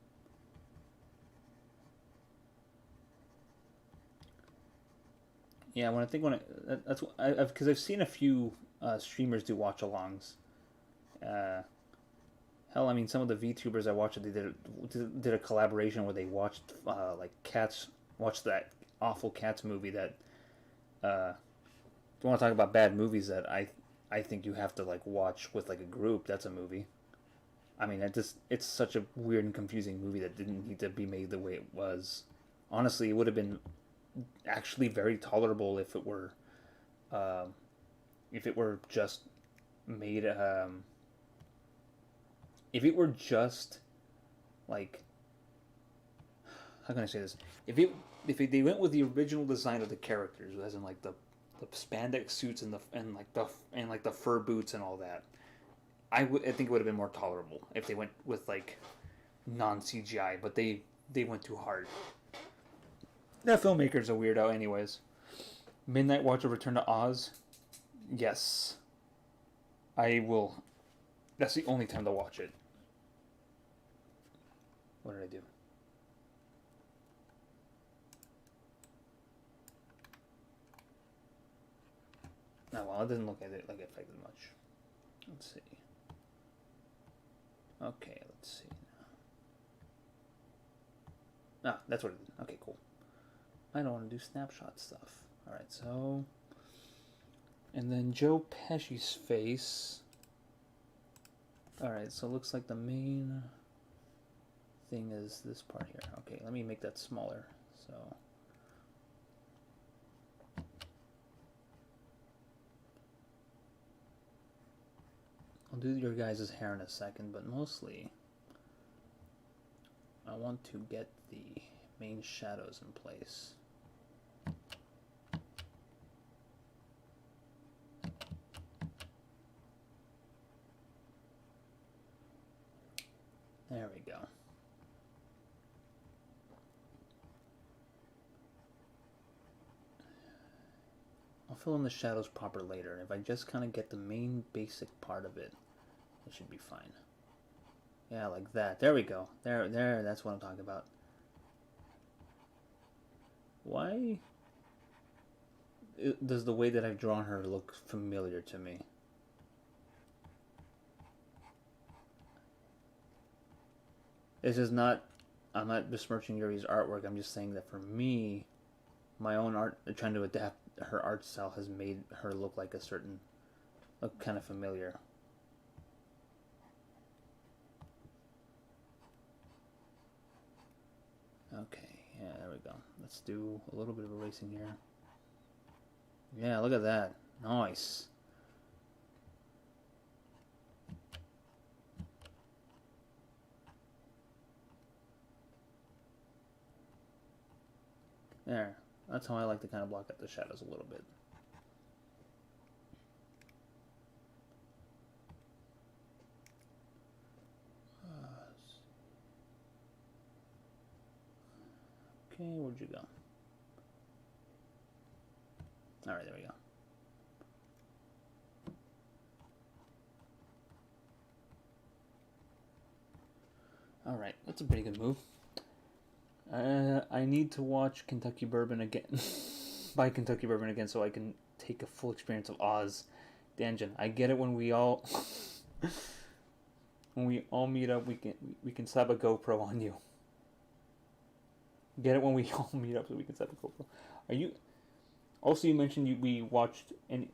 Yeah, that's because I've seen a few streamers do watch-alongs. Hell, I mean, some of the VTubers I watched, they did a collaboration where they watched watched that awful Cats movie that. If you want to talk about bad movies that I think you have to like watch with like a group, that's a movie. I mean, it's such a weird and confusing movie that didn't need to be made the way it was. Honestly, it would have been actually very tolerable if it were just made if it were just like, how can I say this? They went with the original design of the characters, as in like the spandex suits and the fur boots and all that, I think it would have been more tolerable if they went with like non CGI, but they went too hard. That filmmaker's a weirdo, anyways. Midnight Watch of Return to Oz. Yes, I will. That's the only time to watch it. What did I do? No, well, it doesn't look at it like it affected much. Let's see. Okay, let's see. Ah, that's what it is. Okay, cool. I don't want to do snapshot stuff. Alright, so... And then Joe Pesci's face. Alright, so it looks like the main thing is this part here. Okay, let me make that smaller. So... I'll do your guys' hair in a second, but mostly I want to get the main shadows in place. There we go. I'll fill in the shadows proper later. If I just kind of get the main basic part of it, it should be fine. Yeah, like that. There we go. There, that's what I'm talking about. Why does the way that I've drawn her look familiar to me? This is not... I'm not besmirching Yuri's artwork. I'm just saying that for me, my own art, trying to adapt her art style has made her look like a certain... look kind of familiar. Okay, yeah, there we go. Let's do a little bit of erasing here. Yeah, look at that. Nice. There. That's how I like to kind of block out the shadows a little bit. Okay, where'd you go? Alright, there we go. Alright, that's a pretty good move. I need to watch Kentucky Bourbon again. Buy Kentucky Bourbon again so I can take a full experience of Oz Danjin, I get it when we all when we all meet up, we can slap a GoPro on you. Get it when we all meet up so we can slap a GoPro. Are you? Also, you mentioned we watched any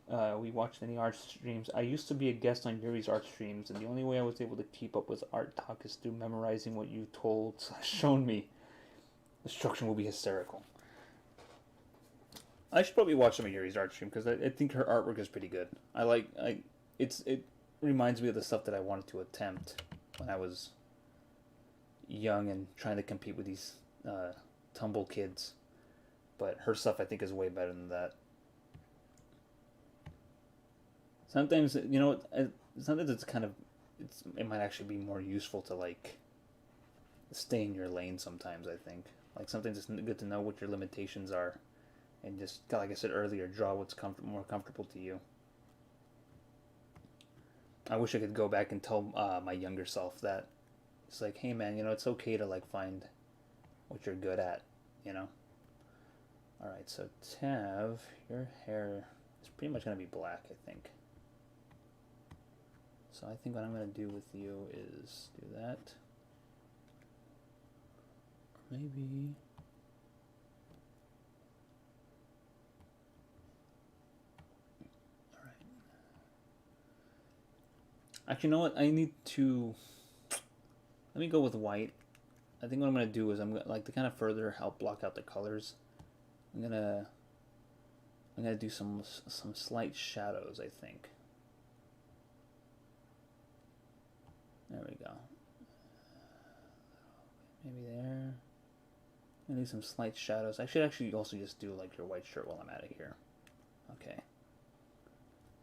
art streams. I used to be a guest on Yuri's art streams, and the only way I was able to keep up with art talk is through memorizing what you told / shown me. The structure will be hysterical. I should probably watch some of Yuri's art stream because I think her artwork is pretty good. It reminds me of the stuff that I wanted to attempt when I was young and trying to compete with these tumble kids. But her stuff I think is way better than that. Sometimes sometimes it might actually be more useful to like stay in your lane. Sometimes I think like sometimes it's good to know what your limitations are, and just like I said earlier, draw what's more comfortable to you. I wish I could go back and tell my younger self that it's like, hey man, it's okay to like find what you're good at, you know. All right, so Tav, your hair is pretty much gonna be black, I think. So I think what I'm gonna do with you is do that. Or maybe. All right. Actually, you know what? I need to. Let me go with white. I think what I'm gonna do is I'm gonna like to kind of further help block out the colors. I'm gonna do some slight shadows, I think. There we go. Maybe there. I'm gonna do some slight shadows. I should actually also just do like your white shirt while I'm out of here. Okay.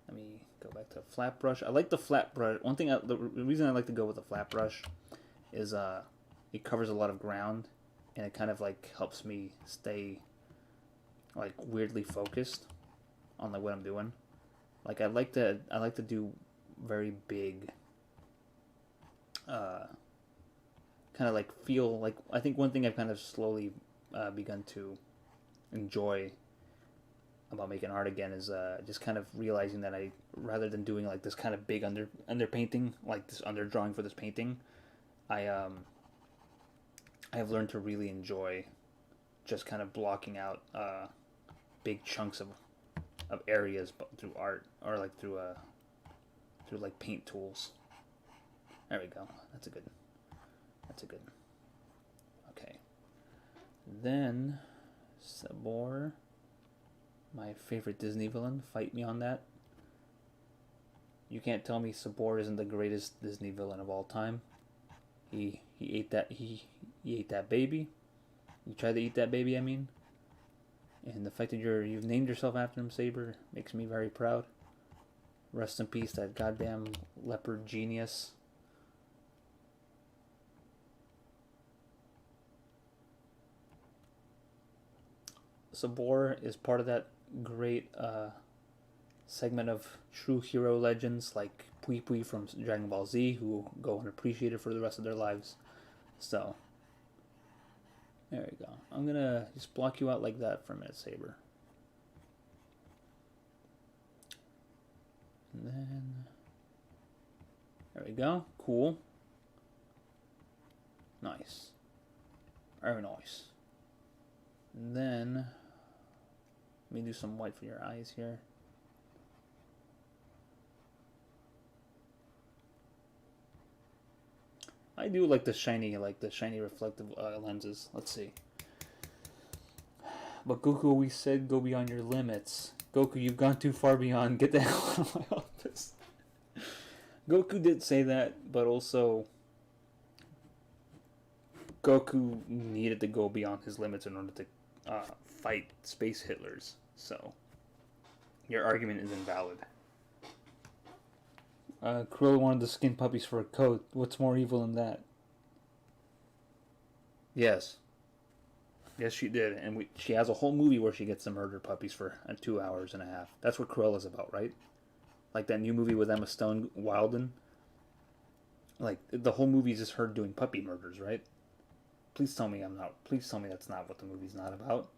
Let me go back to a flat brush. I like the flat brush. The reason I like to go with a flat brush is it covers a lot of ground, and it kind of like helps me stay like weirdly focused on like what I'm doing. Like I like to do very big kind of like feel like I think one thing I've kind of slowly begun to enjoy about making art again is just kind of realizing that I rather than doing like this kind of big under painting like this under drawing for this painting, I have learned to really enjoy just kind of blocking out big chunks of areas through art or like through like paint tools. There we go. That's a good. Okay. Then Sabor, my favorite Disney villain. Fight me on that. You can't tell me Sabor isn't the greatest Disney villain of all time. He ate he ate that baby. You tried to eat that baby, I mean. And the fact that you've named yourself after him, Saber, makes me very proud. Rest in peace, that goddamn leopard genius. Sabor is part of that great segment of true hero legends like Pui Pui from Dragon Ball Z who go unappreciated for the rest of their lives. So, there we go. I'm gonna just block you out like that for a minute, Saber. And then, there we go. Cool. Nice. Very nice. And then, let me do some white for your eyes here. I do like the shiny reflective lenses. Let's see. But Goku, we said go beyond your limits. Goku, you've gone too far beyond. Get the hell out of my office. Goku did say that, but also Goku needed to go beyond his limits in order to fight space Hitlers. So your argument is invalid. Krill wanted to skin puppies for a coat. What's more evil than that? Yes. Yes, she did. And she has a whole movie where she gets to murder puppies for 2 hours and a half. That's what Krill is about, right? Like that new movie with Emma Stone, Wilden. Like, the whole movie is just her doing puppy murders, right? Please tell me that's not what the movie's not about.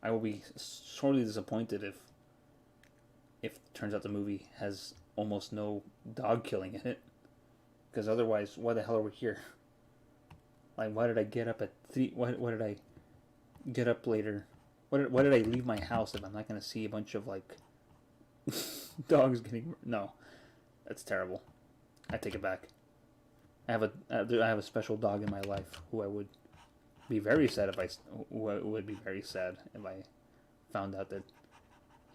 I will be sorely disappointed if if it turns out the movie has almost no dog killing in it. Because otherwise, why the hell are we here? Like, why did I get up at 3? Why did I get up later? Why did I leave my house if I'm not going to see a bunch of, like, dogs getting... No. That's terrible. I take it back. I have a special dog in my life who I would be very sad if I... Who would be very sad if I found out that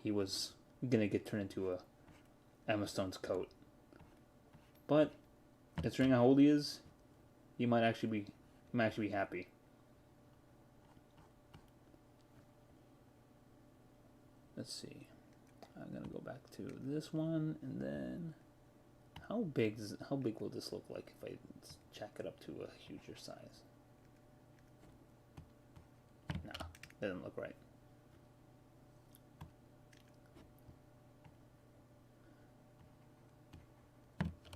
he was going to get turned into a Emma Stone's coat. But, considering how old he is, he might actually be happy. Let's see. I'm gonna go back to this one, and then how big will this look like if I jack it up to a huger size? No, doesn't look right.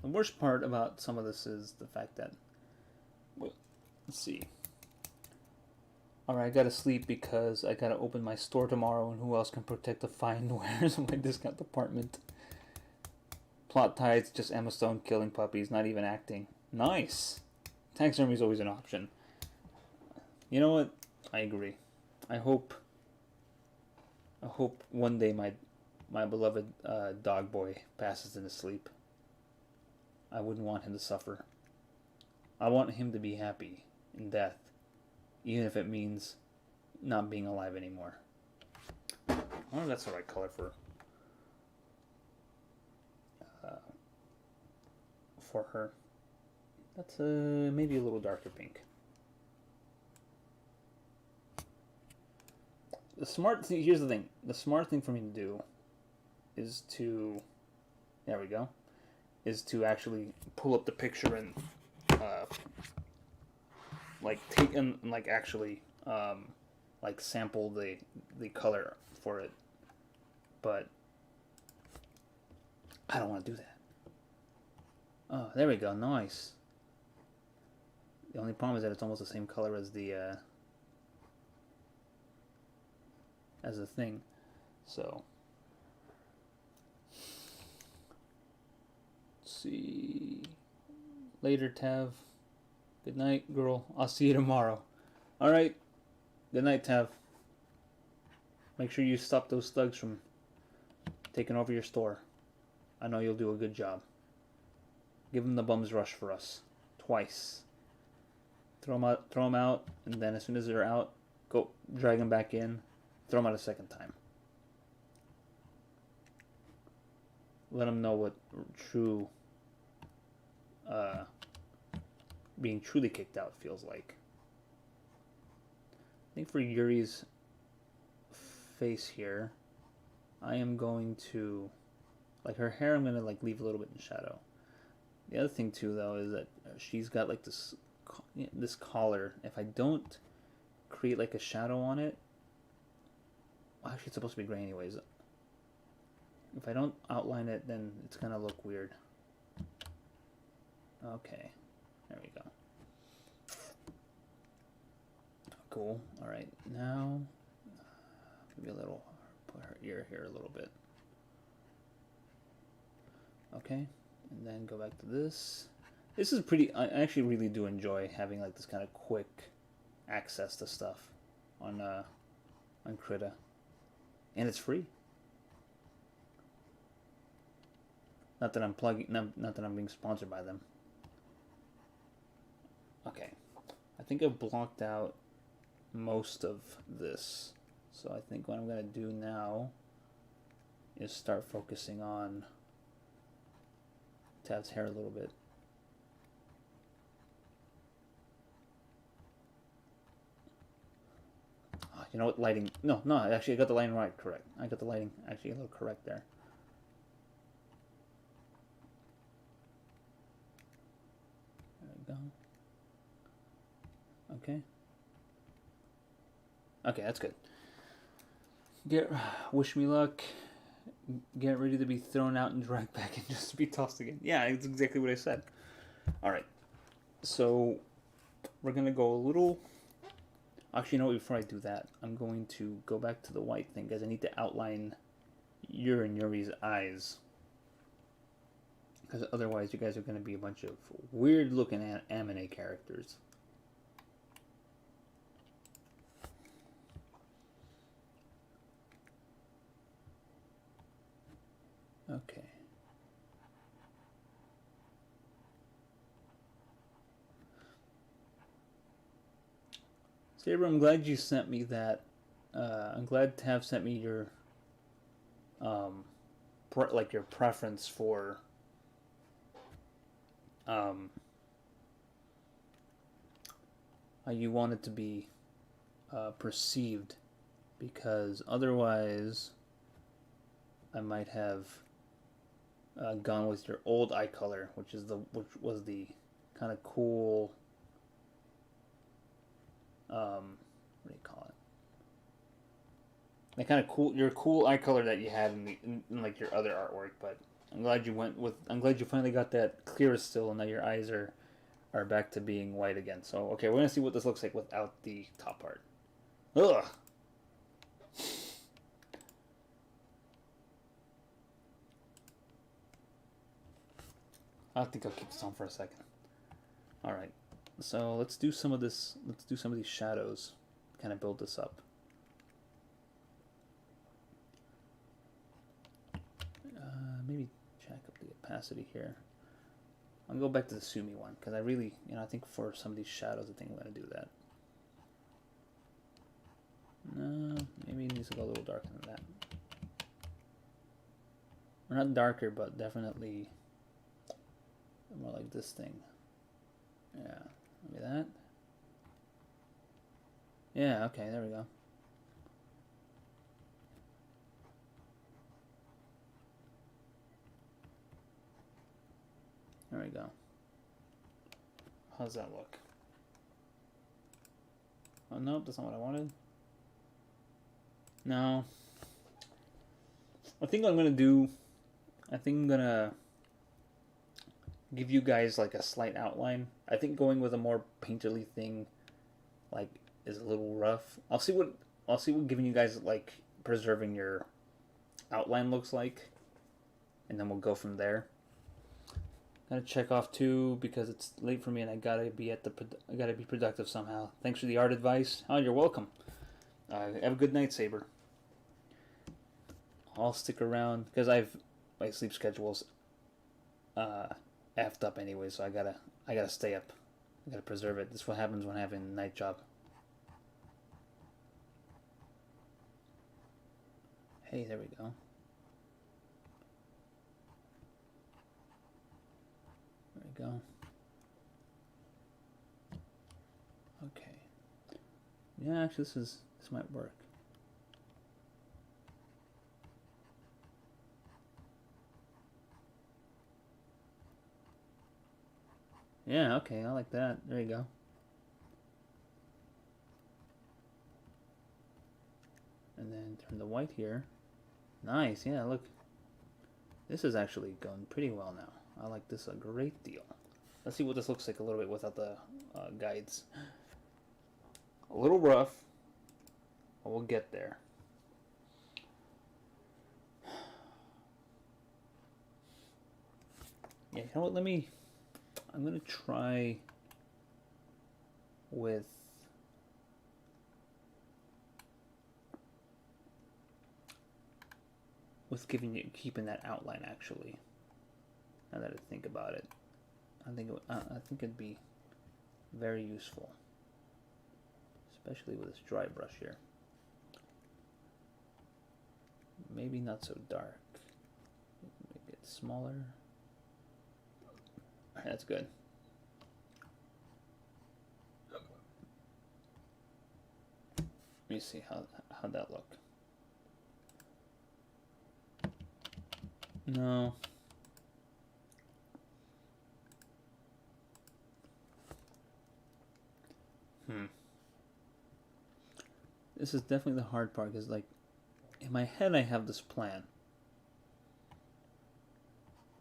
The worst part about some of this is the fact that, well, let's see. Alright, I gotta sleep because I gotta open my store tomorrow, and who else can protect the fine wares in my discount department? Plot ties, just Emma Stone killing puppies, not even acting. Nice! Taxidermy is always an option. You know what? I agree. I hope one day my beloved dog boy passes into sleep. I wouldn't want him to suffer. I want him to be happy in death, even if it means not being alive anymore. I wonder if that's the right color for her. That's maybe a little darker pink. Here's the thing. The smart thing for me to do is to, there we go, is to actually pull up the picture and like take and like actually like sample the color for it, but I don't want to do that. Oh, there we go. Nice. The only problem is that it's almost the same color as the thing. So let's see. Later, Tav. Good night, girl. I'll see you tomorrow. Alright. Good night, Tav. Make sure you stop those thugs from taking over your store. I know you'll do a good job. Give them the bum's rush for us. Twice. Throw them out, and then as soon as they're out, go drag them back in. Throw them out a second time. Let them know what true being truly kicked out feels like. I think for Yuri's face here, I am going to, like, her hair I'm going to like leave a little bit in shadow. The other thing too though is that she's got like this collar. If I don't create like a shadow on it, well, actually it's supposed to be gray anyways. If I don't outline it, then it's going to look weird. Okay. There we go. Cool. Alright, now maybe put her ear here a little bit. Okay, and then go back to this. This is pretty, I actually really do enjoy having like this kind of quick access to stuff on Krita. And it's free. Not that I'm not that I'm being sponsored by them. Okay, I think I've blocked out most of this, so I think what I'm going to do now is start focusing on Tav's hair a little bit. Oh, you know what, lighting, no, actually I got the lighting right, correct. I got the lighting actually a little correct there. There we go. Okay. Okay, that's good. Wish me luck. Get ready to be thrown out and dragged back in just to be tossed again. Yeah, it's exactly what I said. Alright. So, we're going to go a little... Actually, you know what? Before I do that, I'm going to go back to the white thing, because I need to outline your and Yuri's eyes. Because otherwise, you guys are going to be a bunch of weird looking anime characters. Okay. Saber, I'm glad you sent me that. I'm glad to have sent me your, like your preference for, um, how you want it to be perceived, because otherwise, I might have gone with your old eye color, which was the kind of cool. What do you call it? The kind of cool, your cool eye color that you had in like your other artwork. But I'm glad you went with. I'm glad you finally got that clear still, and now your eyes are back to being white again. So okay, we're gonna see what this looks like without the top part. Ugh. I think I'll keep this on for a second. All right. So let's do some of this. Let's do some of these shadows. Kind of build this up. Maybe jack up the opacity here. I'll go back to the Sumi one because I really, I think for some of these shadows, I think I'm going to do that. No, maybe it needs to go a little darker than that. Or not darker, but definitely more like this thing. Yeah, maybe that. Yeah, okay, there we go. There we go. How's that look? Oh, nope, that's not what I wanted. No. I think I'm going to do... I think I'm going to give you guys like a slight outline. I think going with a more painterly thing like is a little rough. I'll see what giving you guys like preserving your outline looks like, and then we'll go from there. Gotta check off too because it's late for me and I gotta be productive somehow. Thanks for the art advice. Oh, you're welcome. Have a good night, Saber. I'll stick around because my sleep schedule's effed up anyway, so I gotta stay up. I gotta preserve it. This is what happens when having a night job. Hey, there we go. There we go. Okay. Yeah, actually, this might work. Yeah, okay, I like that. There you go. And then turn the white here. Nice, yeah, look. This is actually going pretty well now. I like this a great deal. Let's see what this looks like a little bit without the guides. A little rough, but we'll get there. Yeah, you know what, I'm going to try with keeping that outline actually. Now that I think about it, I think it'd be very useful, especially with this dry brush here. Maybe not so dark. Make it smaller. All right, that's good. Let me see how'd that look. No. This is definitely the hard part because, like, in my head I have this plan,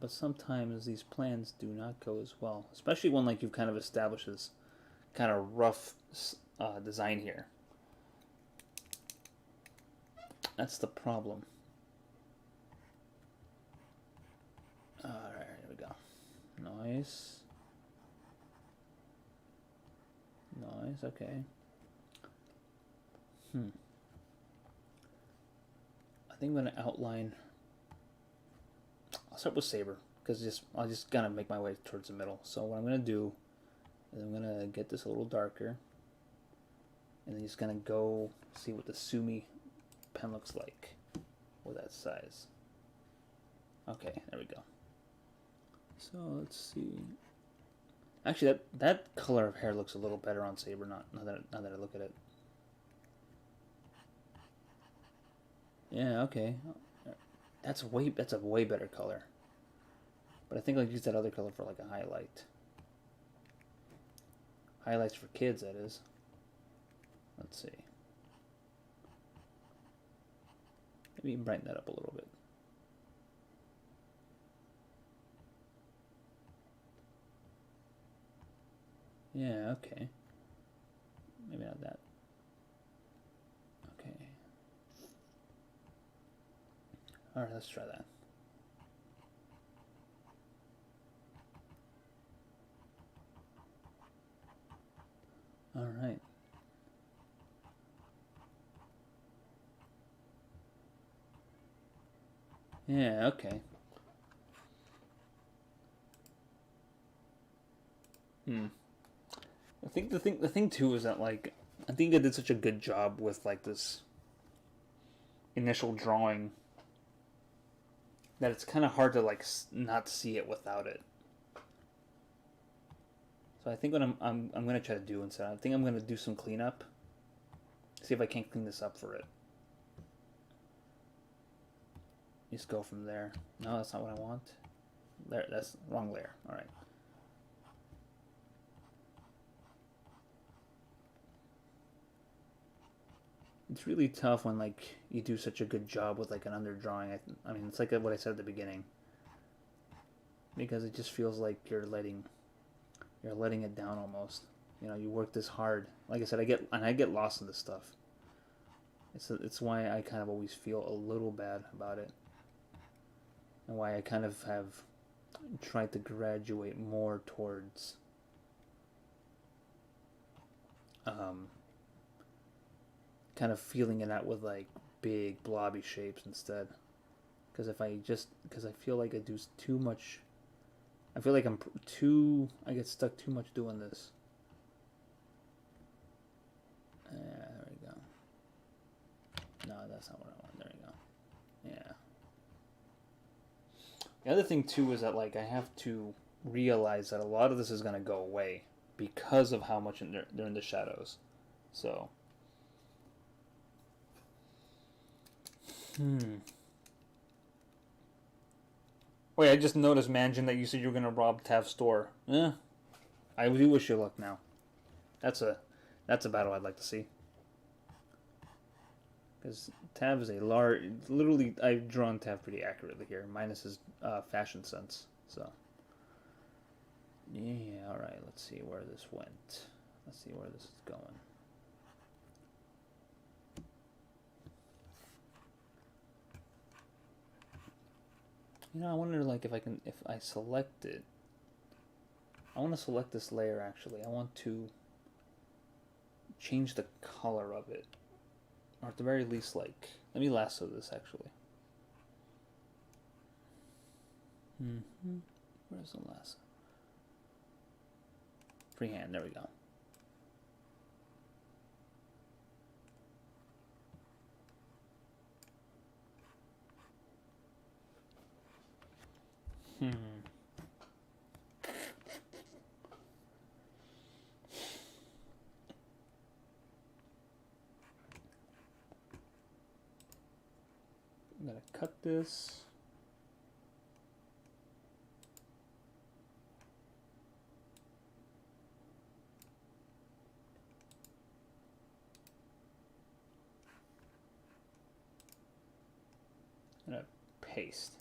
but sometimes these plans do not go as well, especially when like you've kind of established this kind of rough design here. That's the problem. Alright, here we go. Nice. Nice, okay. I think I'm gonna outline. I'll start with Saber because I'll just kind of make my way towards the middle. So what I'm gonna do is I'm gonna get this a little darker, and then just gonna go see what the Sumi pen looks like with that size. Okay, there we go. So let's see. Actually, that color of hair looks a little better on Saber. Now that I look at it. Yeah. Okay. That's a way better color. But I think I'll use that other color for like a highlight. Highlights for kids, that is. Let's see. Maybe brighten that up a little bit. Yeah, okay. Maybe not that. Okay. Alright, let's try that. Alright. Yeah, okay. I think the thing too is that like I think I did such a good job with like this initial drawing that it's kind of hard to like not see it without it. So I think what I'm gonna try to do instead, I think I'm gonna do some cleanup. See if I can't clean this up for it. Just go from there. No, that's not what I want. There, that's the wrong layer. All right. It's really tough when like you do such a good job with like an underdrawing. I mean, it's like what I said at the beginning, because it just feels like you're letting it down almost. You know, you work this hard. Like I said, I get lost in this stuff. It's why I kind of always feel a little bad about it, and why I kind of have tried to graduate more towards kind of feeling it out with like big blobby shapes instead. Because I feel like I do too much. I feel like I get stuck too much doing this. Yeah, there we go. No, that's not what I want. There we go. Yeah. The other thing too is that like I have to realize that a lot of this is gonna go away because of how much they're in the shadows. So. Wait, I just noticed, Manjin, that you said you were gonna rob Tav's store. Yeah, I do wish you luck now. That's a battle I'd like to see. Because Tav is a large. Literally, I've drawn Tav pretty accurately here, minus his fashion sense. So. Yeah, alright, let's see where this went. Let's see where this is going. You know, I wonder, like, if I select it. I want to select this layer, actually. I want to change the color of it. Or at the very least, like, let me lasso this, actually. Where's the lasso? Freehand, there we go. I'm gonna cut this. I'm gonna paste.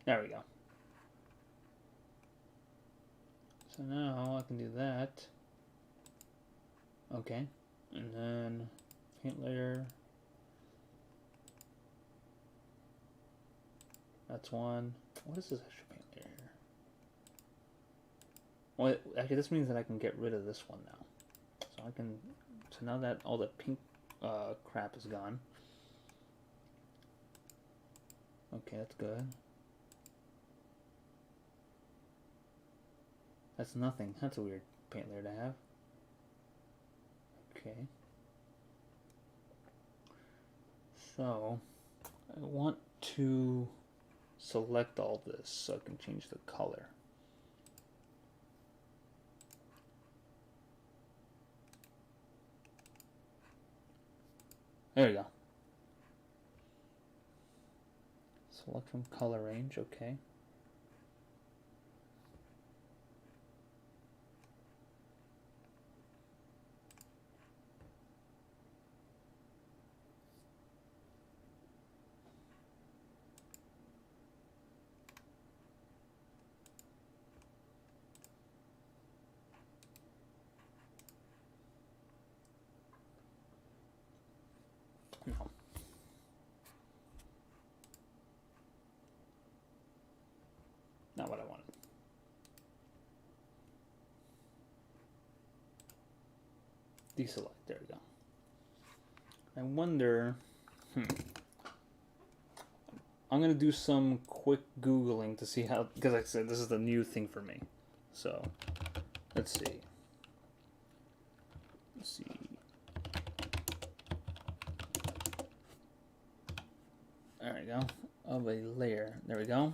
There we go. So now I can do that. Okay. And then paint layer. That's one. What is this extra paint layer here? Well, actually, this means that I can get rid of this one now. So I can. So now that all the pink crap is gone. Okay, that's good. That's nothing. That's a weird paint layer to have. Okay. So I want to select all this so I can change the color. There we go. Select from color range, okay. No. Not what I wanted. Deselect, there we go. I wonder, I'm gonna do some quick Googling to see how, because like I said, this is the new thing for me. So, let's see. Let's see. There we go. Of a layer. There we go.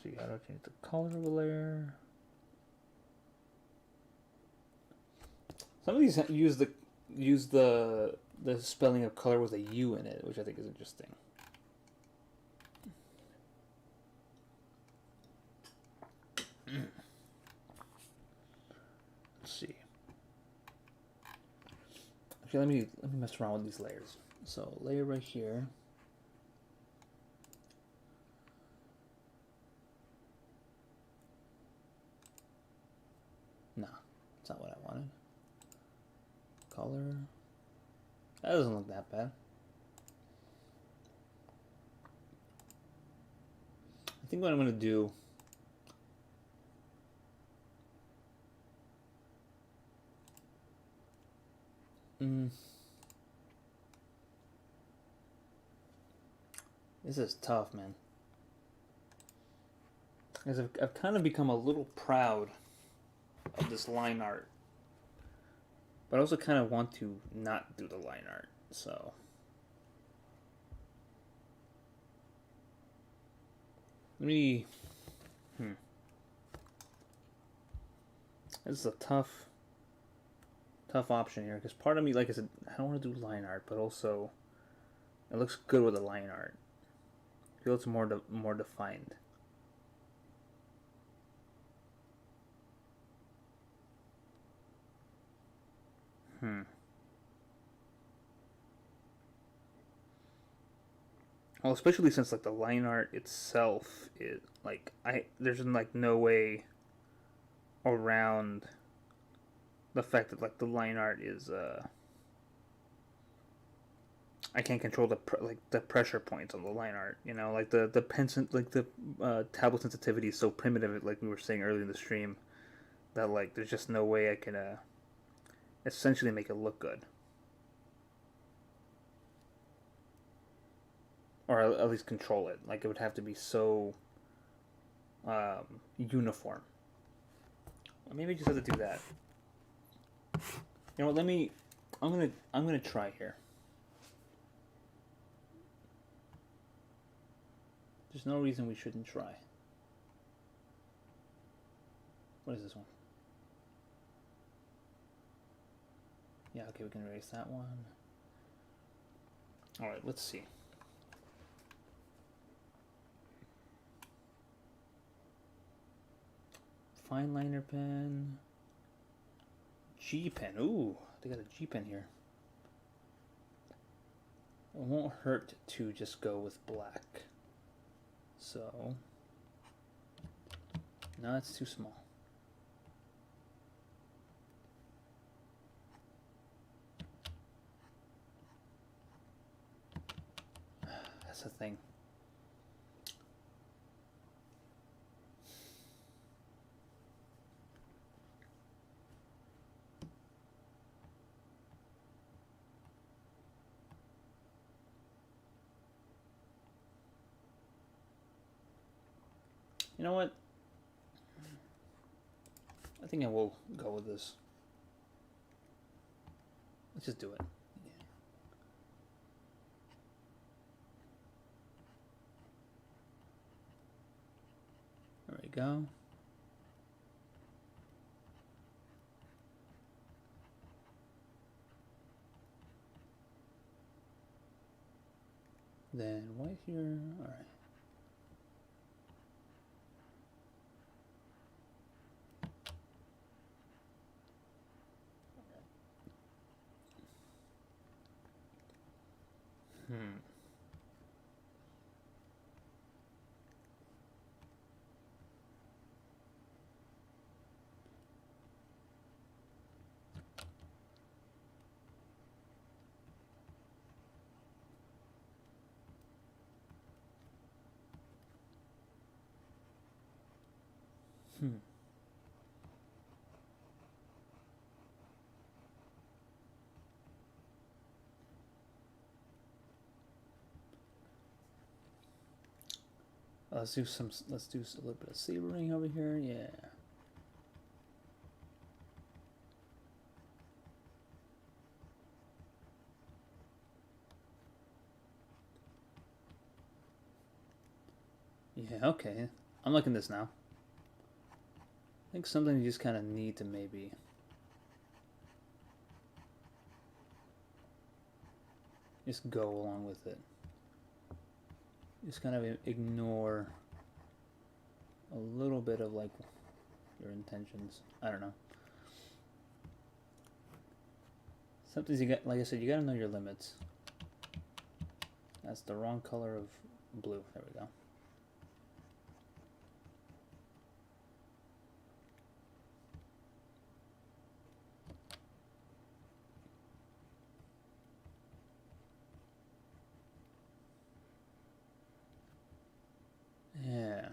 So you gotta change the color of the layer. Some of these use the spelling of color with a U in it, which I think is interesting. Let's see. Okay, let me mess around with these layers. So layer right here. Nah, that's not what I wanted. Color. That doesn't look that bad. I think what I'm gonna do. This is tough, man. Because I've kind of become a little proud of this line art. But I also kind of want to not do the line art, so. Let me. This is a tough option here, because part of me, like I said, I don't want to do line art, but also it looks good with the line art. It feels more defined. Well, especially since like the line art itself is like there's like no way around the fact that like the line art is I can't control the pressure points on the line art. You know, like the tablet sensitivity is so primitive, like we were saying earlier in the stream, that like there's just no way I can essentially make it look good, or at least control it. Like it would have to be so uniform. Maybe I just have to do that. You know what? I'm gonna try here. There's no reason we shouldn't try. What is this one? Yeah, okay, we can erase that one. Alright, let's see. Fine liner pen. G pen. Ooh, they got a G pen here. It won't hurt to just go with black. So, no, it's too small. that's the thing. You know what? I think I will go with this. Let's just do it. There we go. Then white here. All right. Hmm. Hmm. Let's do some. Let's do a little bit of sabering over here. Yeah. Yeah. Okay. I'm liking this now. I think something you just kind of need to maybe just go along with it. Just kind of ignore a little bit of like your intentions. I don't know. Sometimes you got, like I said, you gotta know your limits. That's the wrong color of blue. There we go. Yeah.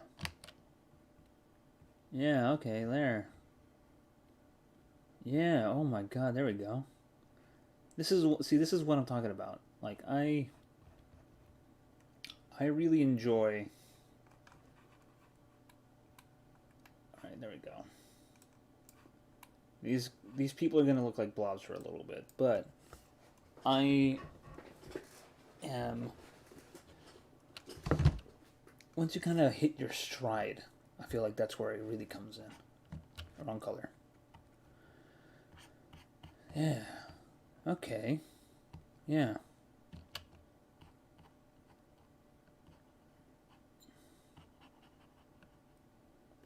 Yeah, okay, there. Yeah, oh my god, there we go. This is what I'm talking about. Like I really enjoy. All right, there we go. These people are going to look like blobs for a little bit, but I am, once you kind of hit your stride, I feel like that's where it really comes in. Wrong color. Yeah. Okay. Yeah.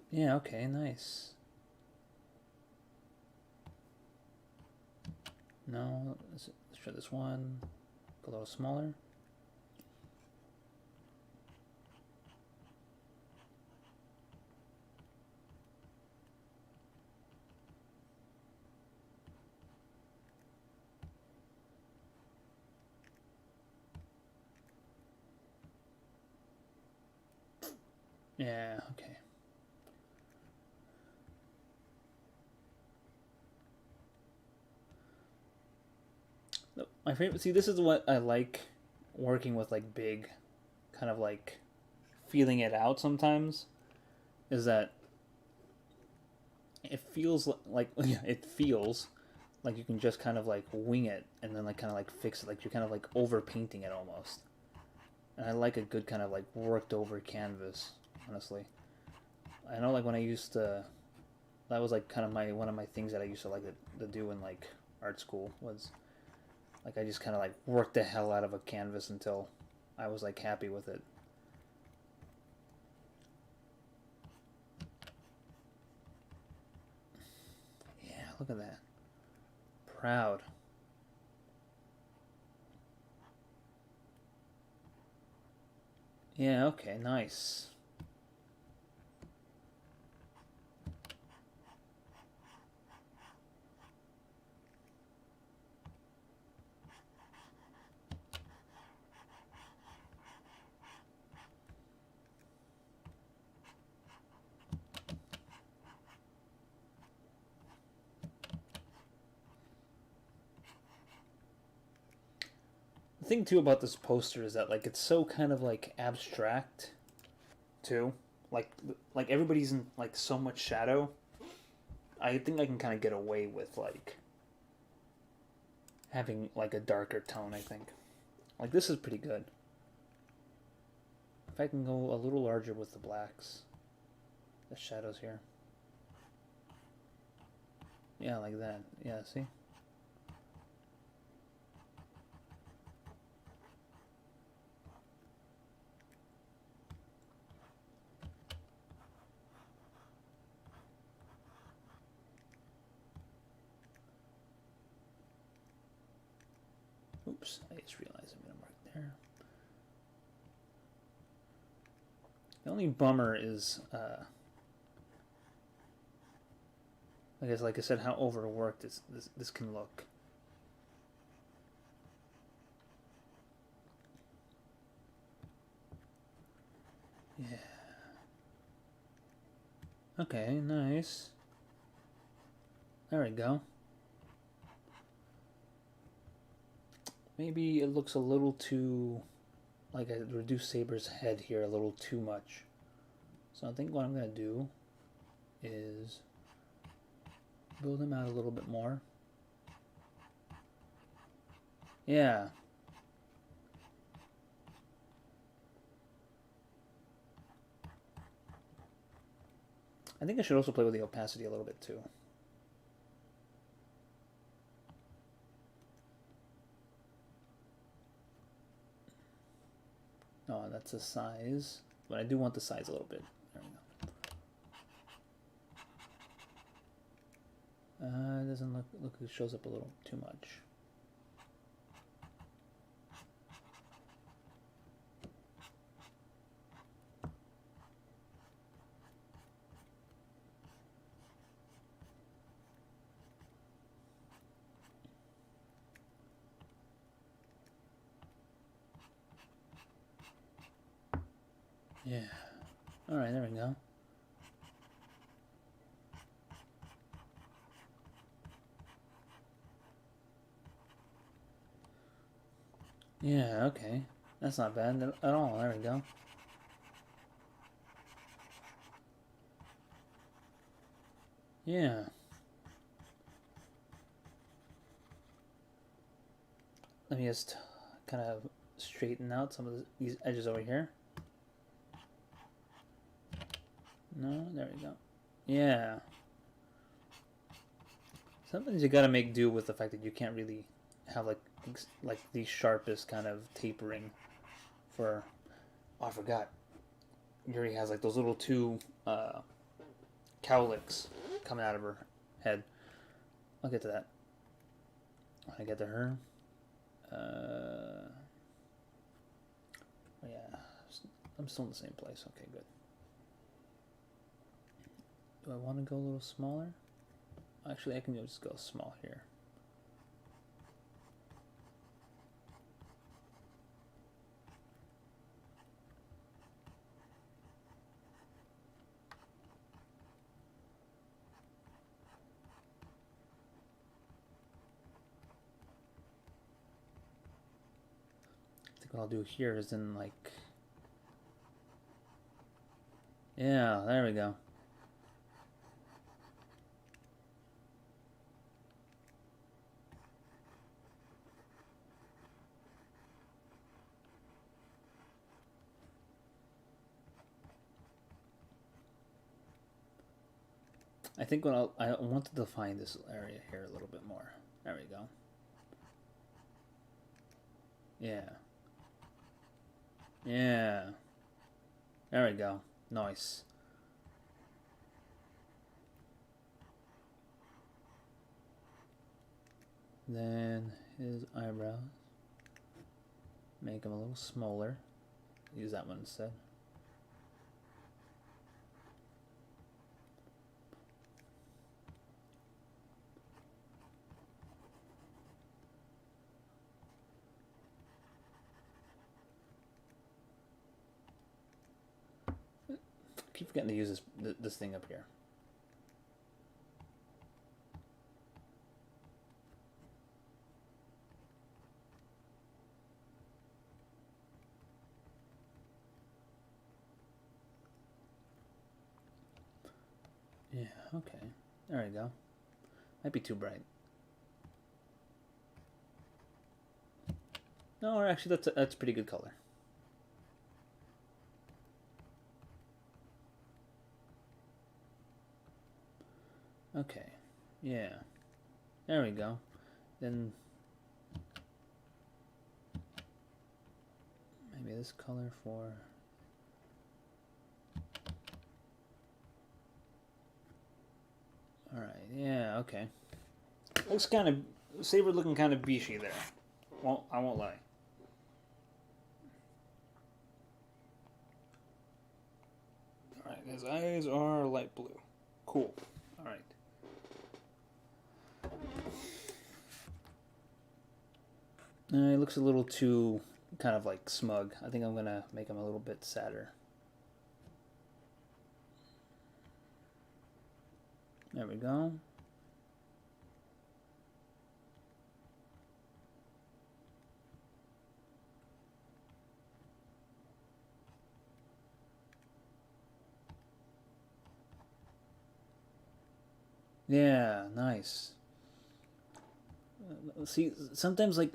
Yeah, okay, nice. No, let's try this one. A little smaller. Yeah, okay. My favorite, see, this is what I like working with, like, big, kind of like feeling it out sometimes, is that it feels like yeah, it feels like you can just kind of like wing it and then like kind of like fix it, like you're kind of like over painting it almost. And I like a good kind of like worked over canvas, honestly. I know like when I used to, that was like kind of my one of my things that I used to like to do in like art school was like I just kind of like worked the hell out of a canvas until I was like happy with it. Yeah, look at that. Proud. Yeah, okay, nice. thing too about this poster is that like it's so kind of like abstract, too. Like like everybody's in like so much shadow. I think I can kind of get away with like having like a darker tone. I think like this is pretty good. If I can go a little larger with the blacks, the shadows here. Yeah, like that. Yeah, see? Oops, I just realized I'm going to mark there. The only bummer is, I guess, like I said, how overworked this can look. Yeah. Okay, nice. There we go. Maybe it looks a little too, like I reduced Saber's head here a little too much. So I think what I'm going to do is build him out a little bit more. Yeah. I think I should also play with the opacity a little bit too. Oh, that's the size. But I do want the size a little bit. There we go. It doesn't look like it shows up a little too much. Yeah. Alright, there we go. Yeah, okay. That's not bad at all. There we go. Yeah. Let me just kind of straighten out some of these edges over here. No, there we go. Yeah. Sometimes you gotta make do with the fact that you can't really have like the sharpest kind of tapering for. Oh, I forgot. Yuri has like those little two cowlicks coming out of her head. I'll get to that. When I get to her. Oh yeah, I'm still in the same place. Okay, good. Do I want to go a little smaller? Actually, I can just go small here. I think what I'll do here is then like... Yeah, there we go. I think what I want to define this area here a little bit more. There we go. Yeah. Yeah. There we go. Nice. Then his eyebrows. Make them a little smaller. Use that one instead. I keep forgetting to use this thing up here. Yeah, okay. There we go. Might be too bright. No, actually, that's a pretty good color. Okay. Yeah. There we go. Then maybe this color for... Alright, yeah, okay. Looks kind of... Saber looking kind of beachy there. Well, I won't lie. Alright, his eyes are light blue. Cool. Alright. He looks a little too kind of like smug. I think I'm gonna make him a little bit sadder. There we go. Yeah, nice. See, sometimes like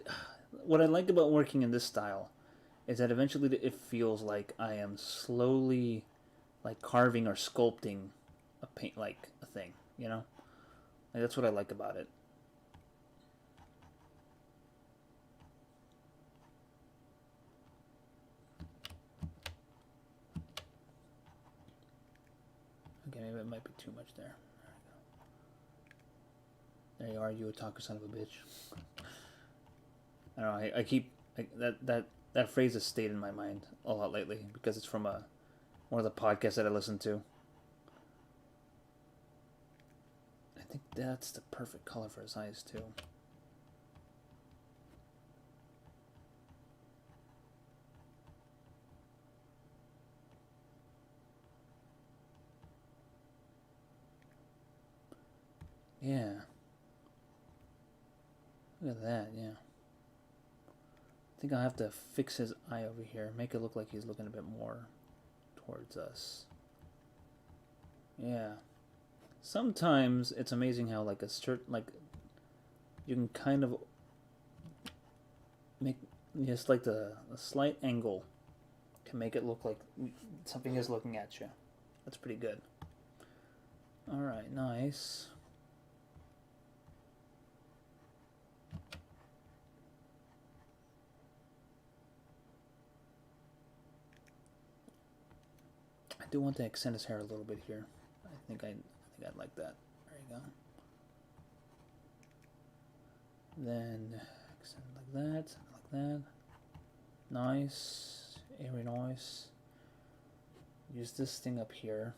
what I like about working in this style is that eventually it feels like I am slowly like carving or sculpting a paint like a thing, you know? Like that's what I like about it. Okay, maybe it might be too much there. There you are, you otaku son of a bitch. I don't know. I keep that phrase has stayed in my mind a lot lately because it's from one of the podcasts that I listen to. I think that's the perfect color for his eyes too. Yeah. Look at that, yeah. I think I'll have to fix his eye over here. Make it look like he's looking a bit more towards us. Yeah. Sometimes it's amazing how like a certain like you can kind of make just like a slight angle can make it look like something is looking at you. That's pretty good. All right, nice. I do want to extend his hair a little bit here. I think I'd like that. There you go. Then extend like that, like that. Nice, very nice. Use this thing up here.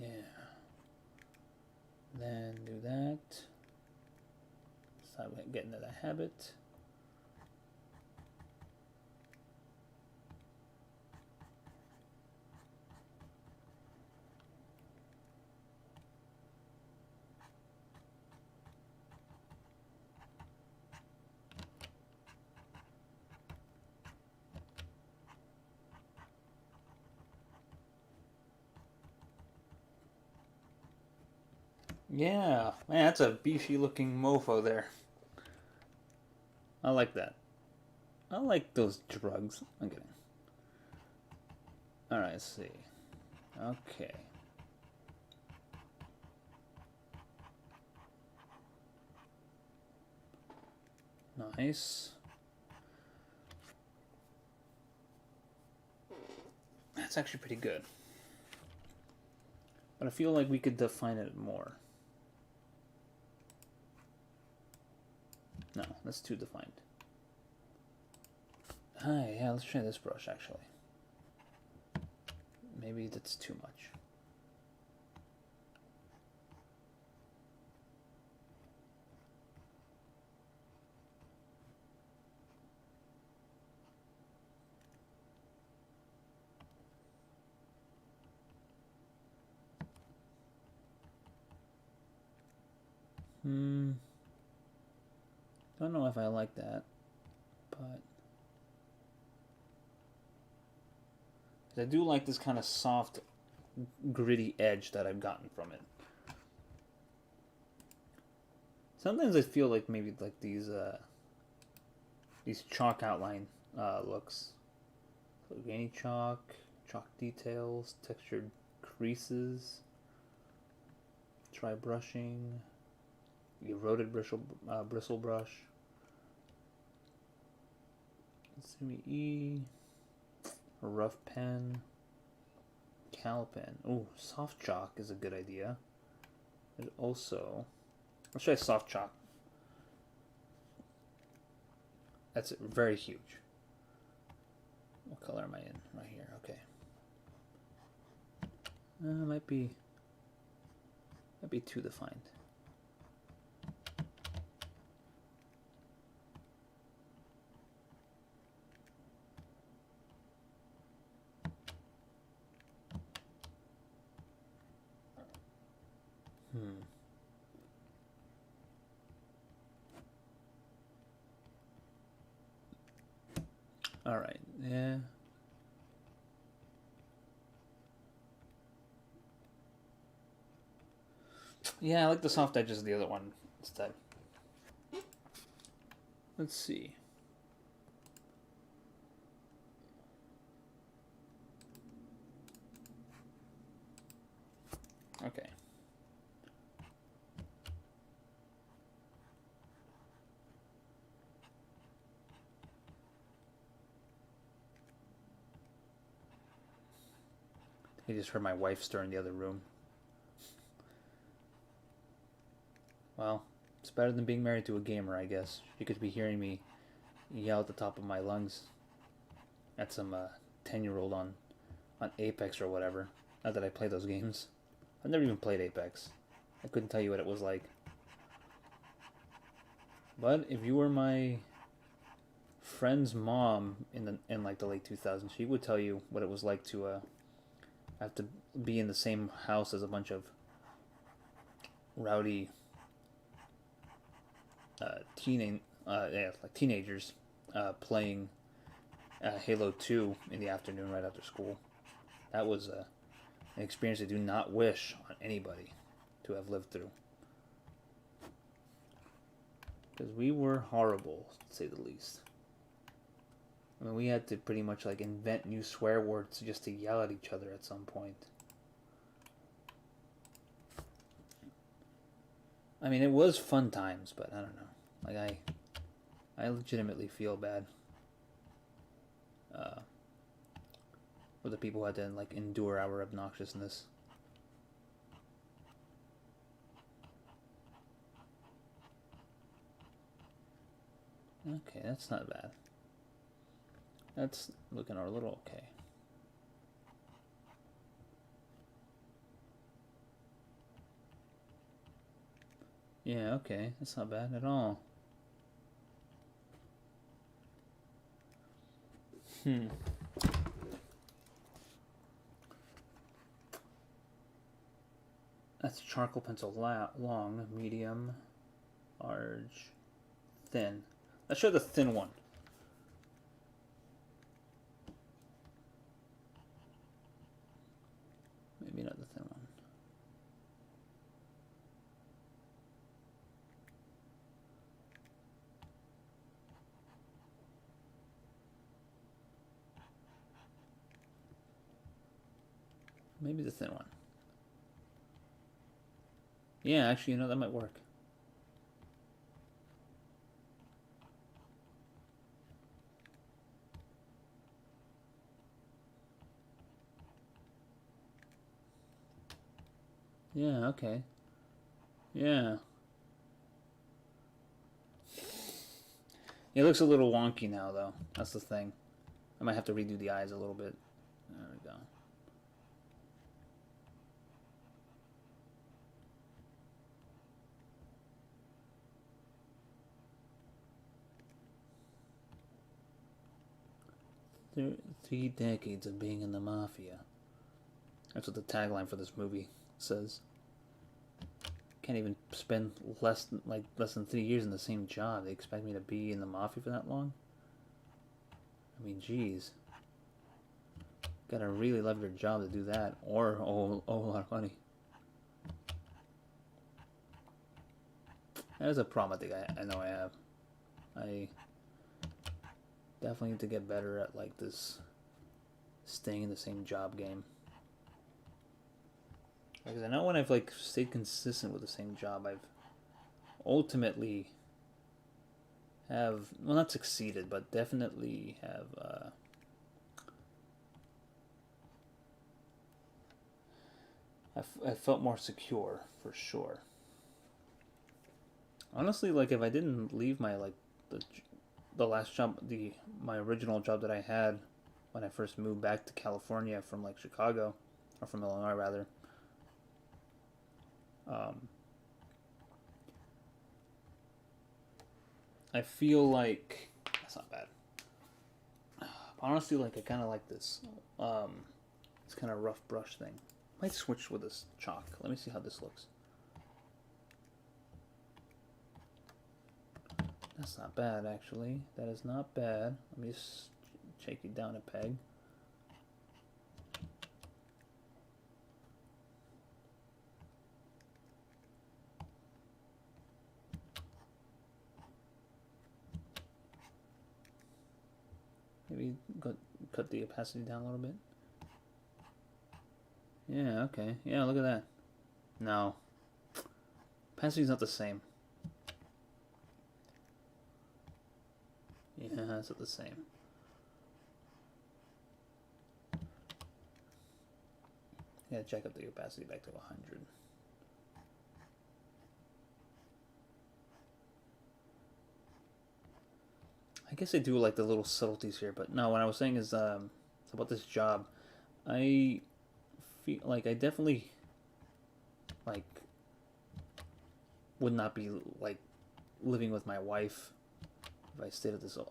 Yeah. Then do that. Start getting into the habit. Yeah, man, that's a beefy looking mofo there. I like that. I like those drugs. I'm kidding. Alright, let's see. Okay. Nice. That's actually pretty good. But I feel like we could define it more. No, that's too defined. Hi, yeah, let's try this brush actually. Maybe that's too much. Don't know if I like that, but I do like this kind of soft, gritty edge that I've gotten from it. Sometimes I feel like maybe like these chalk outline looks. So grainy chalk, chalk details, textured creases. Try brushing. Eroded bristle brush. CME. A rough pen. Cal pen. Oh, soft chalk is a good idea. There's also, let's try soft chalk. That's very huge. What color am I in? Right here. Okay. Might be too defined. All right. Yeah. Yeah, I like the soft edges of the other one instead. Let's see. Okay. You just heard my wife stir in the other room. Well, it's better than being married to a gamer, I guess. She could be hearing me yell at the top of my lungs at some 10-year-old on Apex or whatever. Not that I play those games. I've never even played Apex. I couldn't tell you what it was like. But if you were my friend's mom in like the late 2000s, she would tell you what it was like to have to be in the same house as a bunch of rowdy teenagers playing Halo 2 in the afternoon right after school. That was an experience I do not wish on anybody to have lived through. Because we were horrible, to say the least. I mean, we had to pretty much like invent new swear words just to yell at each other at some point. I mean, it was fun times, but I don't know. Like, I legitimately feel bad for the people who had to like endure our obnoxiousness. Okay, that's not bad. That's looking a little okay. Yeah, okay, that's not bad at all. That's charcoal pencil long, medium, large, thin. Let's show the thin one. Maybe not the thin one. Maybe the thin one. Yeah, actually, you know, that might work. Yeah, okay. Yeah. It looks a little wonky now, though. That's the thing. I might have to redo the eyes a little bit. There we go. Three decades of being in the mafia. That's what the tagline for this movie says. Can't even spend less than 3 years in the same job. They expect me to be in the mafia for that long? I mean, geez. Gotta really love your job to do that, or owe a lot of money. That is a problem I know I have. I definitely need to get better at like this staying in the same job game. Because I know when I've like stayed consistent with the same job, I've ultimately have, well, not succeeded, but definitely have I felt more secure for sure. Honestly, like if I didn't leave my like the last job, the my original job that I had when I first moved back to California from like Chicago, or from Illinois rather, um, I feel like that's not bad. Honestly, like I kind of like this kind of rough brush thing. Might switch with this chalk. Let me see how this looks. That's not bad, actually. That is not bad. Let me just shake it down a peg. Maybe cut the opacity down a little bit. Yeah, okay. Yeah, look at that. No. Opacity's not the same. Yeah, it's not the same. Yeah, check up the opacity back to 100. I guess I do like the little subtleties here, but no, what I was saying is about this job. I feel like I definitely like would not be like living with my wife if I stayed at the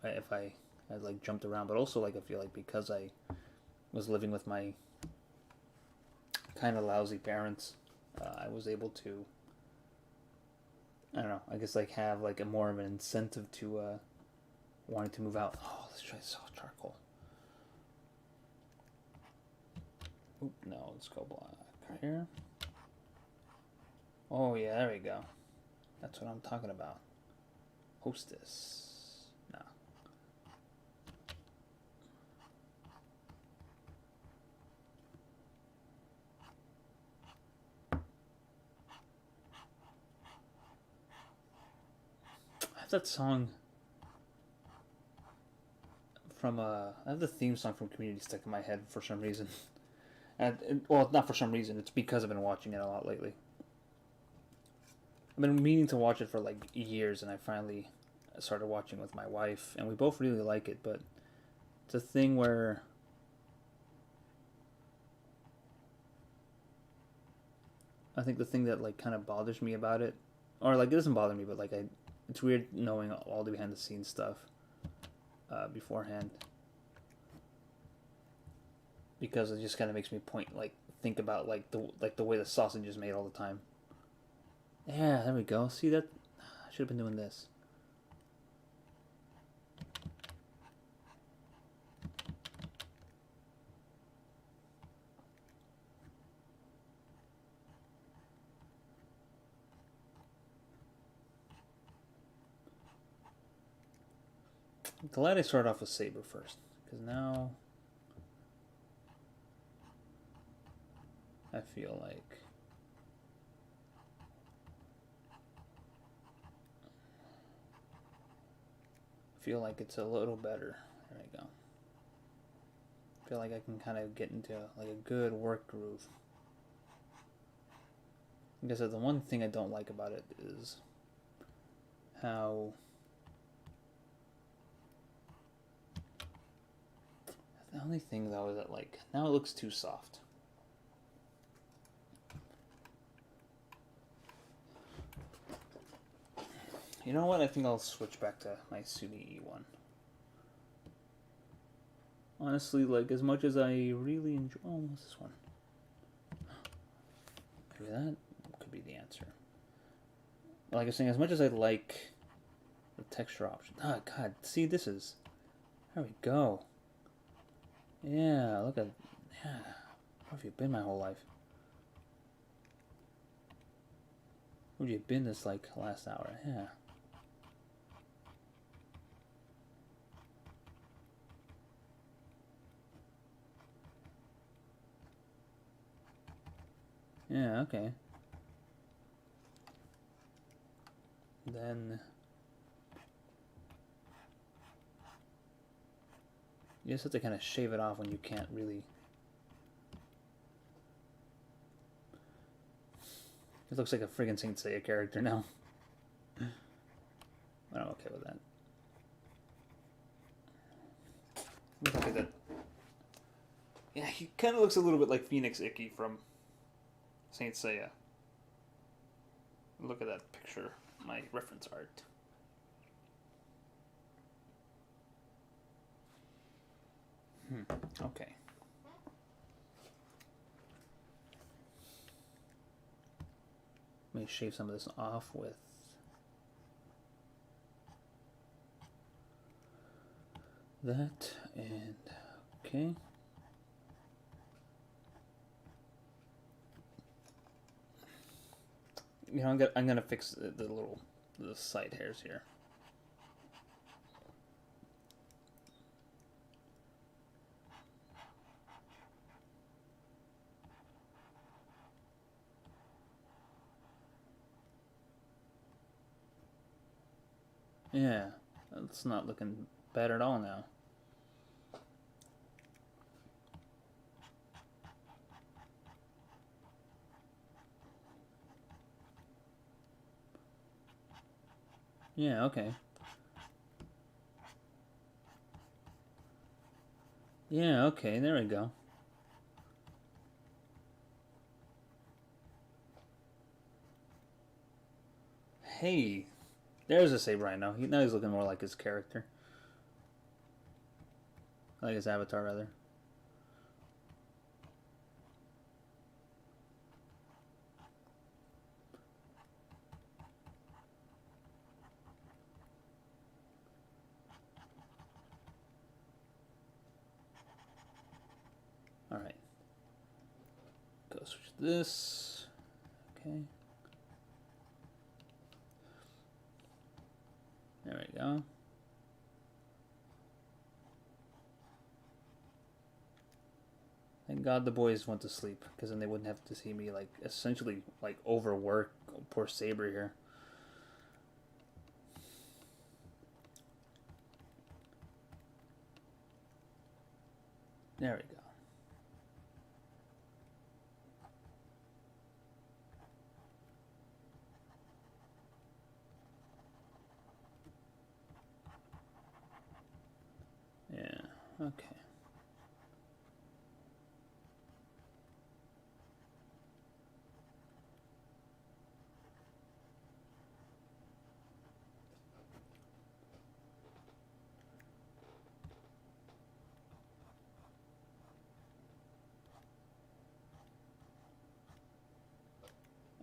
if I had like jumped around, but also like I feel like because I was living with my kind of lousy parents, I was able to, I don't know, I guess like have like a more of an incentive to wanting to move out. Oh, let's try soft charcoal. Oop, no, let's go black here. Oh yeah, there we go. That's what I'm talking about. Hostess. No. I have that song from I have the theme song from Community stuck in my head for some reason. Well, not for some reason. It's because I've been watching it a lot lately. I've been meaning to watch it for like years, and I finally started watching with my wife, and we both really like it. But it's a thing where I think the thing that like kind of bothers me about it, or like it doesn't bother me, but like it's weird knowing all the behind the scenes stuff beforehand, because it just kind of makes me think about like the way the sausage is made all the time. Yeah, there we go. See that? I should have been doing this. I'm glad I started off with Saber first, because now I feel like it's a little better. There we go. I feel like I can kind of get into like a good work groove. Like I said, the one thing I don't like about it is how the only thing though is that like now it looks too soft. You know what? I think I'll switch back to my Suni E1. Honestly, like as much as I really enjoy, oh, what's this one? Maybe that could be the answer. Like I was saying, as much as I like the texture option, oh god, see this is, there we go. Yeah, look at... Yeah. Where have you been my whole life? Where have you been this, like, last hour? Yeah. Yeah, okay. Then... you just have to kind of shave it off when you can't really... It looks like a friggin' Saint Seiya character now. But I'm okay with that. Look at that. Yeah, he kind of looks a little bit like Phoenix Icky from Saint Seiya. Look at that picture, my reference art. Okay. Let me shave some of this off with that, and okay. You know, I'm gonna fix the side hairs here. Yeah, it's not looking bad at all now. Yeah, okay. Yeah, okay, there we go. Hey, there's a Saber I know. Now he's looking more like his character. Like his avatar, rather. Alright. Go switch this. Okay. There we go. Thank God the boys went to sleep, because then they wouldn't have to see me, like, essentially, like, overwork poor Saber here. There we go. Yeah, okay.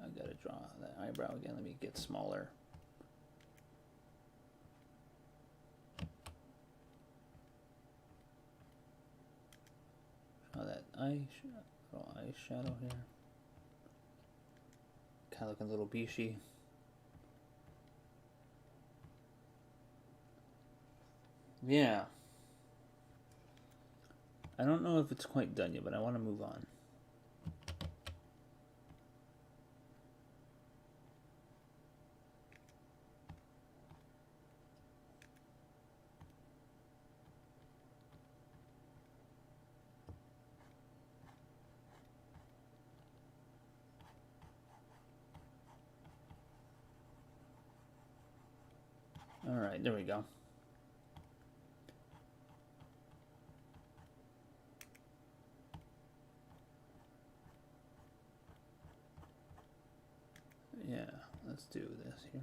I gotta draw that eyebrow again. Let me get smaller. Draw that eyeshadow here. Kind of looking a little beachy. Yeah. I don't know if it's quite done yet, but I want to move on. Alright, there we go. Yeah, let's do this here.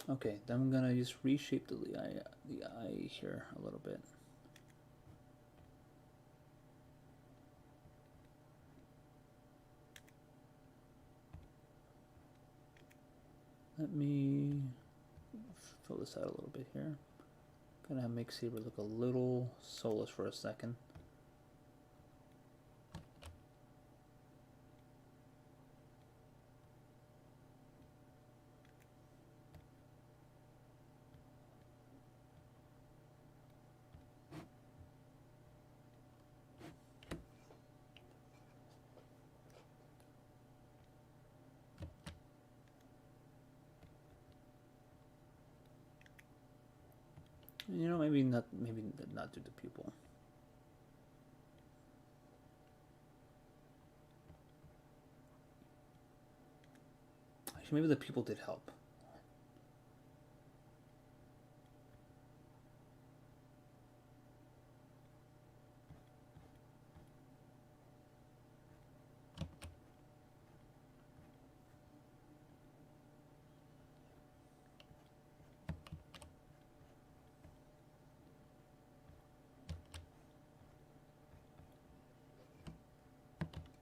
Okay, then I'm gonna just reshape the eye here a little bit. Let me fill this out a little bit here. Gonna make Saber look a little soulless for a second. You know, maybe not do the pupil. Actually, maybe the pupil did help.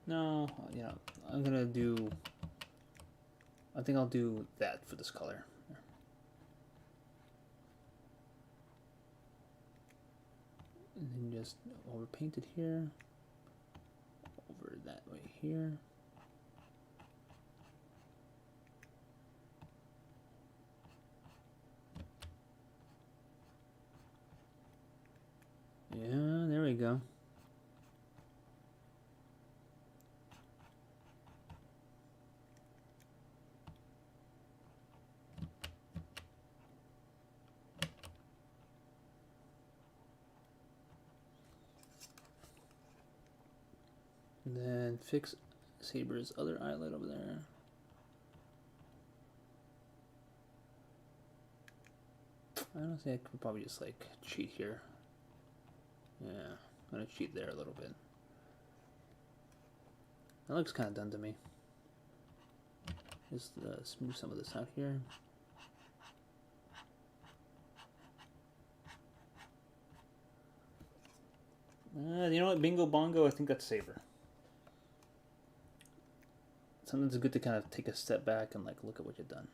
No, you know, I'm gonna do. I think I'll do that for this color. And then just overpaint it here. Over that way here. Yeah, there we go. And then fix Saber's other eyelid over there. Honestly, I could probably just like cheat here. Yeah, I'm gonna cheat there a little bit. That looks kind of done to me. Just smooth some of this out here. You know what? Bingo bongo, I think that's Saber. Sometimes it's good to kind of take a step back and like look at what you've done.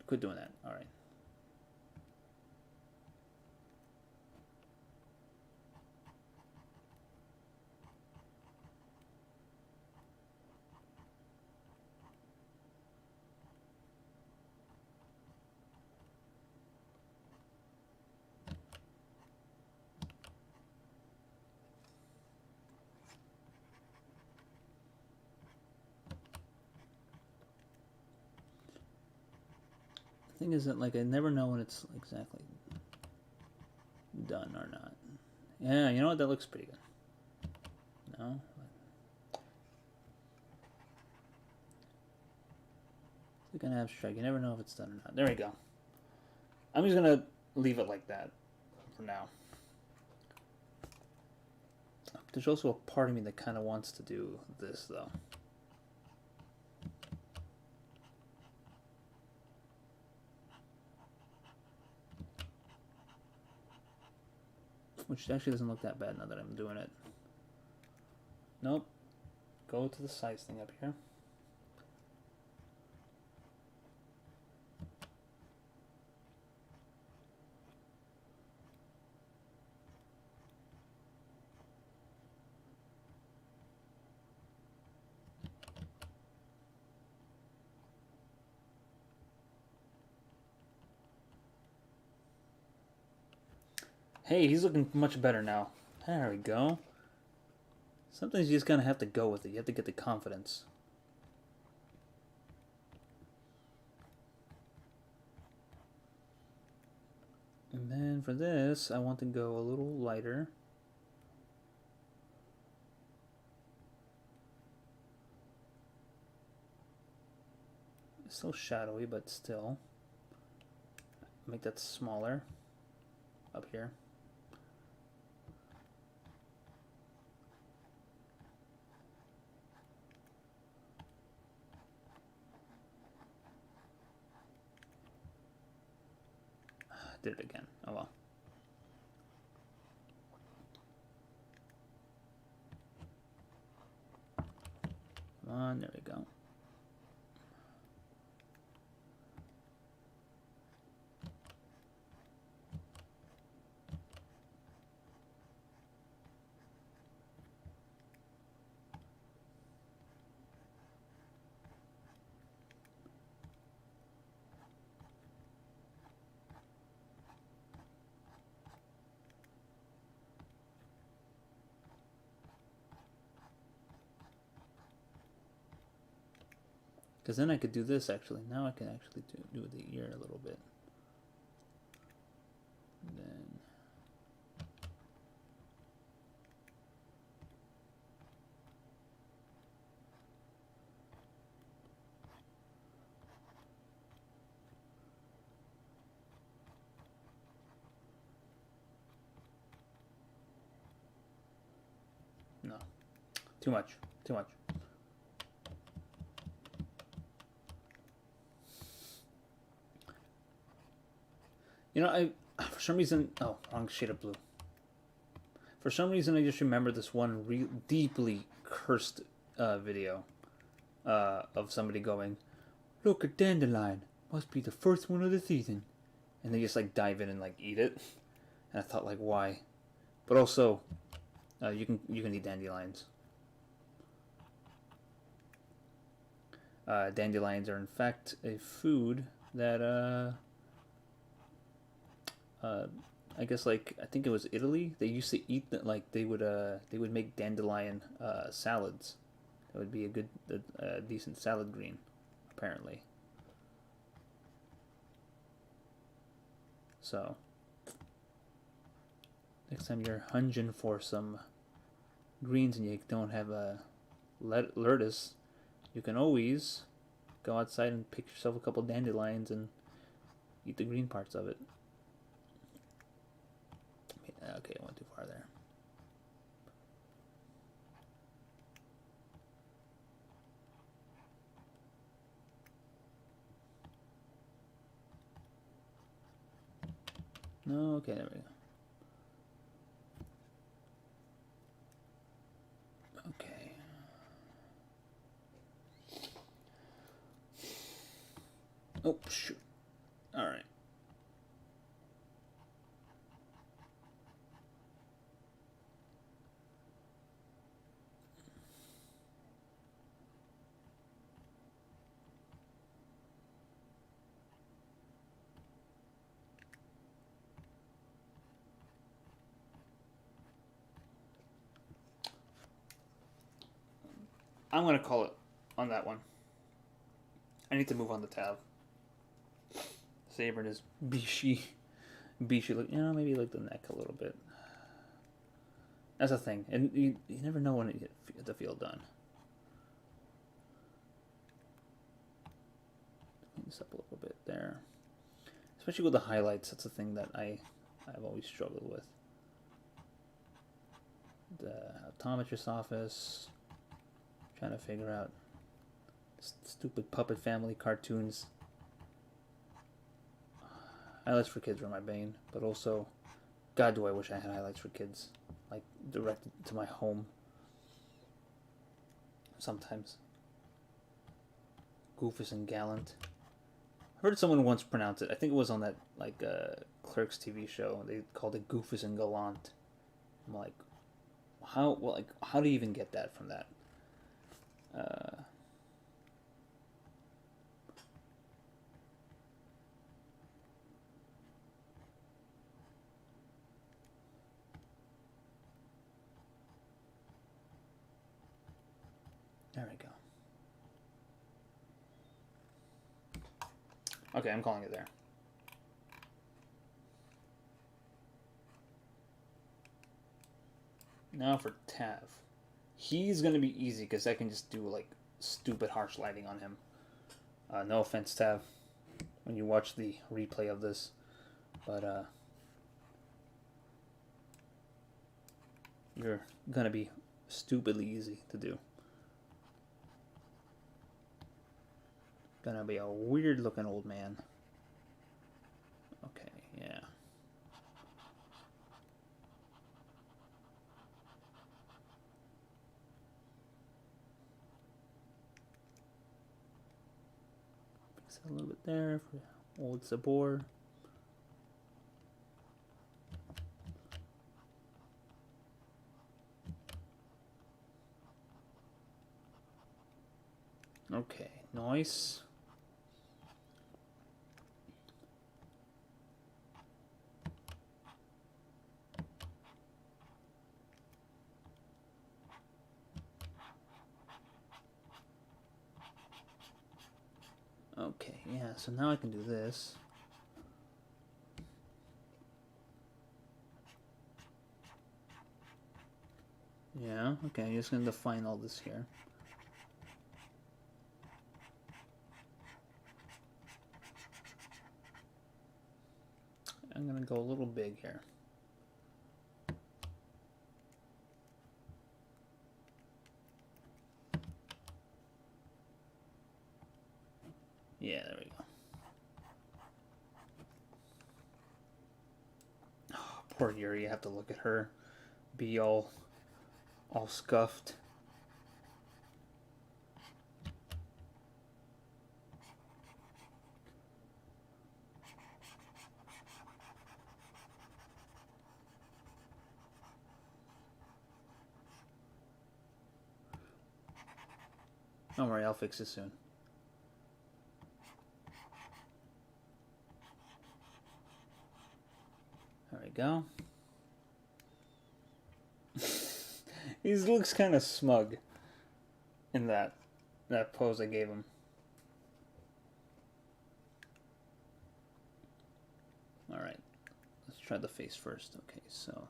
Quit doing that. All right. The thing is that like I never know when it's exactly done or not. Yeah, you know what? That looks pretty good. No? It's like an abstract. You never know if it's done or not. There we go. I'm just gonna leave it like that for now. There's also a part of me that kind of wants to do this though. Which actually doesn't look that bad now that I'm doing it. Nope. Go to the size thing up here. Hey, he's looking much better now. There we go. Sometimes you just kind of have to go with it. You have to get the confidence. And then for this, I want to go a little lighter. It's still shadowy, but still. Make that smaller up here. did it again. Oh well. Come on, there we go. Because then I could do this, actually. Now I can actually do the ear a little bit. And then... No. Too much. Too much. You know, for some reason... Oh, wrong shade of blue. For some reason, I just remember this one deeply cursed video of somebody going, "Look, a dandelion. Must be the first one of the season." And they just, like, dive in and, like, eat it. And I thought, like, why? But also, you can eat dandelions. Dandelions are, in fact, a food that, I guess, like, I think it was Italy. They used to eat that, like, they would make dandelion salads. That would be a good, decent salad green, apparently. So, next time you're hunging for some greens and you don't have a lettuce, you can always go outside and pick yourself a couple dandelions and eat the green parts of it. Okay, I went too far there. No, okay, there we go. Okay. Oh, shoot. All right. I'm going to call it on that one. I need to move on the tab. Saber is Bishi. Bishi, look, maybe like the neck a little bit. That's a thing. And you never know when to feel done. Clean this up a little bit there. Especially with the highlights, that's a thing that I've always struggled with. The optometrist office. Trying to figure out stupid Puppet Family cartoons. Highlights for kids were my bane, but also, God, do I wish I had highlights for kids, like directed to my home. Sometimes. Goofus and Gallant. I heard someone once pronounce it. I think it was on that Clerks TV show. They called it Goofus and Gallant. I'm like, how? Well, like, how do you even get that from that? There we go. Okay, I'm calling it there. Now for Tav. He's going to be easy because I can just do, like, stupid harsh lighting on him. No offense, Tav, when you watch the replay of this. But, you're going to be stupidly easy to do. Gonna be a weird looking old man. Okay, yeah. a little bit there for old Sabor. Okay, nice. Okay, yeah, so now I can do this. Yeah, okay, I'm just gonna define all this here. I'm gonna go a little big here. Yeah, there we go. Oh, poor Yuri, you have to look at her be all scuffed. Don't worry, I'll fix it soon. There we go. He looks kind of smug in that pose I gave him. Alright, let's try the face first. Okay, so...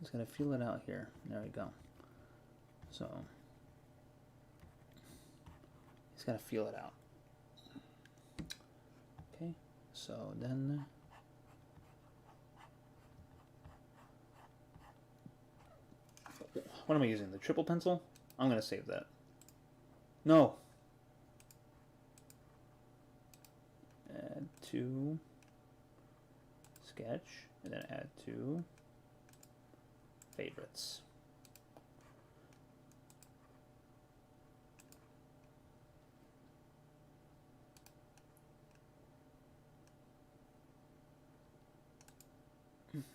just gonna feel it out here. There we go. So... he's gotta feel it out. Okay, so then... what am I using? The triple pencil? I'm gonna save that. No! Add to sketch, and then add to favorites.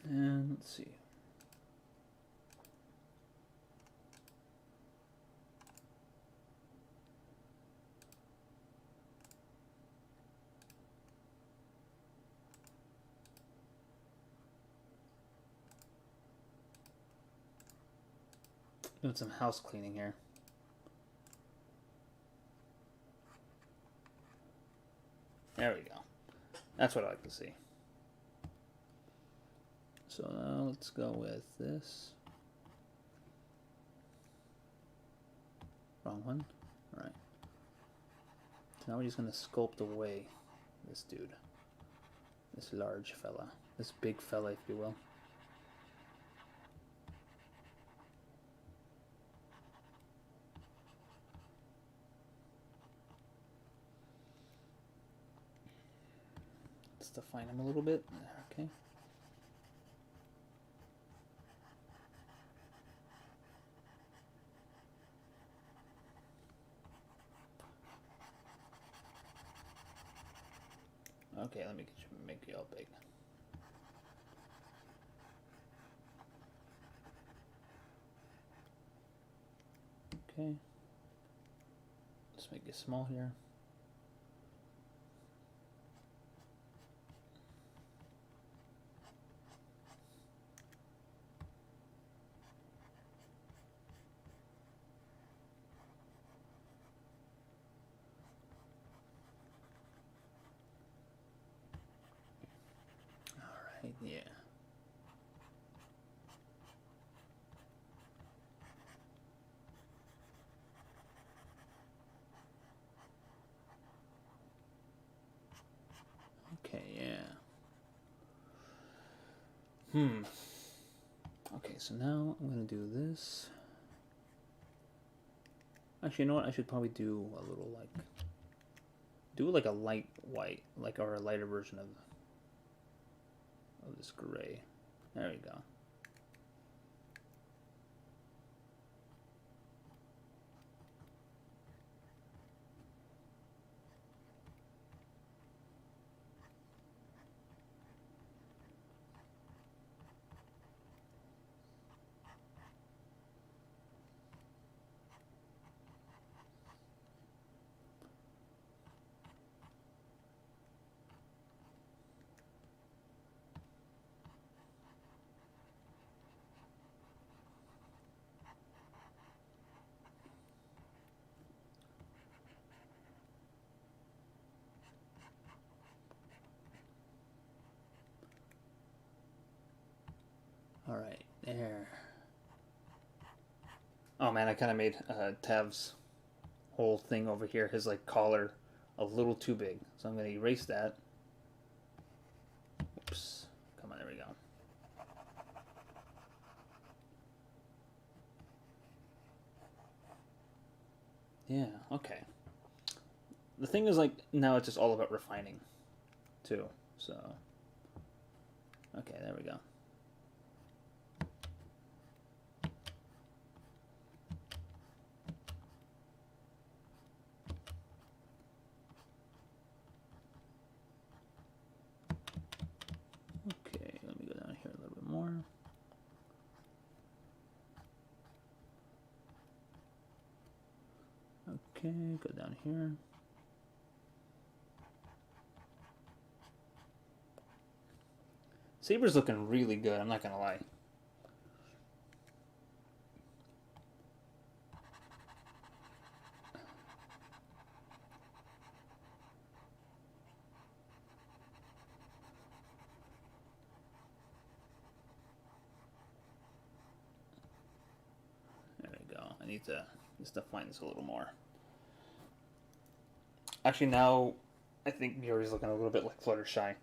And let's see. Doing some house cleaning here. There we go. That's what I like to see. So now let's go with this. Wrong one. All right. So now we're just going to sculpt away this dude. This large fella. This big fella, if you will. Let's define him a little bit. Okay. Okay, let me make you all big. Okay. Let's make it small here. Alright, yeah. Okay, yeah. Okay, so now I'm going to do this. Actually, you know what? I should probably do a little like do like a light white, like or a lighter version of this gray. There we go. All right, there. Oh man, I kind of made Tav's whole thing over here, his like collar, a little too big. So I'm gonna erase that. Oops. Come on, there we go. Yeah, okay. The thing is, like, now it's just all about refining, too. So, okay, there we go. Okay, let me go down here a little bit more. Okay, go down here. Saber's looking really good, I'm not gonna lie. There we go. I need to just define this a little more. Actually, now I think Yuri's looking a little bit like Fluttershy.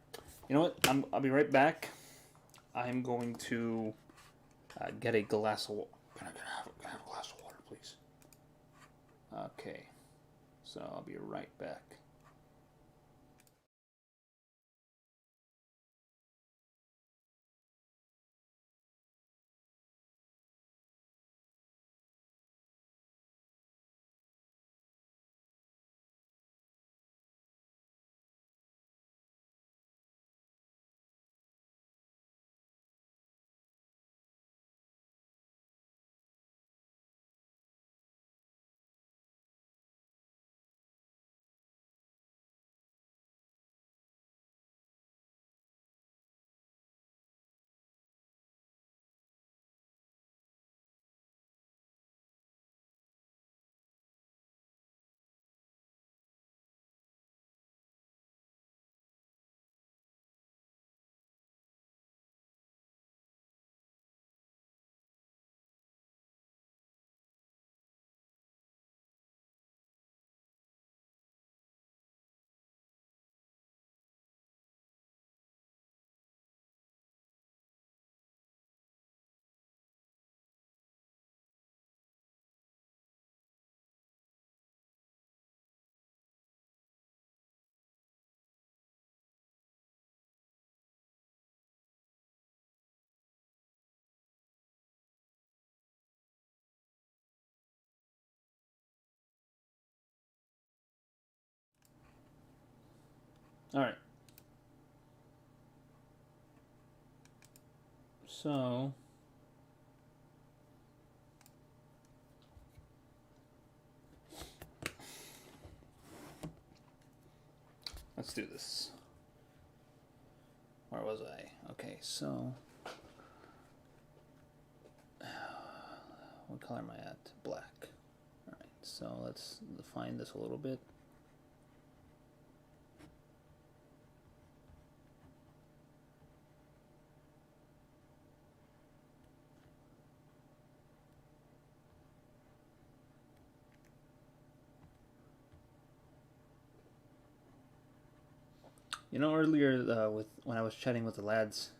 You know what? I'll be right back. I'm going to get a glass of water. Can I have a glass of water, please? Okay. So I'll be right back. All right. So let's do this. Where was I? Okay, so what color am I at? Black. All right, so let's define this a little bit. You know, earlier with when I was chatting with the lads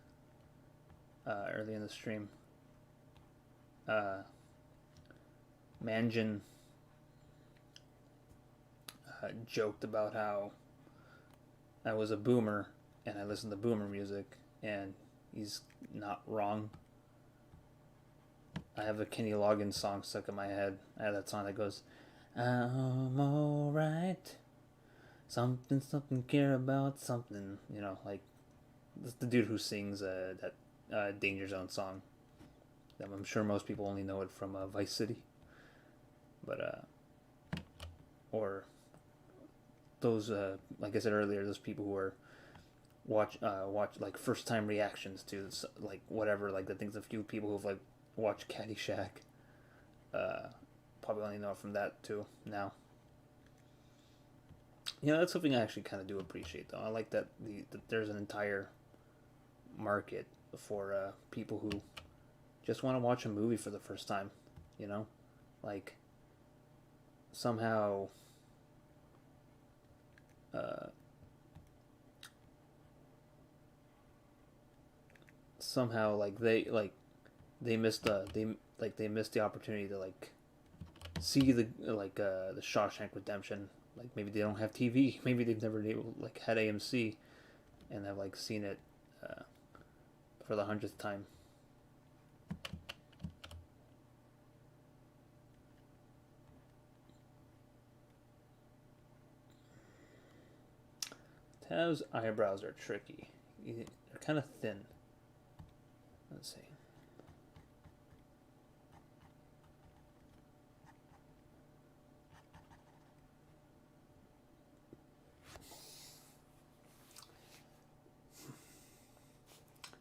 early in the stream, Manjin joked about how I was a boomer and I listened to boomer music, and he's not wrong. I have a Kenny Loggins song stuck in my head. I have that song that goes, "I'm alright. Something, something, care about something." You know, like that's the dude who sings that Danger Zone song. I'm sure most people only know it from Vice City, but or those like I said earlier, those people who are watch like first time reactions to like whatever, like I think there's a few people who've like watched Caddyshack. Uh, Probably only know it from that too now. You know, that's something I actually kind of do appreciate though. I like that that there's an entire market for people who just want to watch a movie for the first time. You know, like somehow uh, somehow they missed they missed the opportunity to like see the Shawshank Redemption. Like maybe they don't have TV. Maybe they've never like had AMC and have like seen it uh, for the hundredth time. Tav's eyebrows are tricky. They're kind of thin. Let's see.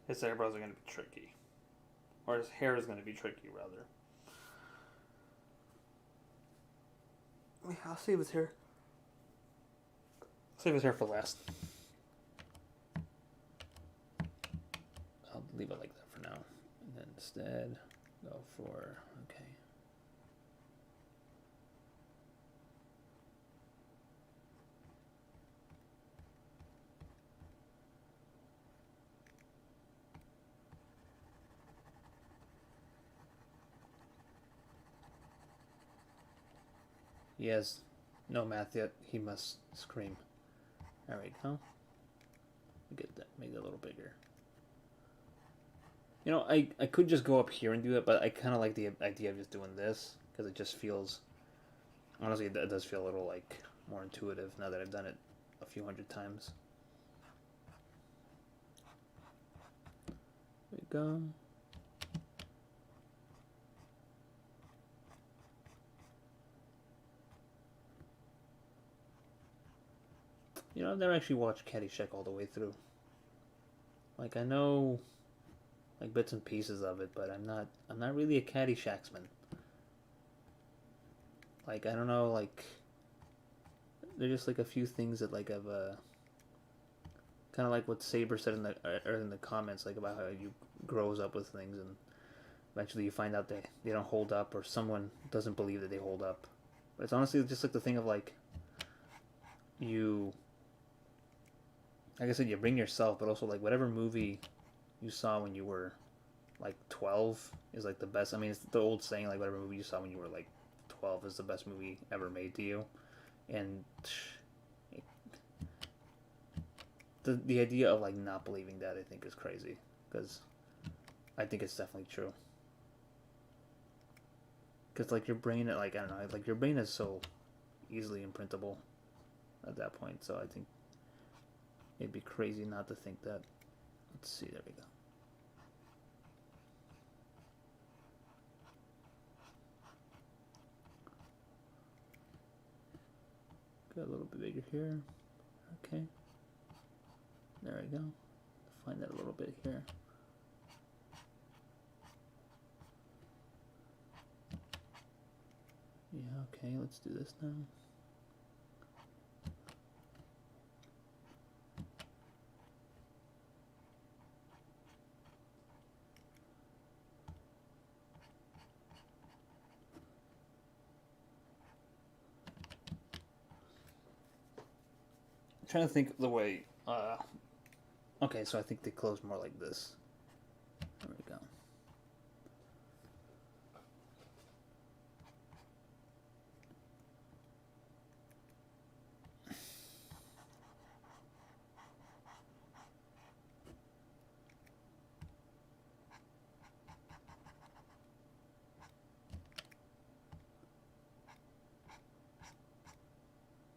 His eyebrows are going to be tricky. Or his hair is going to be tricky, rather. Yeah, I'll save his hair. Save his hair for last. I'll leave it like that for now. And then instead, go for, okay. He has no math yet. He must scream. There we go. Get that, make it a little bigger. You know, I could just go up here and do it, but I kind of like the idea of just doing this because it just feels, honestly, it does feel a little like more intuitive now that I've done it a few hundred times. There we go. You know, I've never actually watched Caddyshack all the way through. Like I know like bits and pieces of it, but I'm not really a Caddyshacksman. Like I don't know, like there's just like a few things that like I've kind of like what Saber said in the or in the comments, like about how you grows up with things and eventually you find out they don't hold up or someone doesn't believe that they hold up. But it's honestly just like the thing of like you, like I said, you bring yourself, but also like whatever movie you saw when you were like 12 is like the best. I mean, it's the old saying like whatever movie you saw when you were like 12 is the best movie ever made to you, and the idea of like not believing that I think is crazy because I think it's definitely true. Because like your brain, like I don't know, like your brain is so easily imprintable at that point. So I think it'd be crazy not to think that. Let's see. There we go. Got a little bit bigger here. Okay. There we go. Find that a little bit here. Yeah, okay, let's do this now. I'm trying to think the way. Okay, so I think they close more like this. There we go.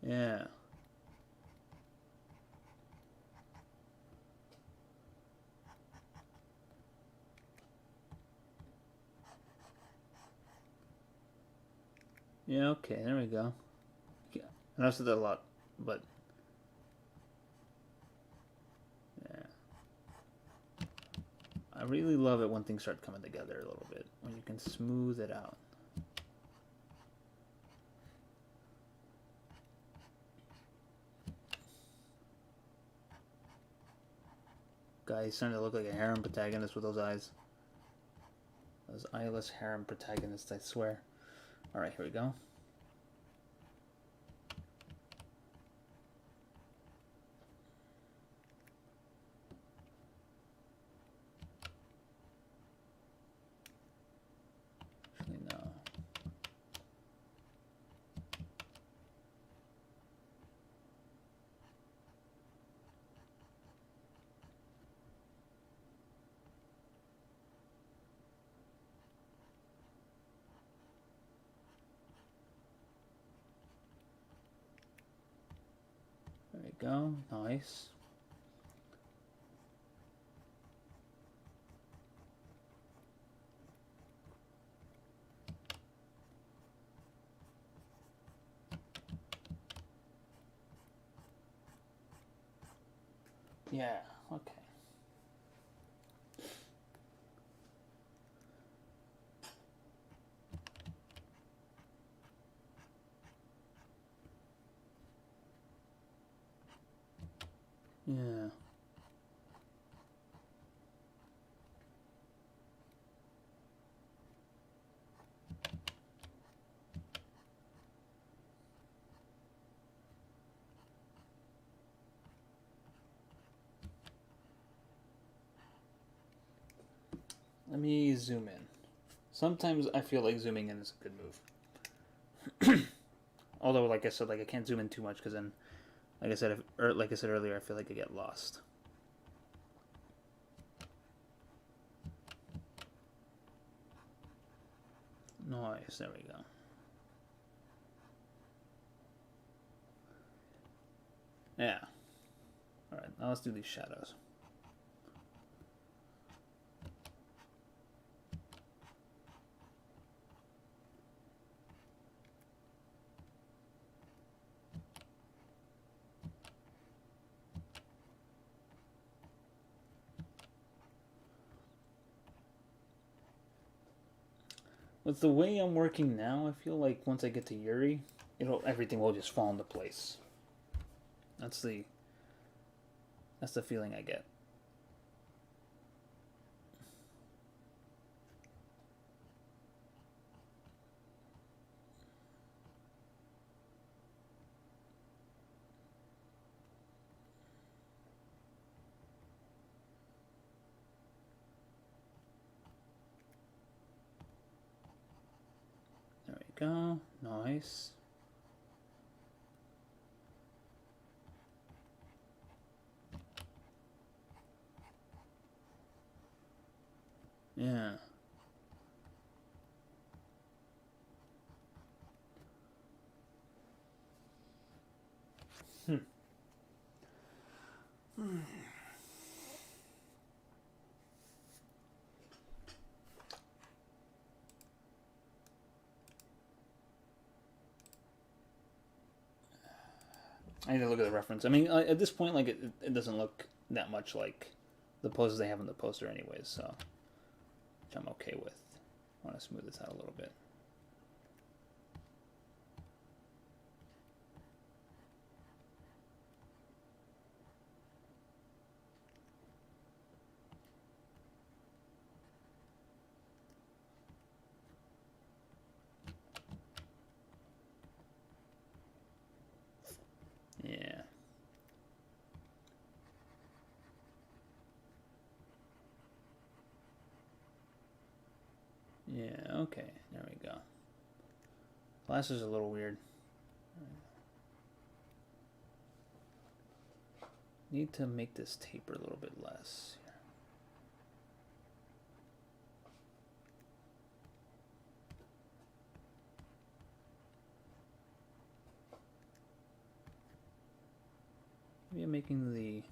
Yeah. Yeah, okay, there we go. Yeah. I noticed it a lot, but yeah. I really love it when things start coming together a little bit, when you can smooth it out. Guy's starting to look like a harem protagonist with those eyes. Those eyeless harem protagonists, I swear. Alright, here we go. Actually, no. There we go. Nice. Yeah, okay. Yeah. Let me zoom in. Sometimes I feel like zooming in is a good move. Although, like I said, like I can't zoom in too much because then, like I said earlier, I feel like I get lost. Nice. There we go. Yeah. All right. Now let's do these shadows. With the way I'm working now, I feel like once I get to Yuri, everything will just fall into place. That's the feeling I get. There we go. Nice. Yeah. I need to look at the reference. I mean, at this point, like it doesn't look that much like the poses they have in the poster, anyways. So, which I'm okay with. I want to smooth this out a little bit. Yeah. Yeah. Okay. There we go. Glasses are a little weird. Need to make this taper a little bit less. making the.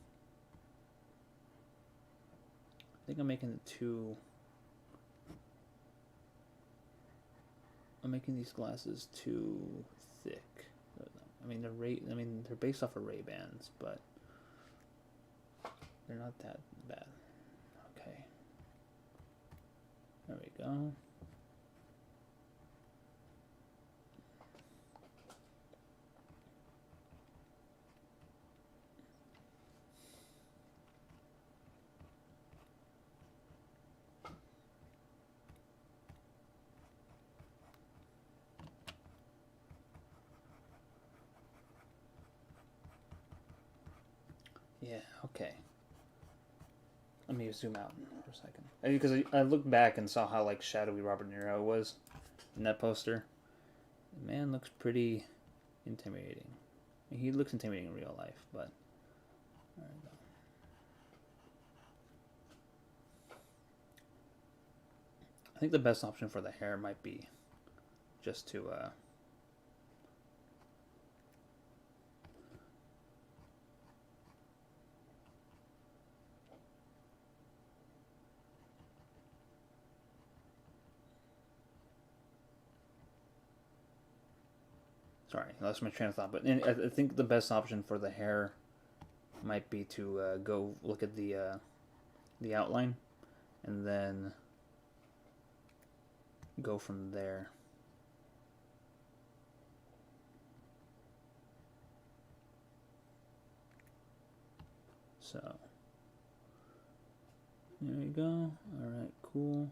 I think I'm making the two. I'm making these glasses too thick. I mean they're based off of Ray-Bans, but they're not that bad. Okay. There we go. Yeah, okay. Let me zoom out for a second. Because I looked back and saw how like shadowy Robert De Niro was in that poster. The man looks pretty intimidating. I mean, he looks intimidating in real life, but there we go. I think the best option for the hair might be just to sorry, I lost my train of thought. But I think the best option for the hair might be to go look at the outline, and then go from there. So there you go. All right, cool.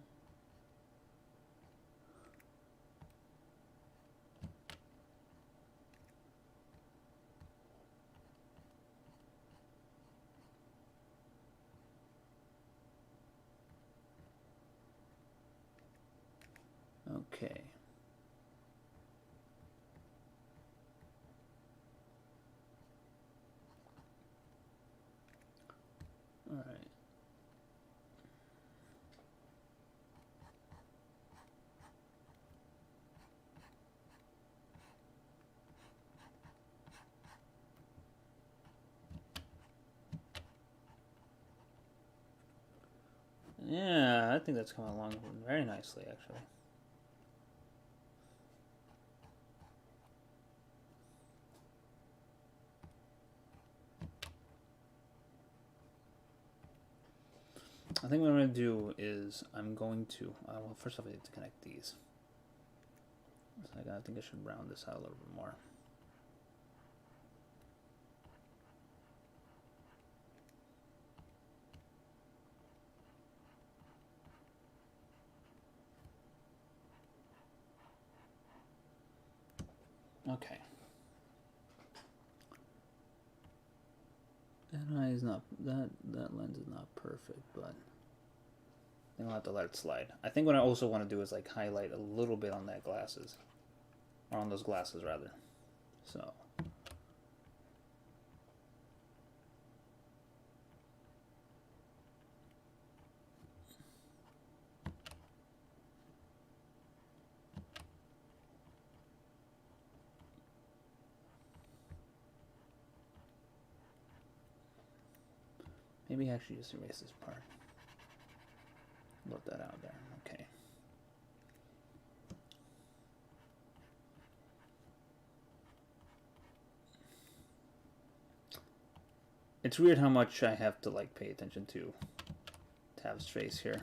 Okay. All right. Yeah, I think that's coming along very nicely, actually. I think what I'm going to do is I'm going to, well, first off, I need to connect these. So I think I should round this out a little bit more. Okay. That eye is not, that lens is not perfect, but I think I'll have to let it slide. I think what I also want to do is like highlight a little bit on that glasses. Or on those glasses, rather. So. Maybe actually just erase this part. Let that out there. Okay. It's weird how much I have to like pay attention to Tav's face here,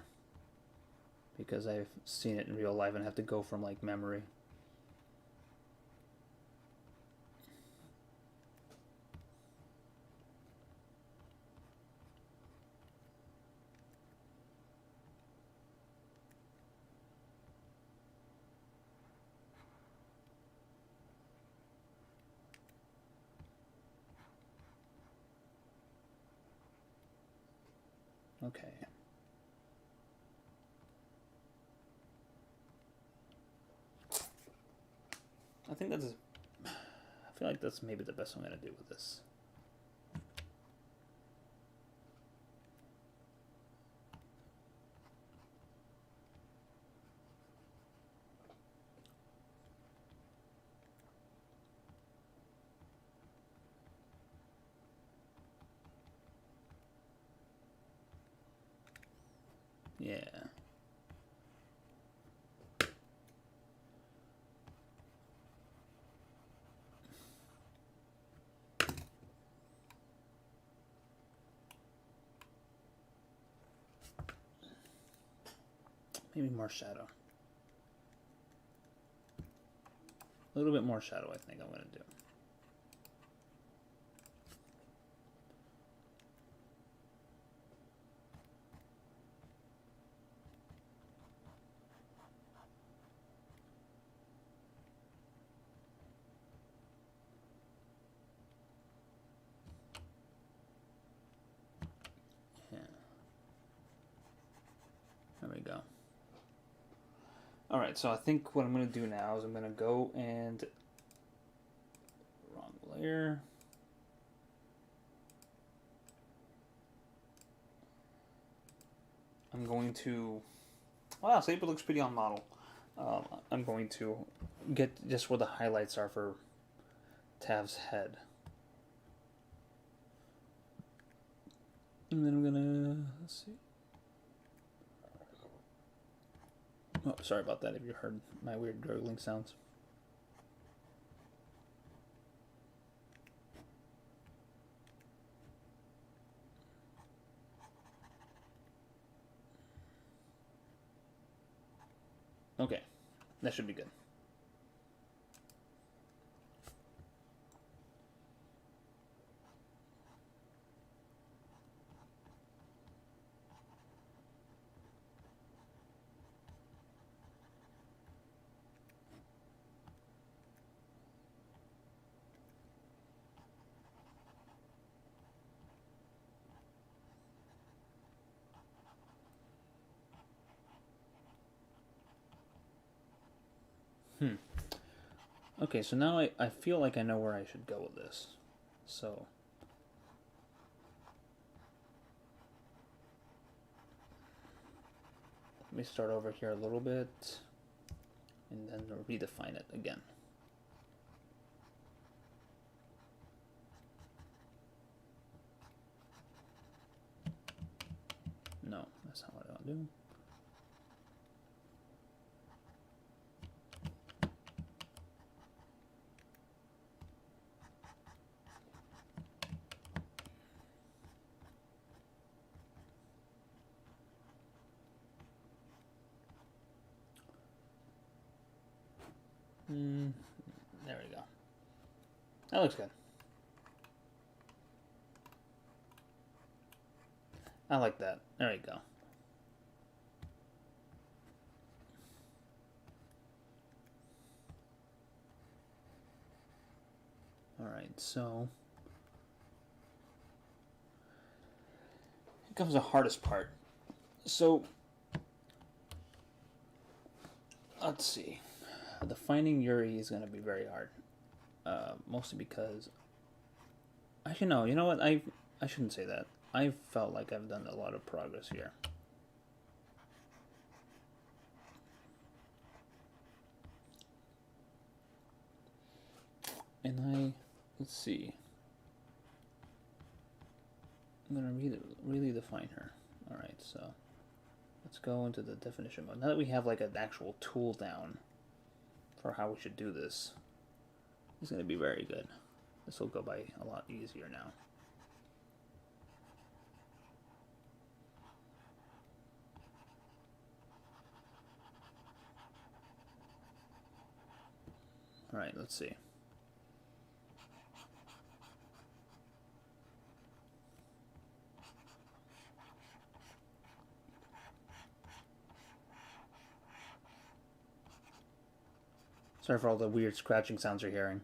because I've seen it in real life and have to go from like memory. Okay. I think that's. I feel like that's maybe the best I'm gonna do with this. Maybe more shadow. A little bit more shadow, I think I'm going to do. Yeah. There we go. Alright, so I think what I'm going to do now is I'm going to go and... Wrong layer. I'm going to... Wow, Saber looks pretty on model. I'm going to get just where the highlights are for Tav's head. And then I'm gonna, let's see. Oh, sorry about that if you heard my weird gurgling sounds. Okay, that should be good. Okay, so now I feel like I know where I should go with this. So... Let me start over here a little bit, and then redefine it again. No, that's not what I want to do. There we go. That looks good. I like that. There we go. Alright, so... Here comes the hardest part. So... Let's see. Defining Yuri is going to be very hard. Mostly because... Actually, no. You know what? I shouldn't say that. I felt like I've done a lot of progress here. And let's see. I'm going to really define her. Alright, so let's go into the definition mode. Now that we have like an actual tool down for how we should do this, it's going to be very good. This will go by a lot easier now. Alright, let's see. Sorry for all the weird scratching sounds you're hearing.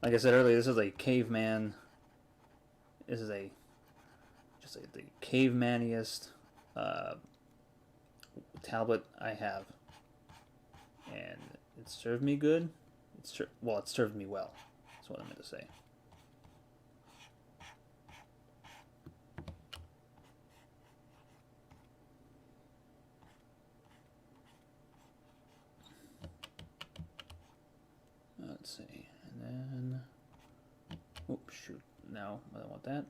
Like I said earlier, this is a caveman. This is just the cavemaniest tablet I have, and it served me good. It served me well. That's what I meant to say. Let's see, and then, oops, shoot, no, I don't want that.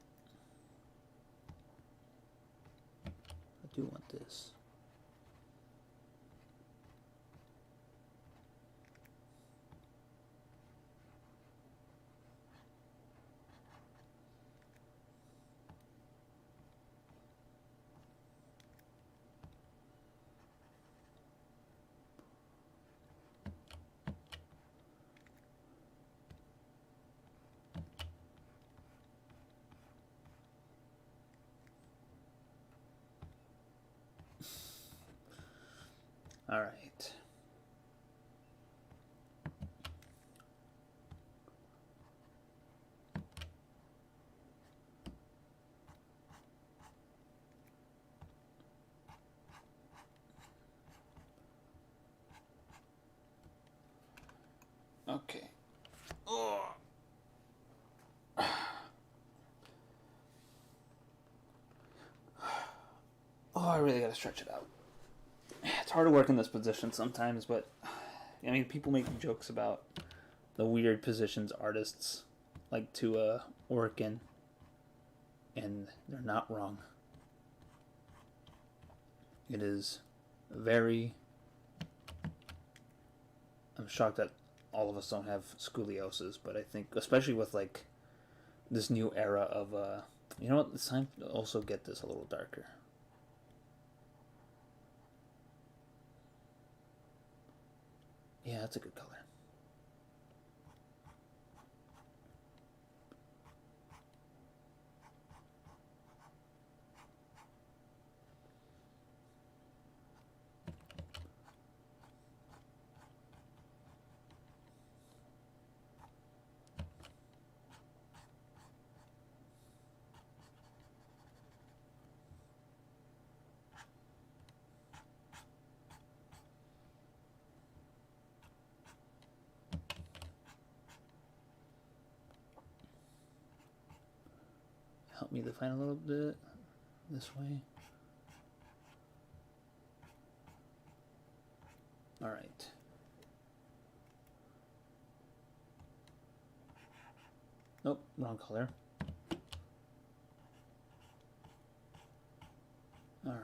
I do want this. All right. Okay. Oh. Oh, I really gotta stretch it out. It's hard to work in this position sometimes, but I mean, people make jokes about the weird positions artists like to work in, and they're not wrong. It is very. I'm shocked that all of us don't have scoliosis, but I think, especially with like this new era of, you know what? It's time to also get this a little darker. Yeah, that's a good color. Help me define a little bit this way. All right. Nope, wrong color. All right.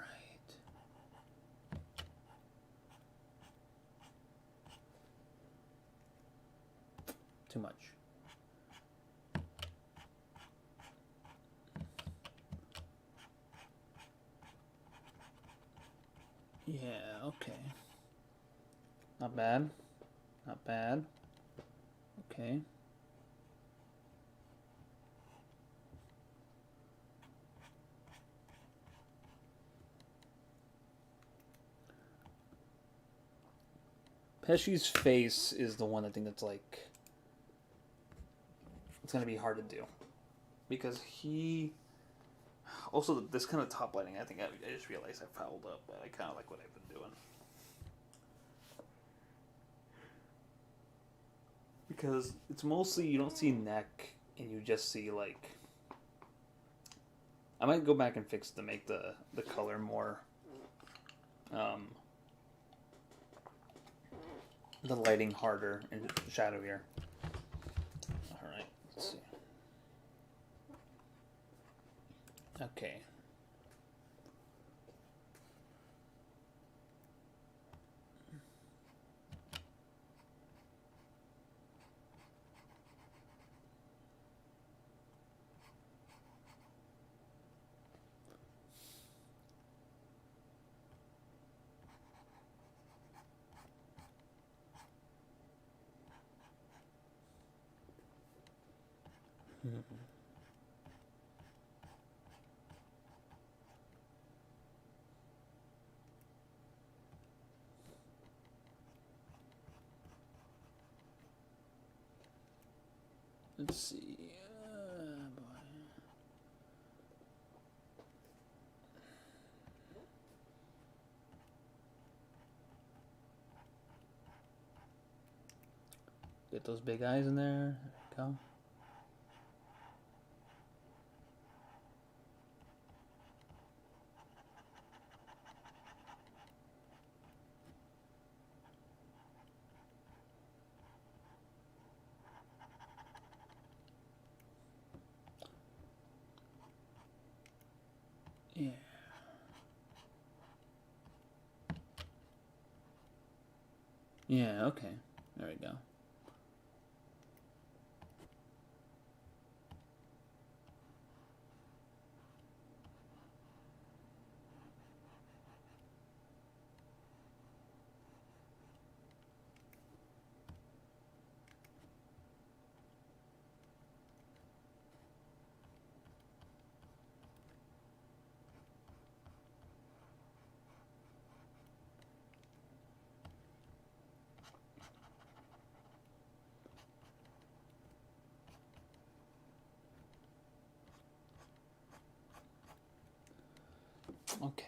Too much. Yeah, okay. Not bad. Not bad. Okay. Pesci's face is the one I think that's like it's gonna be hard to do because he also this kind of top lighting. I think I just realized I fouled up, but I kind of like what I've been doing because it's mostly you don't see neck and you just see like. I might go back and fix to make the color more. Um, the lighting harder and shadowier. Alright, let's see. Okay. Let's see. Boy. Get those big eyes in there. There we go. Yeah. Yeah, okay. There we go. Okay.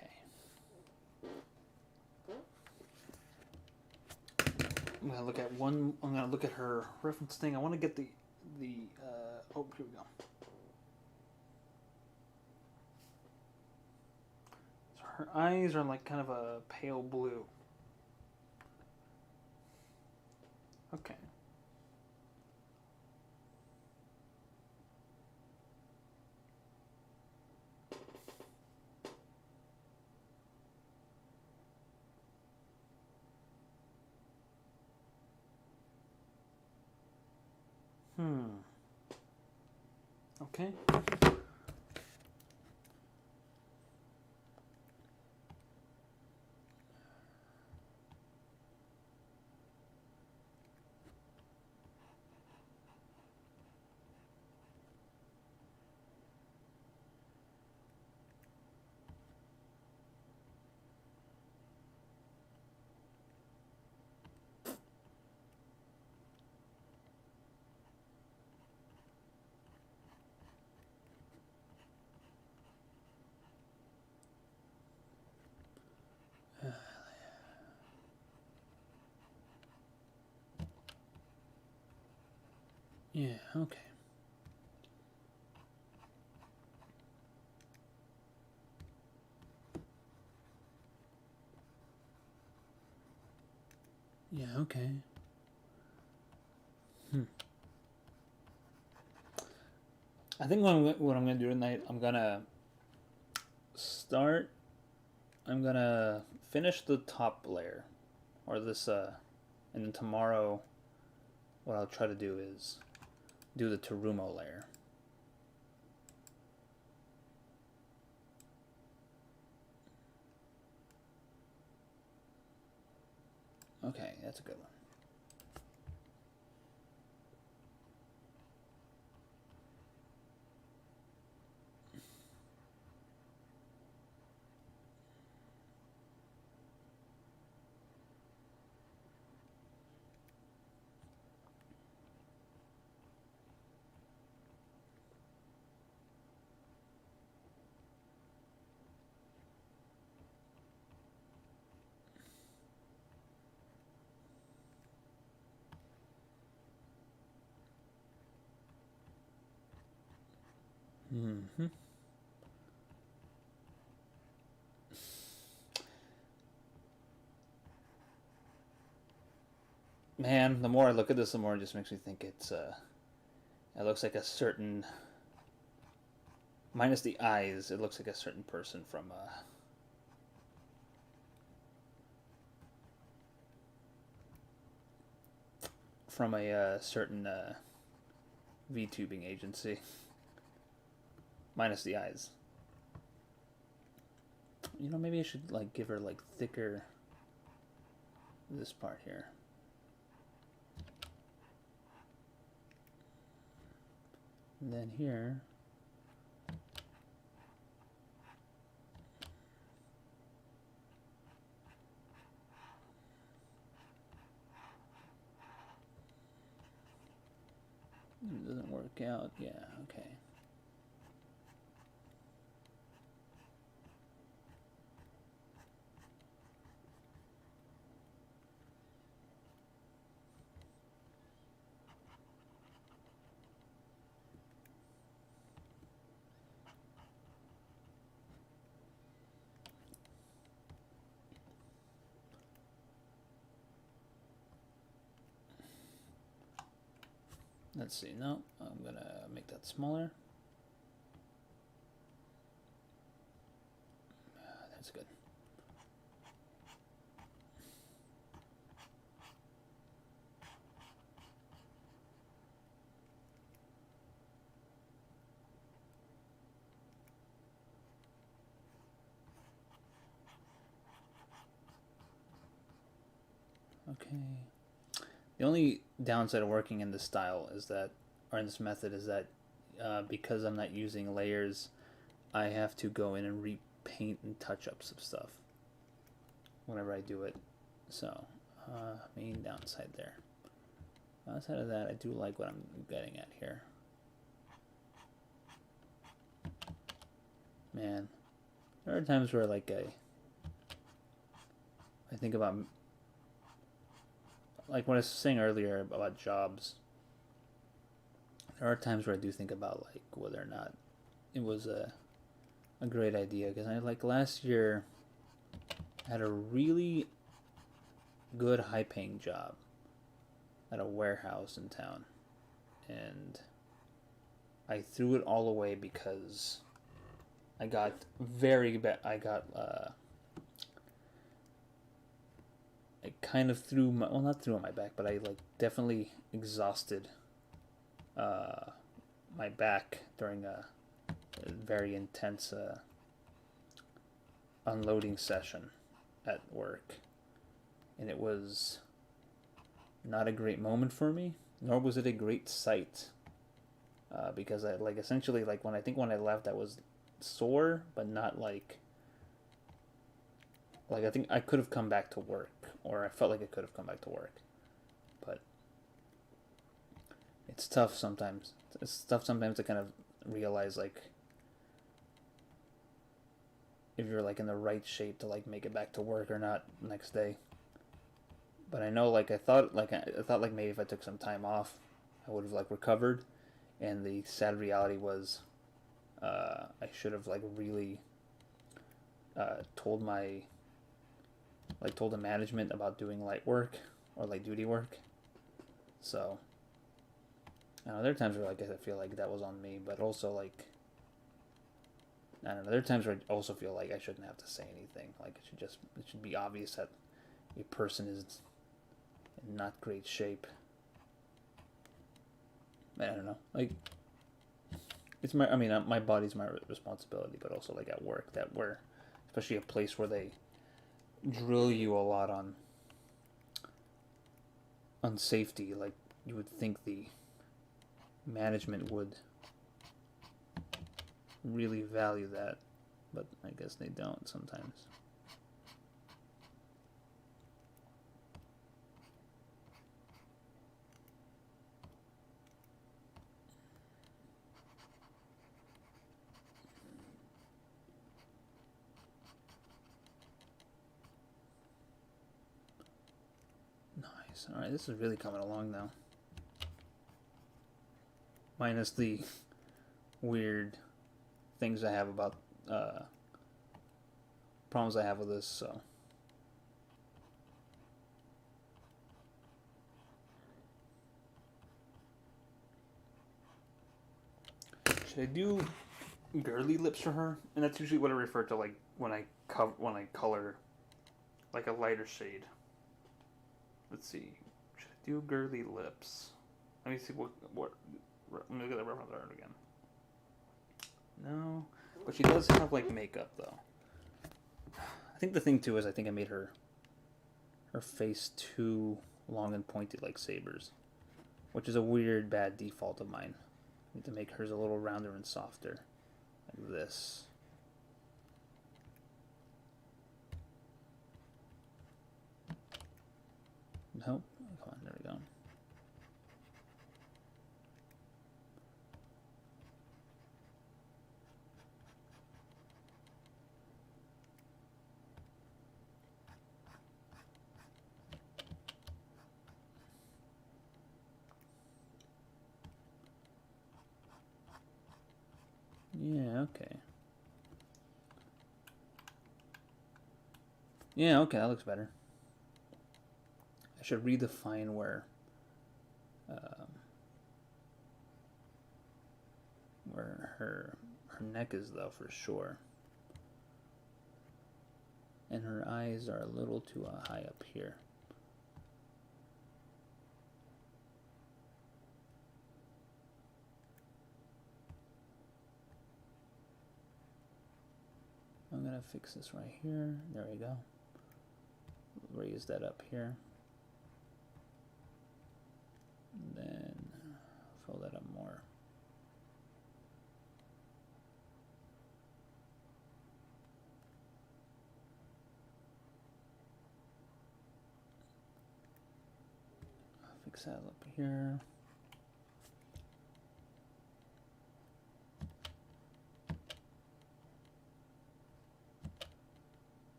I'm gonna look at one. I'm gonna look at her reference thing. I want to get the. Oh, here we go. So her eyes are like kind of a pale blue. Okay. Okay. Yeah, okay. Yeah, okay. I think what I'm gonna do tonight, start. I'm gonna finish the top layer, or this, and then tomorrow, what I'll try to do is do the Terumo layer. Okay, that's a good one. Mm-hmm. Man, the more I look at this, the more it just makes me think it looks like a certain, minus the eyes, it looks like a certain person from a certain VTubing agency. Minus the eyes. You know, maybe I should like give her like thicker this part here. And then here, it doesn't work out. Yeah, okay. Let's see. No, I'm gonna make that smaller. That's good. Okay. The only downside of working in this style is that, or in this method, is that because I'm not using layers, I have to go in and repaint and touch up some stuff whenever I do it. So, main downside there. Outside of that, I do like what I'm getting at here. Man, there are times where I think about, like when I was saying earlier about jobs. There are times where I do think about like whether or not it was a great idea, because I like last year I had a really good high paying job at a warehouse in town, and I threw it all away because I got very bad. I kind of threw my, well, not threw on my back, but I like definitely exhausted uh, my back during a very intense unloading session at work, and it was not a great moment for me, nor was it a great sight, because I like essentially like when I left I was sore, but not like I think I could have come back to work, or I felt like I could have come back to work, but it's tough sometimes. It's tough sometimes to kind of realize like if you're like in the right shape to like make it back to work or not next day. But I know like I thought like maybe if I took some time off, I would have like recovered. And the sad reality was, I should have like really told told the management about doing light work or like duty work. So I don't know, there are times where like I feel like that was on me, but also like I don't know. There are times where I also feel like I shouldn't have to say anything. Like it should be obvious that a person is in not great shape. I don't know. Like it's my, I mean, my body's my responsibility, but also like at work, that where, especially a place where they drill you a lot on safety. Like you would think the management would really value that, but I guess they don't sometimes. Nice. All right, this is really coming along now. Minus the weird things I have about problems I have with this. So should I do girly lips for her? And that's usually what I refer to like when I color like a lighter shade. Let's see. Should I do girly lips? Let me see what. Let me look at the reference art again. No, but she does have like makeup though. I think the thing too is I think I made her face too long and pointed like Saber's, which is a weird bad default of mine. I need to make hers a little rounder and softer, like this. Nope. Come on, there we go. Yeah, okay. Yeah, okay, that looks better. I should redefine um, where her neck is though, for sure. And her eyes are a little too high up here. I'm gonna fix this right here. There we go. Raise that up here. And then fill that up more. Fix that up here.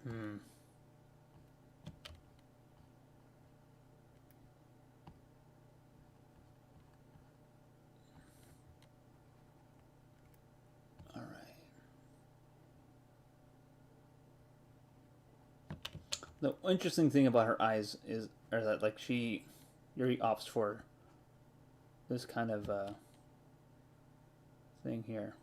Hmm. All right. The interesting thing about her eyes is, or that like Yuri opts for this kind of thing here.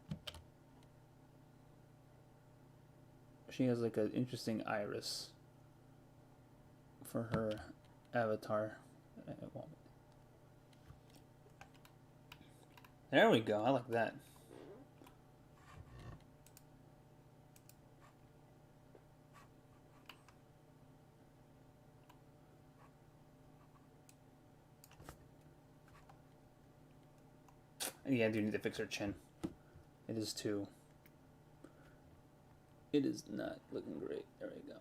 She has like an interesting iris for her avatar. There we go. I like that. Yeah, I do need to fix her chin. It is too. It is not looking great. There we go.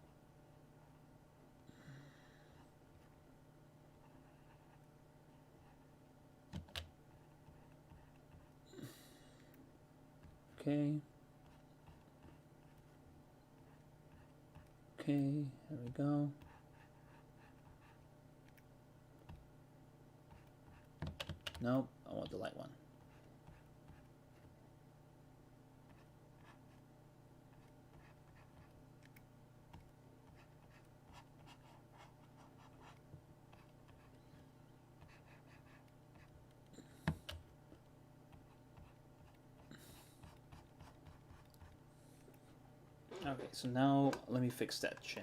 Okay. Okay, there we go. Nope, I want the light one. Okay, so now let me fix that chin.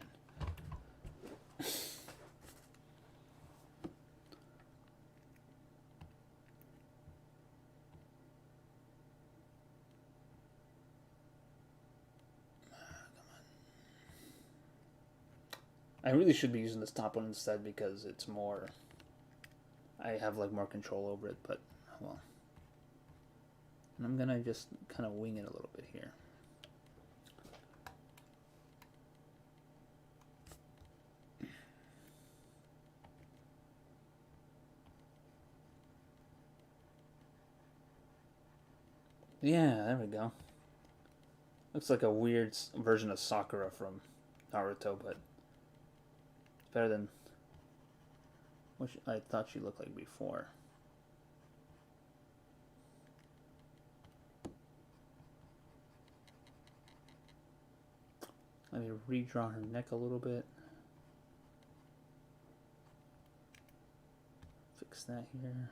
I really should be using this top one instead because it's more. I have like more control over it, but well. And I'm gonna just kind of wing it a little bit here. Yeah, there we go. Looks like a weird version of Sakura from Naruto, but it's better than what I thought she looked like before. Let me redraw her neck a little bit. Fix that here.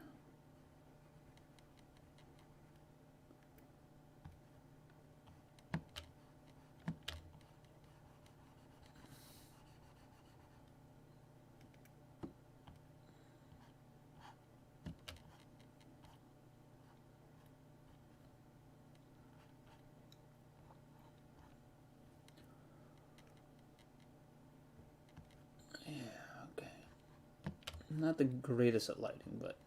Not the greatest at lighting, but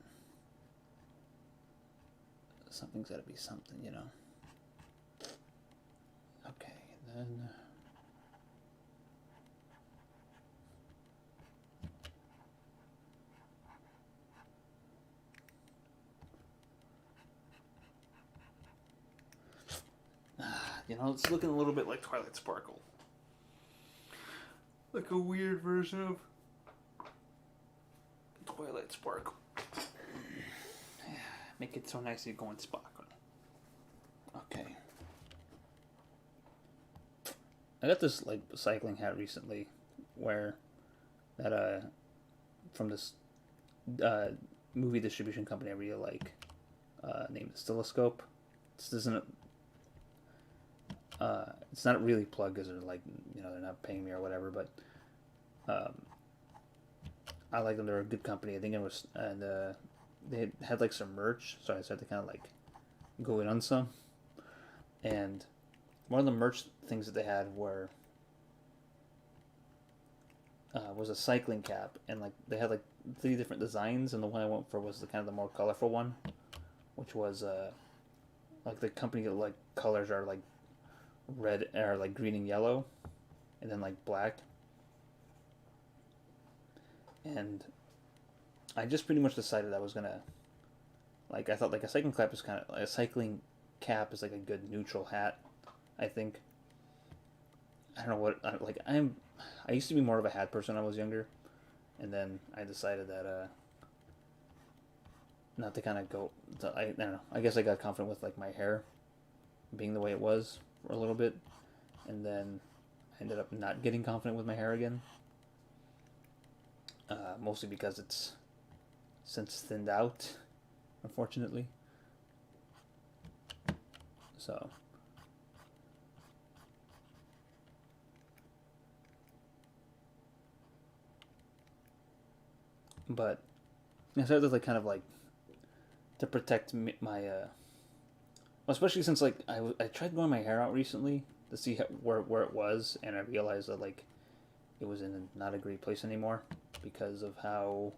something's got to be something, you know. Okay, then. You know, it's looking a little bit like Twilight Sparkle. Like a weird version of Twilight Sparkle. Make it so nice you go in sparkle. Okay. I got this like cycling hat recently, where that from this movie distribution company I really like, named Oscilloscope. This isn't. It's not really plugged because they're like, you know, they're not paying me or whatever, but I like them. They're a good company. I think it was, and they had like some merch, so I started to kind of like go in on some. And one of the merch things that they had was a cycling cap, and like they had like 3 different designs, and the one I went for was the kind of the more colorful one, which was like the company like colors are like red or like green and yellow, and then like black. And I just pretty much decided I was gonna like I thought like a cycling cap is like a good neutral hat, I think. I don't know what like I used to be more of a hat person when I was younger, and then I decided that not to kind of go. I don't know. I guess I got confident with like my hair being the way it was for a little bit, and then I ended up not getting confident with my hair again. Mostly because it's since thinned out, unfortunately. So, but I started to like kind of like to protect my well, especially since like I tried growing my hair out recently to see where it was, and I realized that like it was in not a great place anymore because of how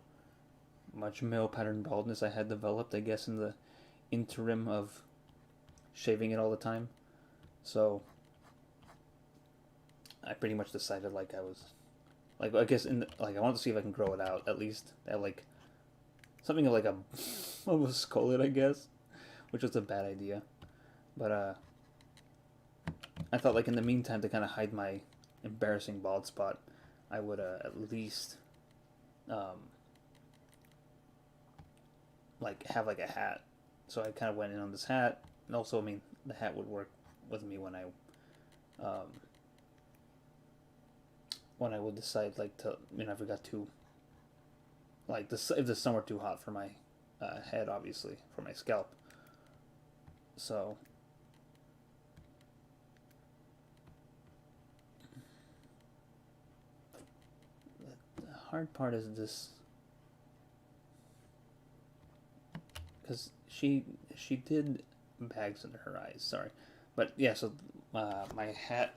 much male pattern baldness I had developed. I guess in the interim of shaving it all the time. So I pretty much decided like I was like I guess in like I wanted to see if I can grow it out at least at like something like a almost skull it, I guess, which was a bad idea. But I thought like in the meantime to kind of hide my embarrassing bald spot, I would at least um, like have like a hat. So I kind of went in on this hat, and also I mean the hat would work with me um, when I would decide like to if it got too like if the sun were too hot for my head, obviously for my scalp. So the hard part is this because she did bags under her eyes. Sorry, but yeah. So my hat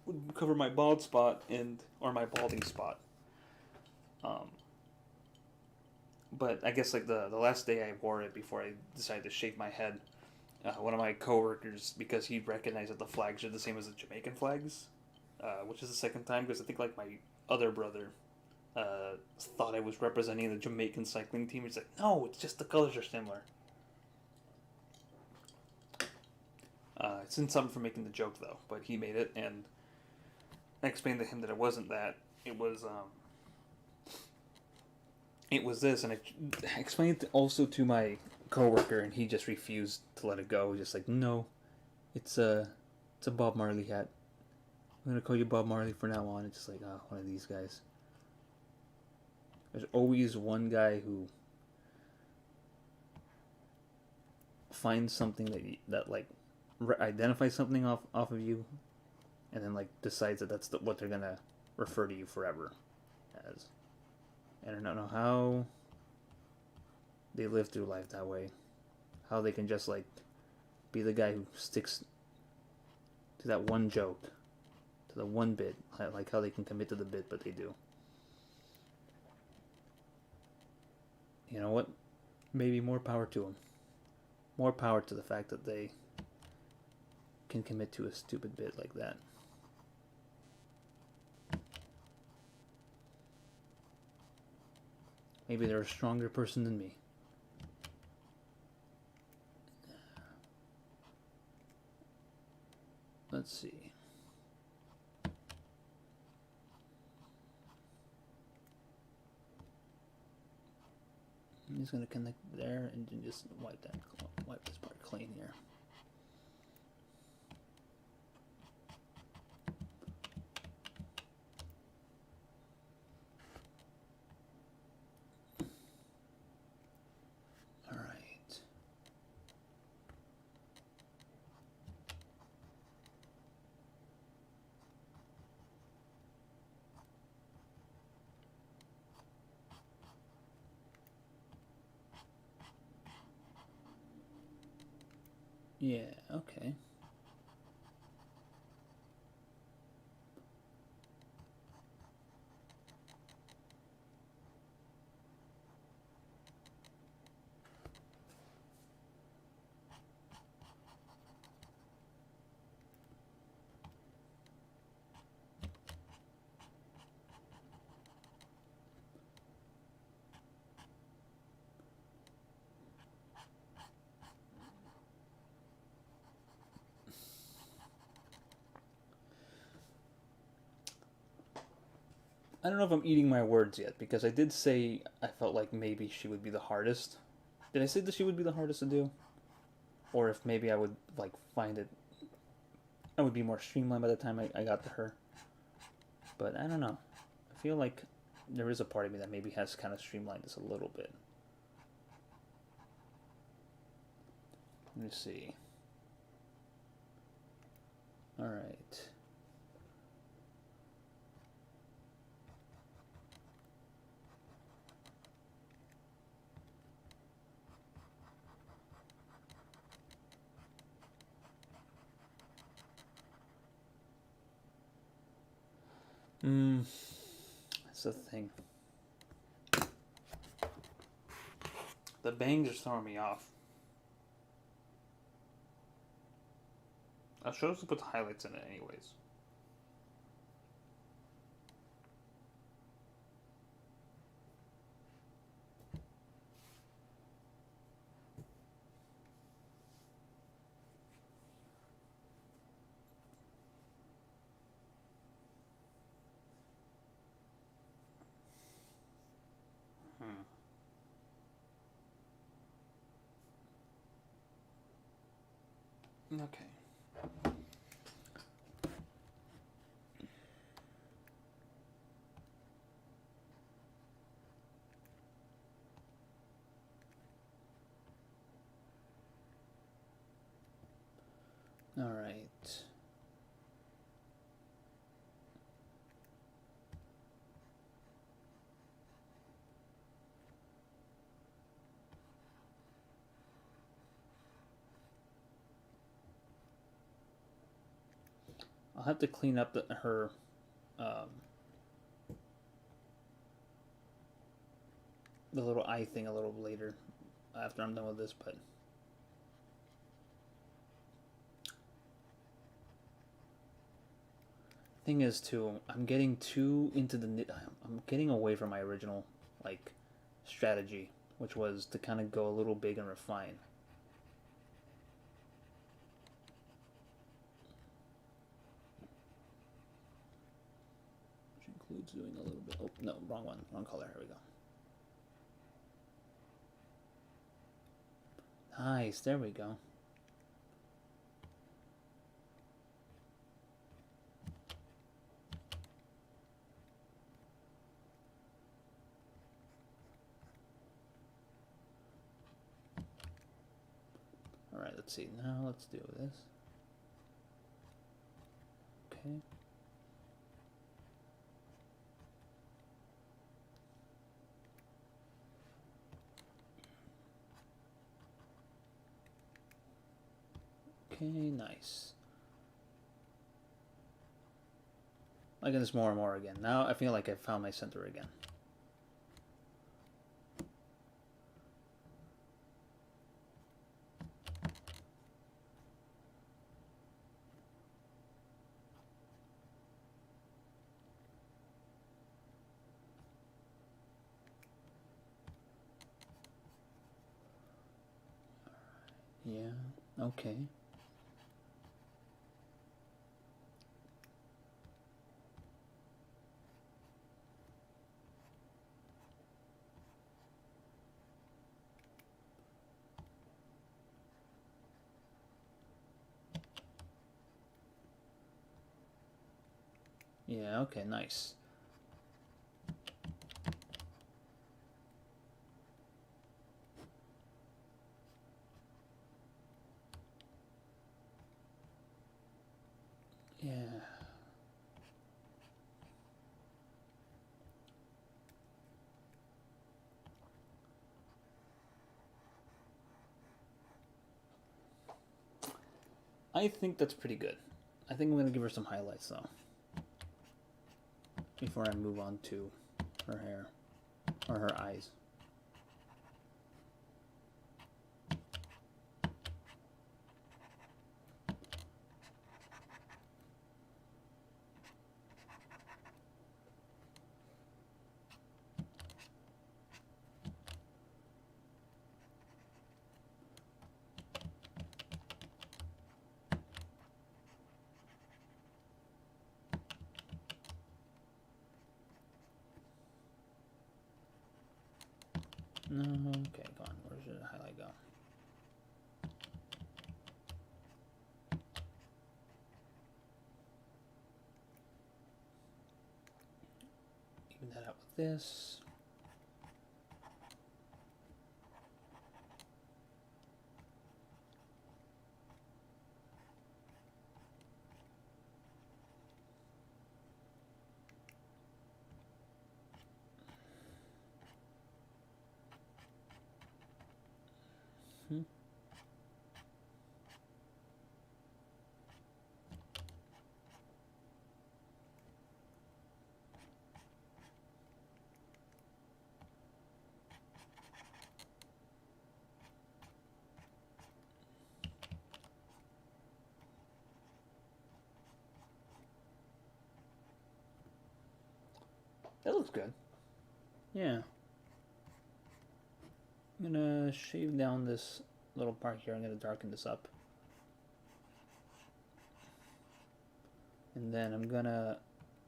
would cover my bald spot and or my balding spot. Um, but I guess like the last day I wore it before I decided to shave my head, one of my coworkers because he recognized that the flags are the same as the Jamaican flags, which is the second time because I think like my other brother thought I was representing the Jamaican cycling team. He's like, no, it's just the colors are similar. It's in some for making the joke though, but he made it, and I explained to him that it wasn't that. It was this, and I explained it also to my coworker, and he just refused to let it go. Just like, no, it's a Bob Marley hat. I'm gonna call you Bob Marley from now on. It's just like, oh, one of these guys. There's always one guy who finds something that like identifies something off of you, and then like decides that that's what they're gonna refer to you forever as. And I don't know how they live through life that way. How they can just like be the guy who sticks to that one joke, to the one bit. Like how they can commit to the bit, but they do. You know what? Maybe more power to them. More power to the fact that they can commit to a stupid bit like that. Maybe they're a stronger person than me. Let's see. I'm just gonna connect there and just wipe this part clean here. All right. Yeah. Okay. I don't know if I'm eating my words yet, because I did say I felt like maybe she would be the hardest. Did I say that she would be the hardest to do? Or if maybe I would like find it, I would be more streamlined by the time I got to her. But I don't know. I feel like there is a part of me that maybe has kind of streamlined this a little bit. Let me see. Alright. That's the thing. The bangs are throwing me off. I chose to put the highlights in it anyways. Okay. Alright. I'll have to clean up her the little eye thing a little later after I'm done with this, but thing is too, I'm getting too into I'm getting away from my original like strategy, which was to kind of go a little big and refine. Which includes doing a little bit. Oh no, wrong one, wrong color. Here we go. Nice, there we go. Alright, let's see. Now let's do this. Okay. Okay, nice. Liking this more and more again. Now I feel like I've found my center again. Yeah, okay. Yeah, okay, nice. Yeah. I think that's pretty good. I think I'm going to give her some highlights, though, before I move on to her hair, or her eyes. No, okay, go on. Where should the highlight go? Even that out with this. That looks good. Yeah. I'm gonna shave down this little part here. I'm gonna darken this up. And then I'm gonna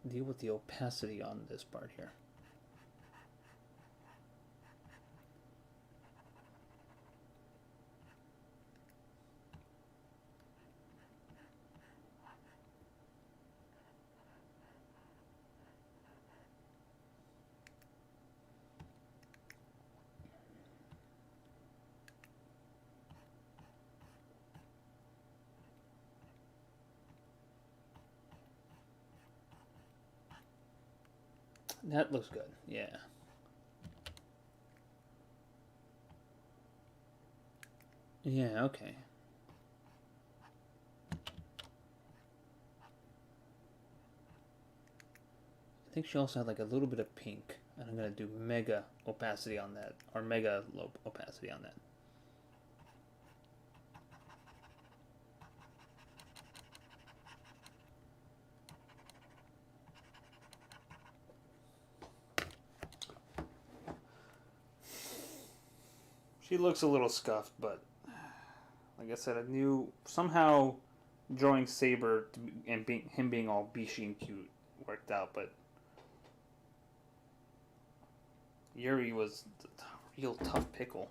deal with the opacity on this part here. That looks good, yeah. Yeah, okay. I think she also had like a little bit of pink, and I'm gonna do mega opacity on that, or mega low opacity on that. She looks a little scuffed, but like I said, I knew somehow drawing Saber and him being all beachy and cute worked out, but Yuri was a real tough pickle.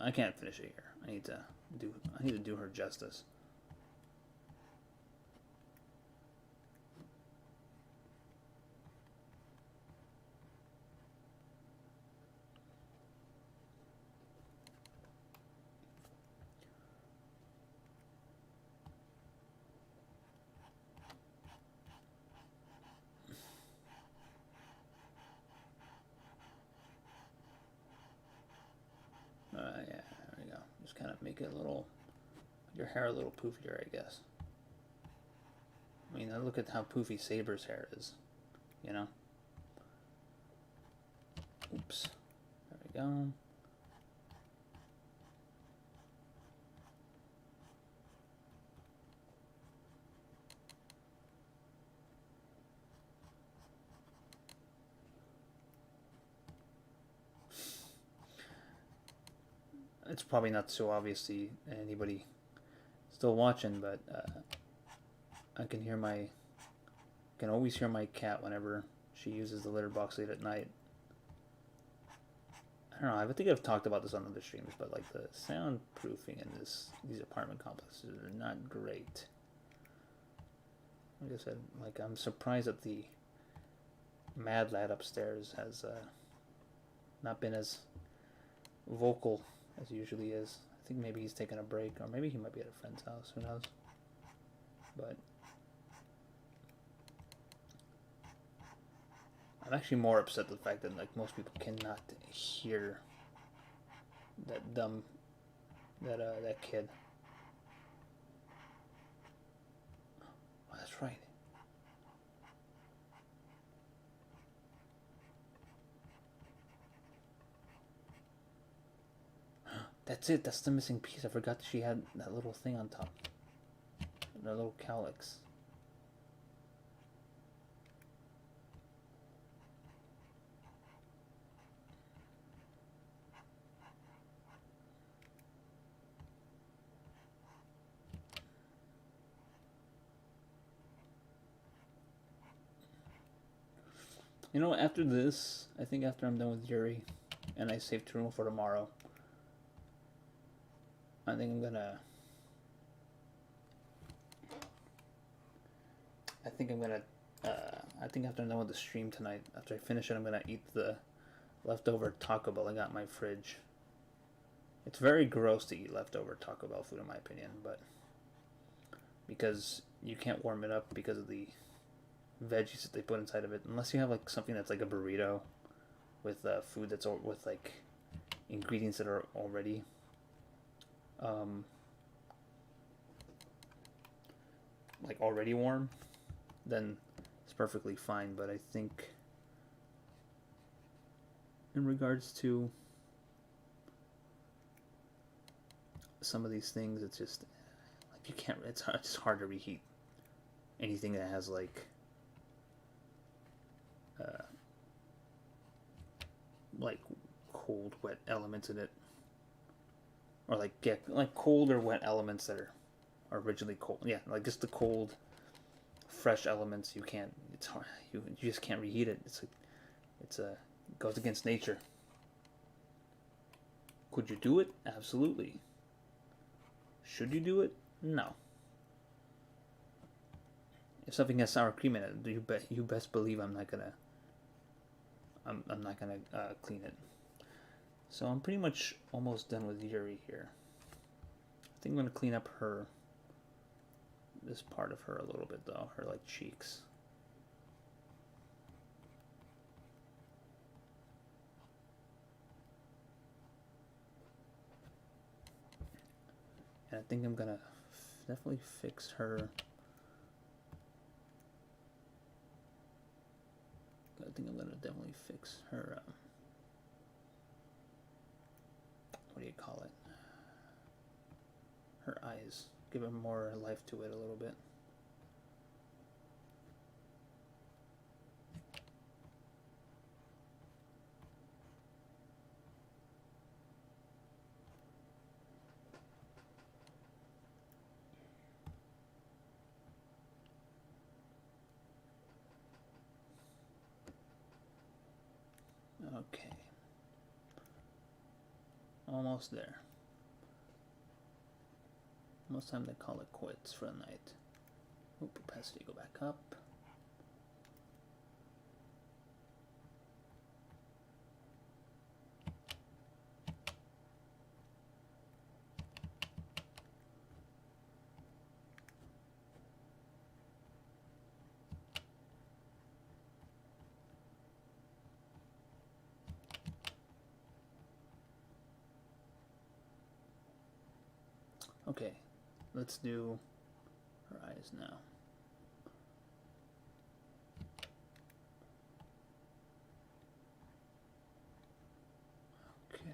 I can't finish it here. I need to do her justice. Yeah, there we go. Just kind of make it a little, your hair a little poofier, I guess. I mean, look at how poofy Saber's hair is, you know? Oops. There we go. It's probably not so obvious to anybody still watching, but I can always hear my cat whenever she uses the litter box late at night. I don't know. I think I've talked about this on other streams, but like the soundproofing in these apartment complexes are not great. Like I said, like I'm surprised that the Mad Lad upstairs has not been as vocal as he usually is. I think maybe he's taking a break, or maybe he might be at a friend's house. Who knows? But I'm actually more upset with the fact that like most people cannot hear that kid. Oh, that's right. That's it. That's the missing piece. I forgot that she had that little thing on top. That little calyx. You know, after this, I think after I'm done with Yuri, and I save Turuma for tomorrow, I think I'm gonna. I think I'm gonna. I think after I'm done with the stream tonight, after I finish it, I'm gonna eat the leftover Taco Bell I got in my fridge. It's very gross to eat leftover Taco Bell food, in my opinion, but because you can't warm it up because of the veggies that they put inside of it, unless you have like something that's like a burrito with food that's with like ingredients that are already like already warm, then it's perfectly fine. But I think in regards to some of these things, it's just like you can't. It's hard to reheat anything that has like cold, wet elements in it, or like cold or wet elements that are originally cold. Yeah, like just the cold, fresh elements. You can't. It's hard. You just can't reheat it. It goes against nature. Could you do it? Absolutely. Should you do it? No. If something has sour cream in it, you best believe I'm not gonna clean it. So I'm pretty much almost done with Yuri here. I think I'm gonna clean up this part of her a little bit though, her like cheeks. And I think I'm gonna definitely fix her. I think I'm gonna definitely fix her. What do you call it? Her eyes. Give her more life to it a little bit. Okay. Almost there. Almost time to call it quits for the night. Oop, opacity go back up. Okay, let's do her eyes now. Okay.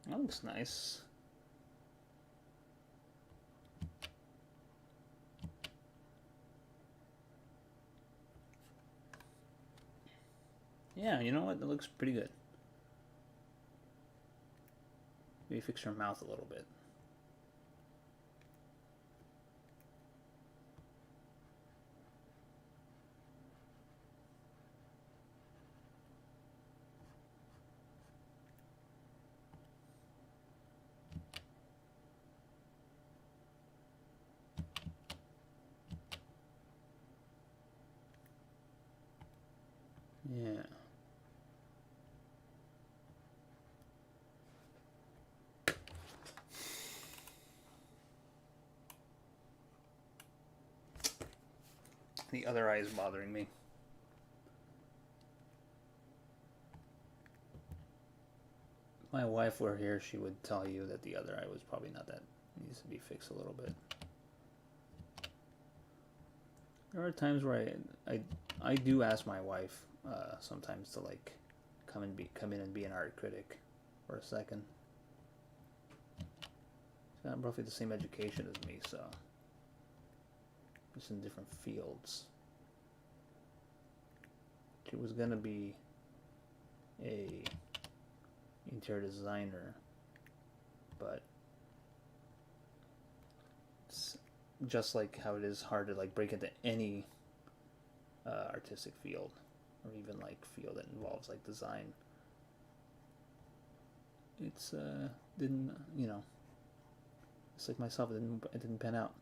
That looks nice. Yeah, you know what? That looks pretty good. Maybe fix her mouth a little bit. Yeah. The other eye is bothering me. If my wife were here, she would tell you that the other eye was probably not that. Needs to be fixed a little bit. There are times where I do ask my wife sometimes to like come in and be an art critic for a second. got roughly the same education as me, so just in different fields. She was gonna be a interior designer, but it's just like how it is hard to like break into any artistic field, or even like field that involves like design. It's didn't, you know, it's like myself, it didn't pan out.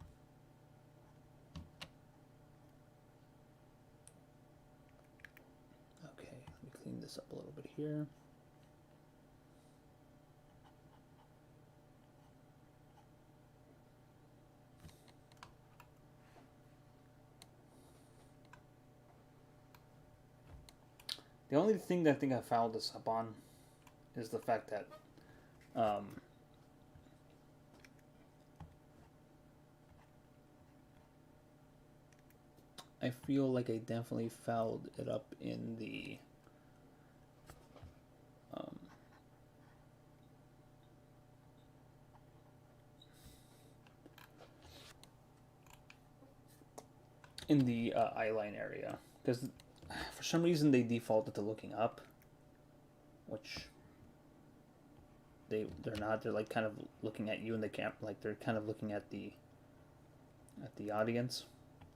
Okay, let me clean this up a little bit here. The only thing that I think I fouled this up on is the fact that I feel like I definitely fouled it up in the eyeline area, because for some reason they defaulted to looking up, which they're not. They're like kind of looking at you, and they can't, like, they're kind of looking at the audience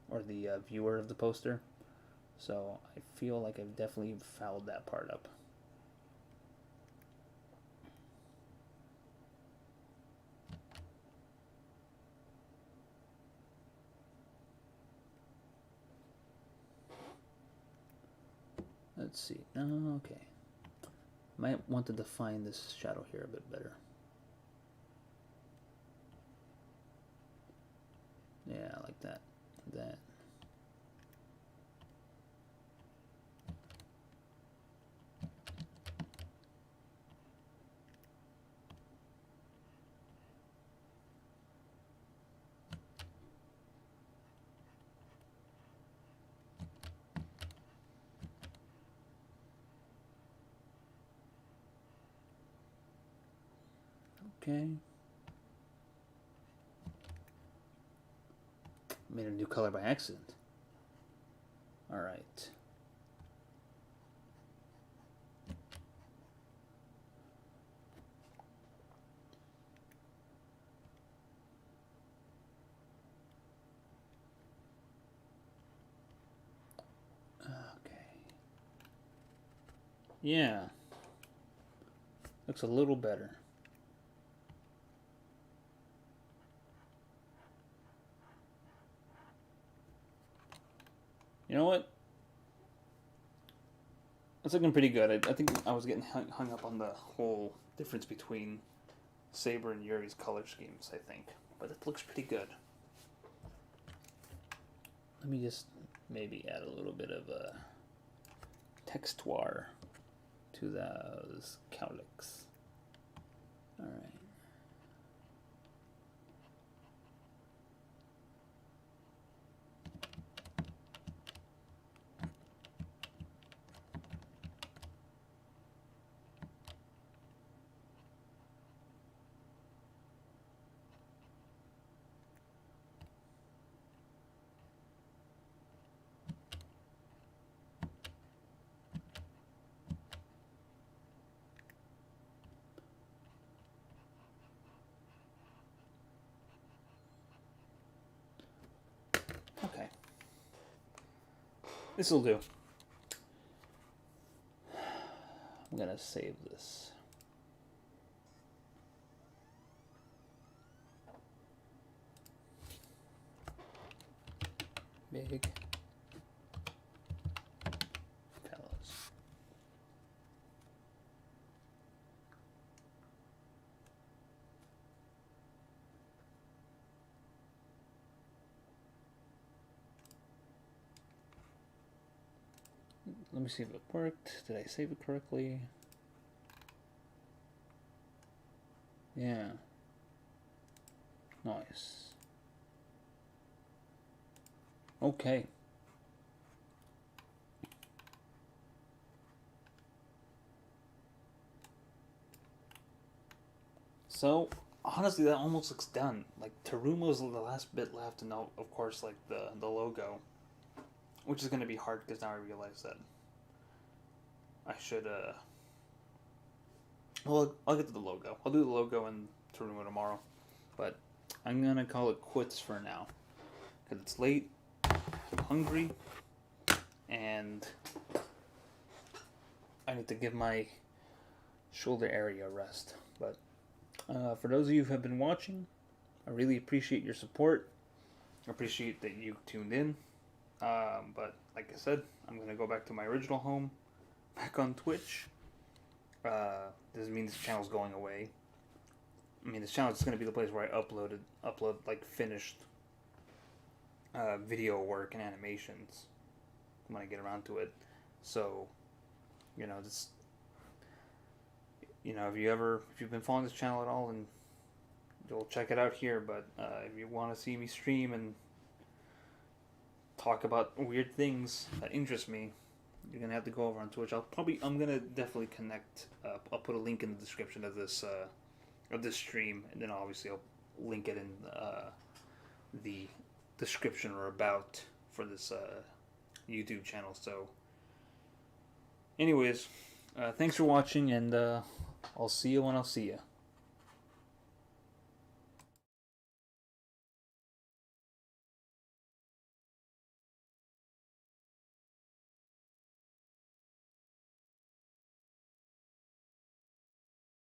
or the viewer of the poster. So I feel like I've definitely fouled that part up. Let's see. Oh, okay. Might want to define this shadow here a bit better. Yeah, like that. That. Okay. Made a new color by accident. All right. Okay. Yeah. Looks a little better. You know what? It's looking pretty good. I think I was getting hung up on the whole difference between Saber and Yuri's color schemes, I think. But it looks pretty good. Let me just maybe add a little bit of a texture to those cowlicks. All right. Okay. This'll do. I'm gonna save this. Big fellas. Let me see if it worked. Did I save it correctly? Yeah. Nice. Okay. So, honestly, that almost looks done. Like Terumo's the last bit left, and of course, like the logo, which is gonna be hard because now I realize that I should. Well, I'll get to the logo. I'll do the logo and Terumo tomorrow, but I'm gonna call it quits for now because it's late. I'm hungry, and I need to give my shoulder area a rest. But for those of you who have been watching, I really appreciate your support. I appreciate that you tuned in. But like I said, I'm going to go back to my original home, back on Twitch. Doesn't mean this channel's going away. I mean, this channel is going to be the place where I upload like finished video work and animations when I get around to it. So, just if you've been following this channel at all, and you'll check it out here. But if you want to see me stream and talk about weird things that interest me, you're gonna have to go over on Twitch. I'm gonna definitely connect. I'll put a link in the description of this stream, and then obviously I'll link it in the description or about for this YouTube channel. So, anyways, thanks for watching, and I'll see you when I'll see you.